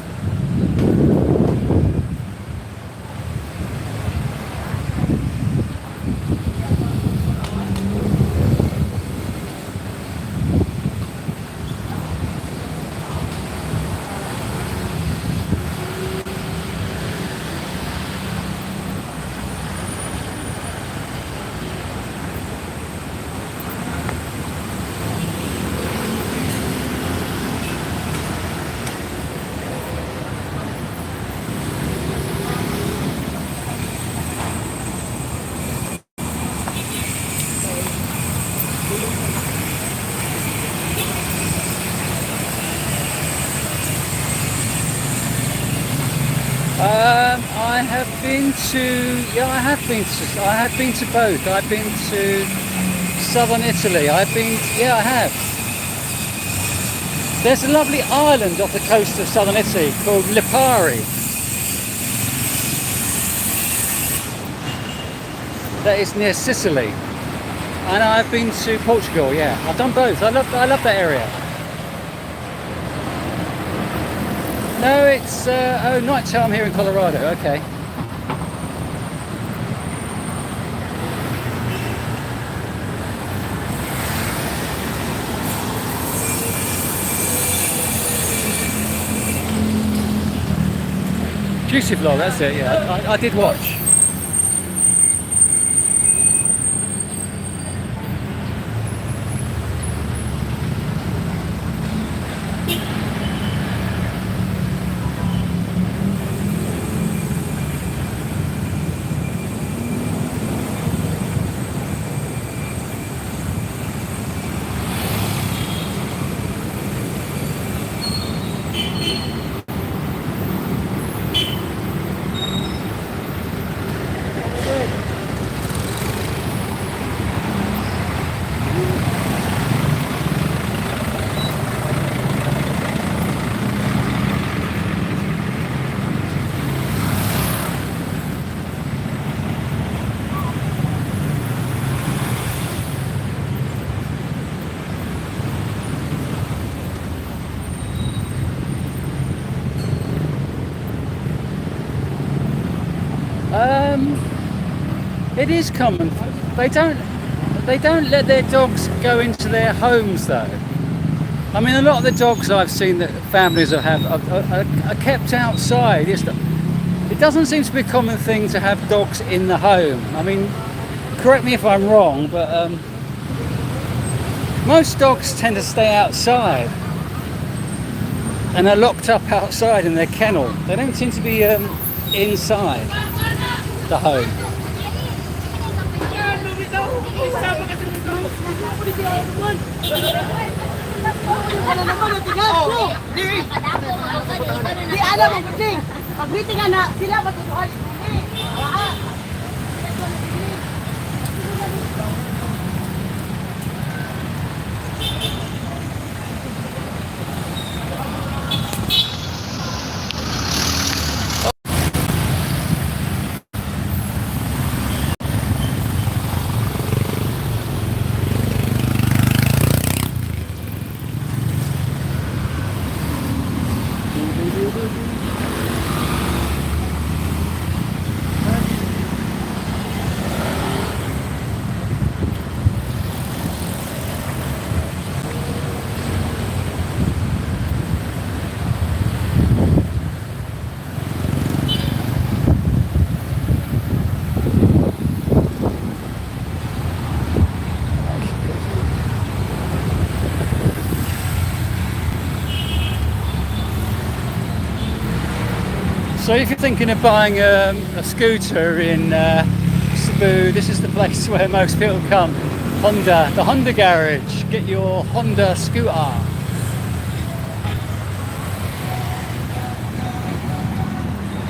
I have been to both. I've been to southern Italy. I have. There's a lovely island off the coast of southern Italy called Lipari. That is near Sicily. And I've been to Portugal, yeah. I've done both. I love that area. No, it's night time here in Colorado. Okay. Juicy vlog, that's it. Yeah, I did watch. It is common. They don't let their dogs go into their homes though. I mean, a lot of the dogs I've seen that families have are kept outside. It doesn't seem to be a common thing to have dogs in the home. I mean, correct me if I'm wrong, but most dogs tend to stay outside and are locked up outside in their kennel. They don't seem to be inside the home. Di alam ang meeting. Pag meeting na sila matutuhan. So if you're thinking of buying a scooter in Cebu, this is the place where most people come. The Honda garage. Get your Honda scooter.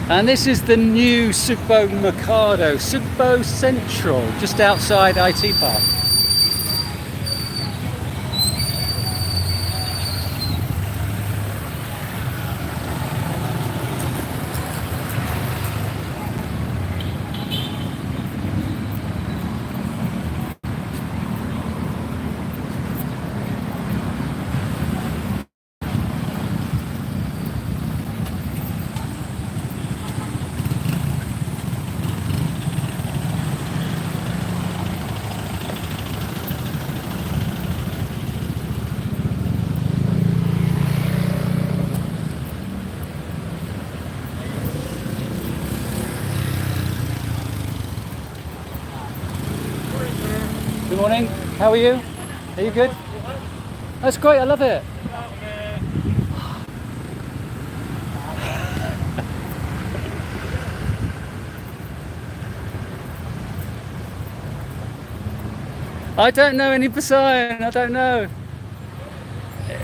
And this is the new Cebu Mercado, Cebu Central, just outside IT Park. Good morning, how are you? Are you good? That's great, I love it. I don't know any Poseidon, I don't know.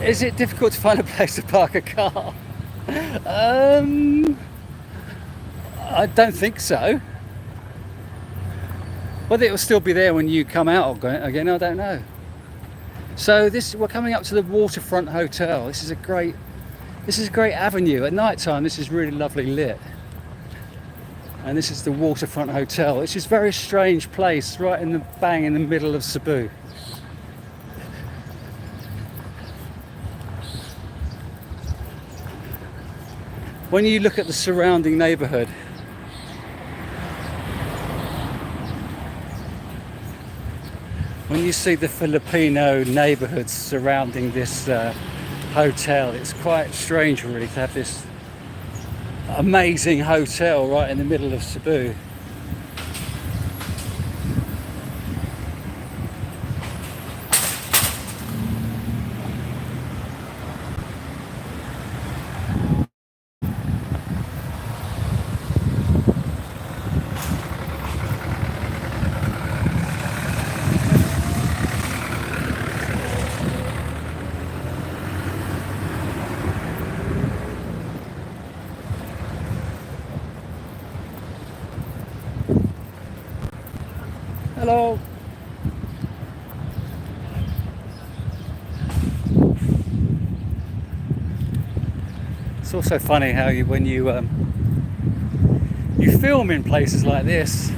Is it difficult to find a place to park a car? I don't think so. Whether it will still be there when you come out again, I don't know. So we're coming up to the Waterfront Hotel. This is a great avenue. At night time, this is really lovely lit. And this is the Waterfront Hotel. It's just a very strange place, right in the middle of Cebu. When you look at the surrounding neighborhood, when you see the Filipino neighborhoods surrounding this hotel, it's quite strange really to have this amazing hotel right in the middle of Cebu. Hello. It's also funny how when you film in places like this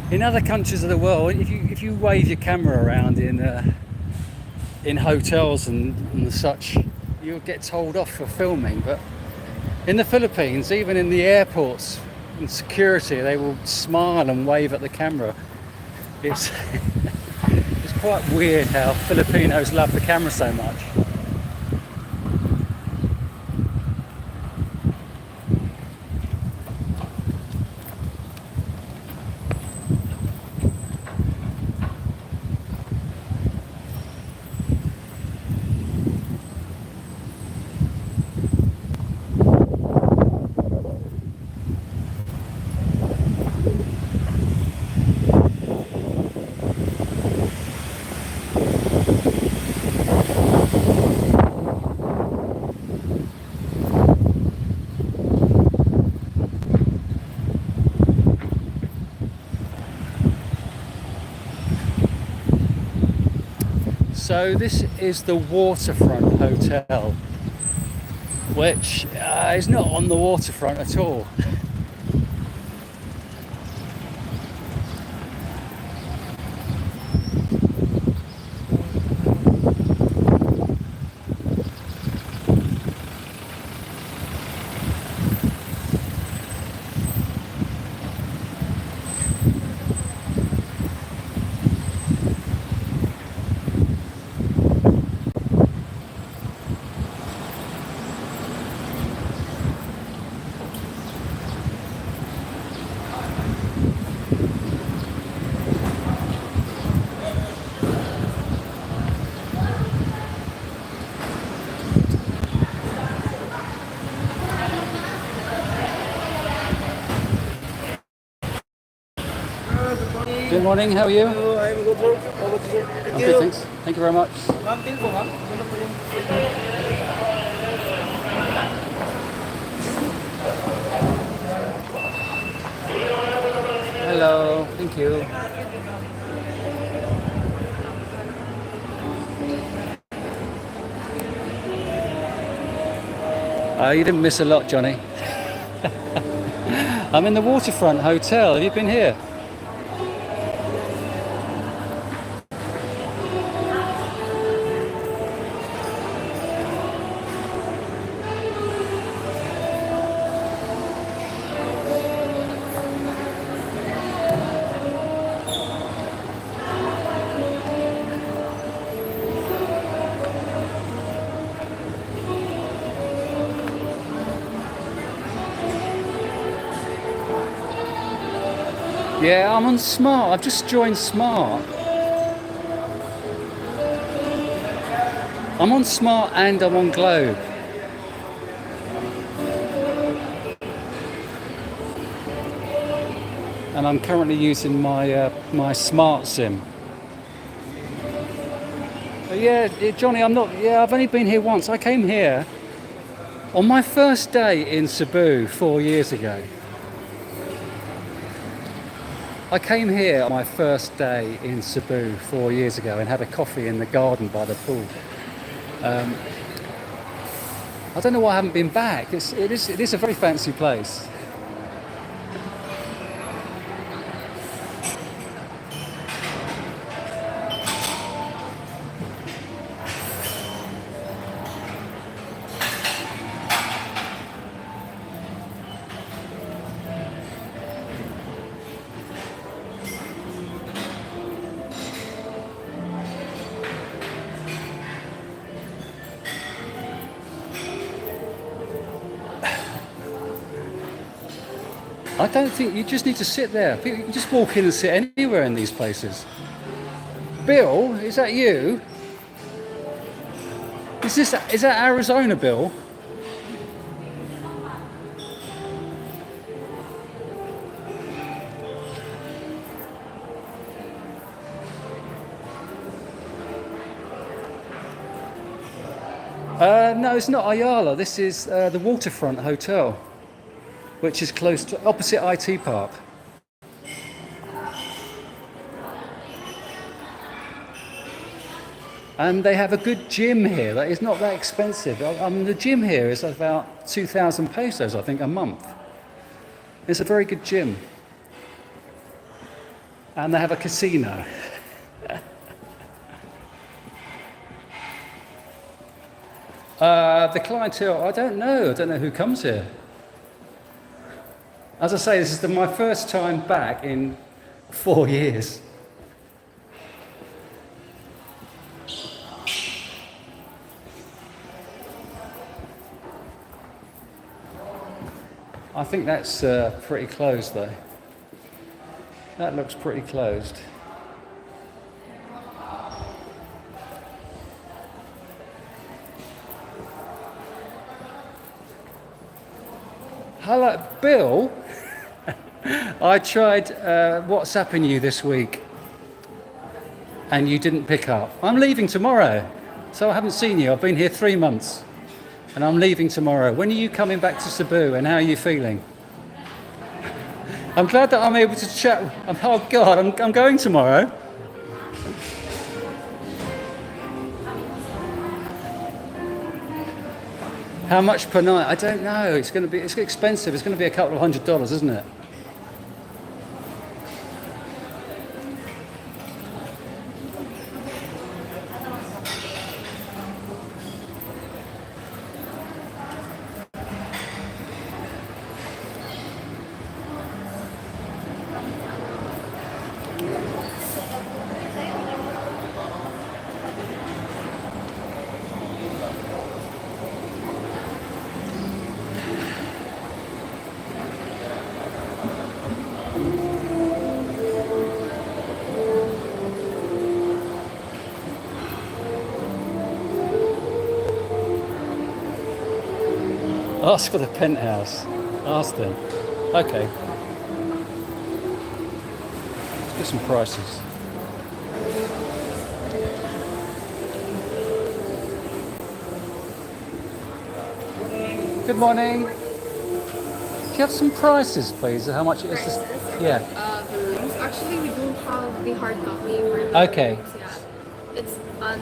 in other countries of the world, if you wave your camera around in hotels and such, you'll get told off for filming. But in the Philippines, even in the airports, in security, they will smile and wave at the camera. It's quite weird how Filipinos love the camera so much. So this is the Waterfront Hotel, which is not on the waterfront at all. Good morning, how are you? I'm good, sir. How about you, sir? I'm good, thanks. Thank you very much. Ma'am, bill po, ma'am. Ano po yung... You didn't miss a lot, Johnny. I'm in the Waterfront Hotel. Have you been here? Yeah, I'm on Smart. I've just joined Smart. I'm on Smart and I'm on Globe. And I'm currently using my Smart SIM. But yeah, Johnny, I've only been here once. I came here on my first day in Cebu 4 years ago. I came here on my first day in Cebu 4 years ago and had a coffee in the garden by the pool. I don't know why I haven't been back. It is a very fancy place. I don't think you just need to sit there. You can just walk in and sit anywhere in these places. Bill, is that you? Is that Arizona, Bill? No, it's not Ayala. This is the Waterfront Hotel, which is close to opposite IT Park. And they have a good gym here that is not that expensive. The gym here is about 2,000 pesos, I think, a month. It's a very good gym. And they have a casino. The clientele, I don't know who comes here. As I say, this is my first time back in 4 years. I think that's pretty closed though. That looks pretty closed. Hello, Bill. I tried WhatsApping you this week and you didn't pick up. I'm leaving tomorrow, so I haven't seen you. I've been here 3 months and I'm leaving tomorrow. When are you coming back to Cebu and how are you feeling? I'm glad that I'm able to chat. Oh God, I'm going tomorrow. How much per night? I don't know. It's expensive. It's going to be a couple of $100, isn't it? Ask for the penthouse. Ask them. Okay. Let's get some prices. Good morning. Do you have some prices, please? How much is this? Yeah. The rooms. Actually, we don't have the hard copy for the Okay. rooms, yeah. It's on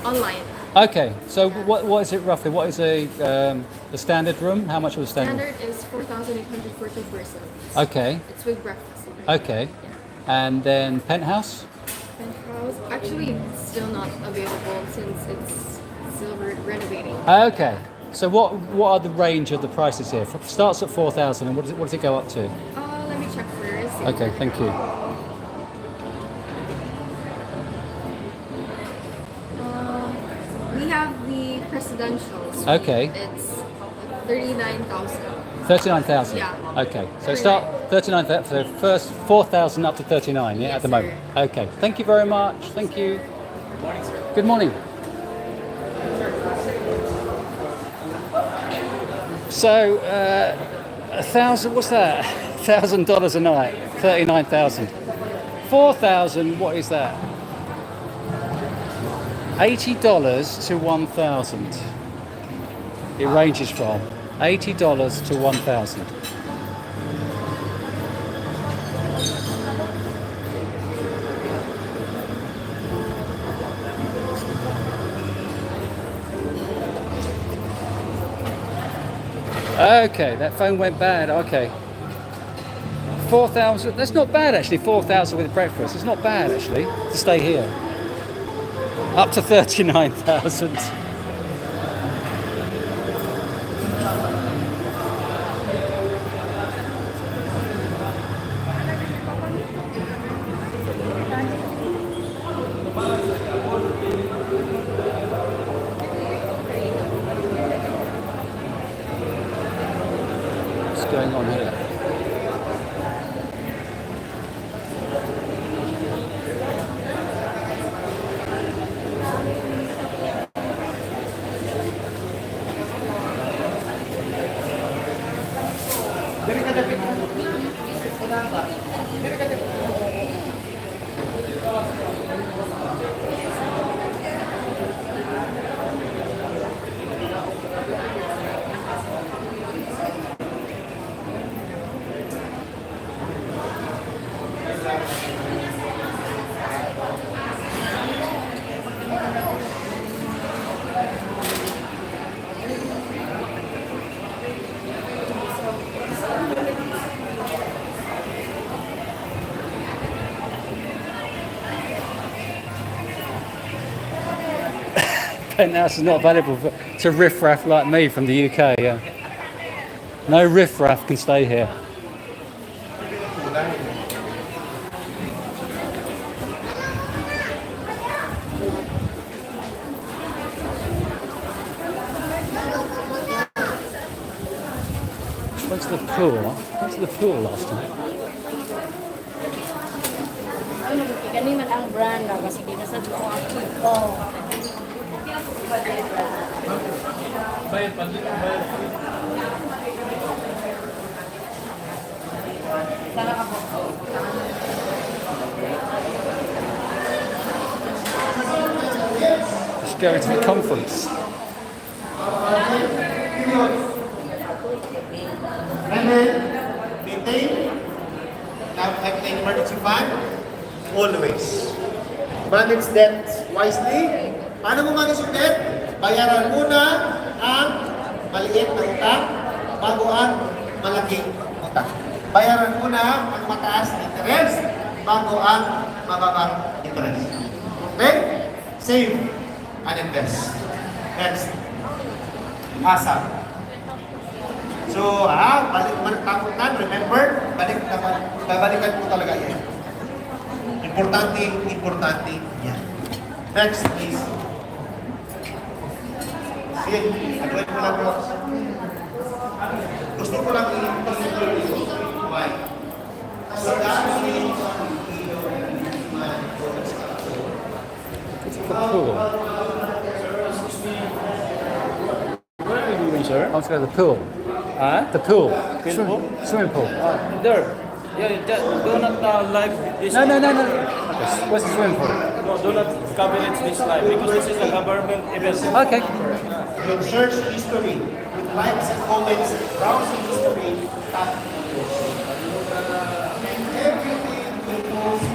online. Okay, so what is it roughly? What is the standard room? How much was the standard? Standard is 4,800 for two persons. Okay, It's with breakfast. okay. And then penthouse? Penthouse, actually, it's still not available since it's still renovating. Okay. So what are the range of the prices here? Starts at 4,000 and what does it go up to? Let me check first. Okay, thank you. We have the presidential suite. Okay. It's 39,000. 39,000? Yeah. Okay. So start 39,000, so first 4,000 up to 39, yeah, Yes, at the moment? sir. Okay. Thank you very much. Thank you. Good morning. So, 1,000, what's that? $1,000 a night, 39,000. 4,000, what is that? $80 to 1,000. It ranges from $80 to 1,000. Okay, that phone went bad. Okay. 4,000. That's not bad actually. 4,000 with breakfast. It's not bad actually to stay here. Up to 39,000. What's going on here? Penthouse is not available to riffraff like me from the UK. Yeah. No riffraff can stay here. Went to the pool. Went to the pool last time. Gani man ang brand na kasi kinasad ko ang tipo. Let's go to the conference. Maintain. Now maintain emergency fund. Always. Manage debt wisely. Paano mo manage yung debt? Bayaran muna ang maliit na utang bago ang malaking utang. Bayaran muna ang mataas na interest bago ang mababang interest. Okay? Save and invest. Next. Asap. So, balik takutan, remember, babalikan mo talaga yan. Importante yan. Next, please. Sige, agad mo lang po. Gusto ko lang i-consider dito. Why? So, Where are you moving, sir? I want to go to the pool. Huh? The pool. Pool? Swimming pool. There. Yeah, just do not live this. No. Where's the swimming pool? No, do not coverage this live because this is a government event. Okay. your search history with likes and comments, browsing history, tap everything you post.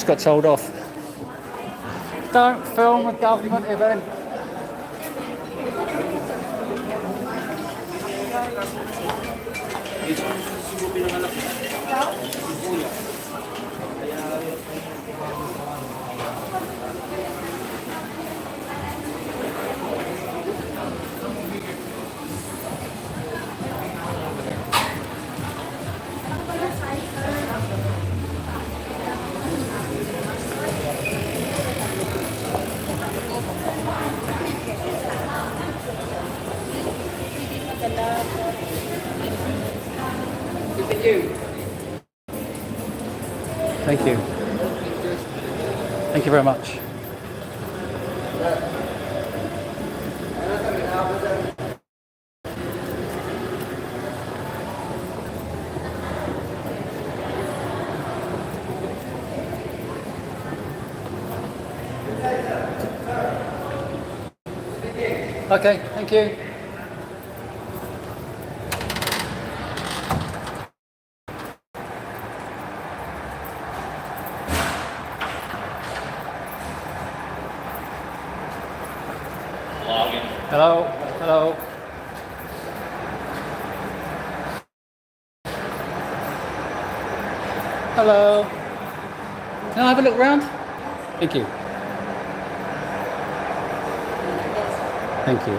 Just got told off. Don't film a government event. Thank you. Thank you very much. Okay, thank you. Hello, hello. Hello. Can I have a look round? Thank you. Thank you.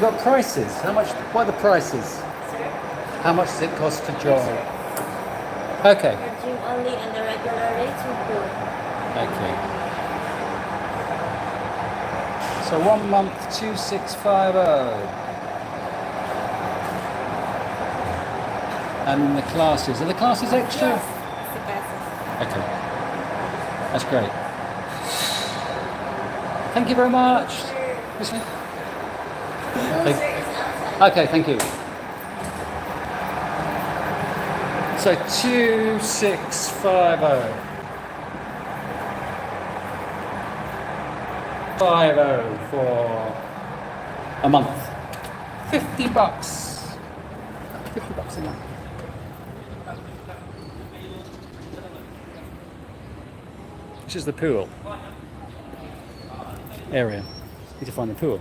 You've got prices. How much? What are the prices? How much does it cost to join? Okay. Gym only and the regular rates will go. Okay. So 1 month, 2650. And the classes. Are the classes extra? Yes, it's the classes. Okay. That's great. Thank you very much. Okay, thank you. So 2650. 50 for a month. $50. $50 a month. This is the pool area. Need to find the pool.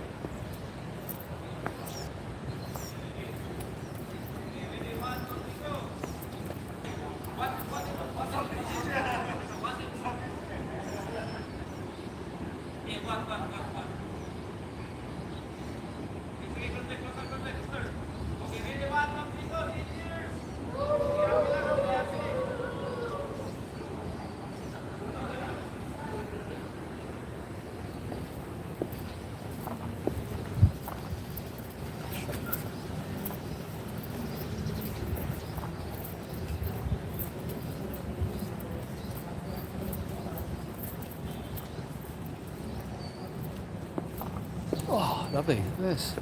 Oh, lovely. Look at this.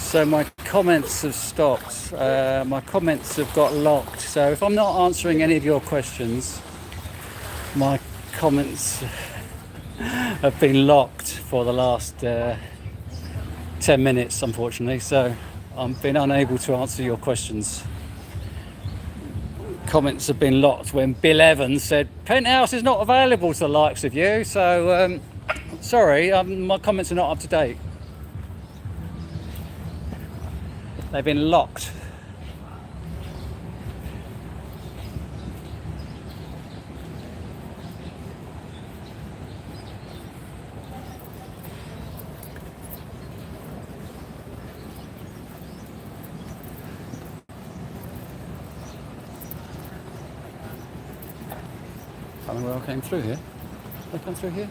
So my comments have stopped. My comments have got locked. So if I'm not answering any of your questions, my comments have been locked for the last 10 minutes, unfortunately. So I've been unable to answer your questions. Comments have been locked when Bill Evans said Penthouse is not available to the likes of you. So sorry, my comments are not up to date. They've been locked. I don't know where I came through here. Did I come through here?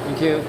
Thank you.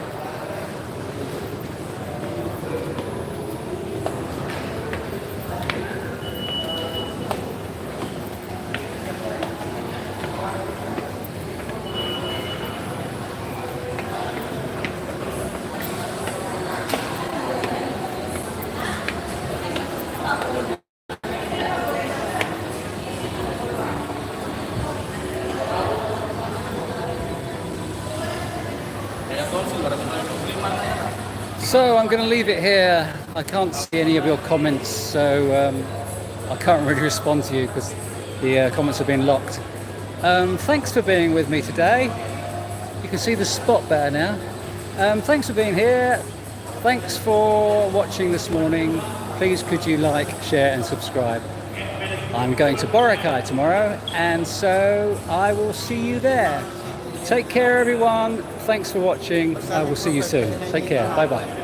So I'm going to leave it here. I can't see any of your comments, so I can't really respond to you because the comments have been locked. Thanks for being with me today. You can see the spot better now. Thanks for being here. Thanks for watching this morning. Please could you like, share and subscribe. I'm going to Boracay tomorrow, and so I will see you there. Take care everyone. Thanks for watching. I will see you soon. Take care. Bye bye.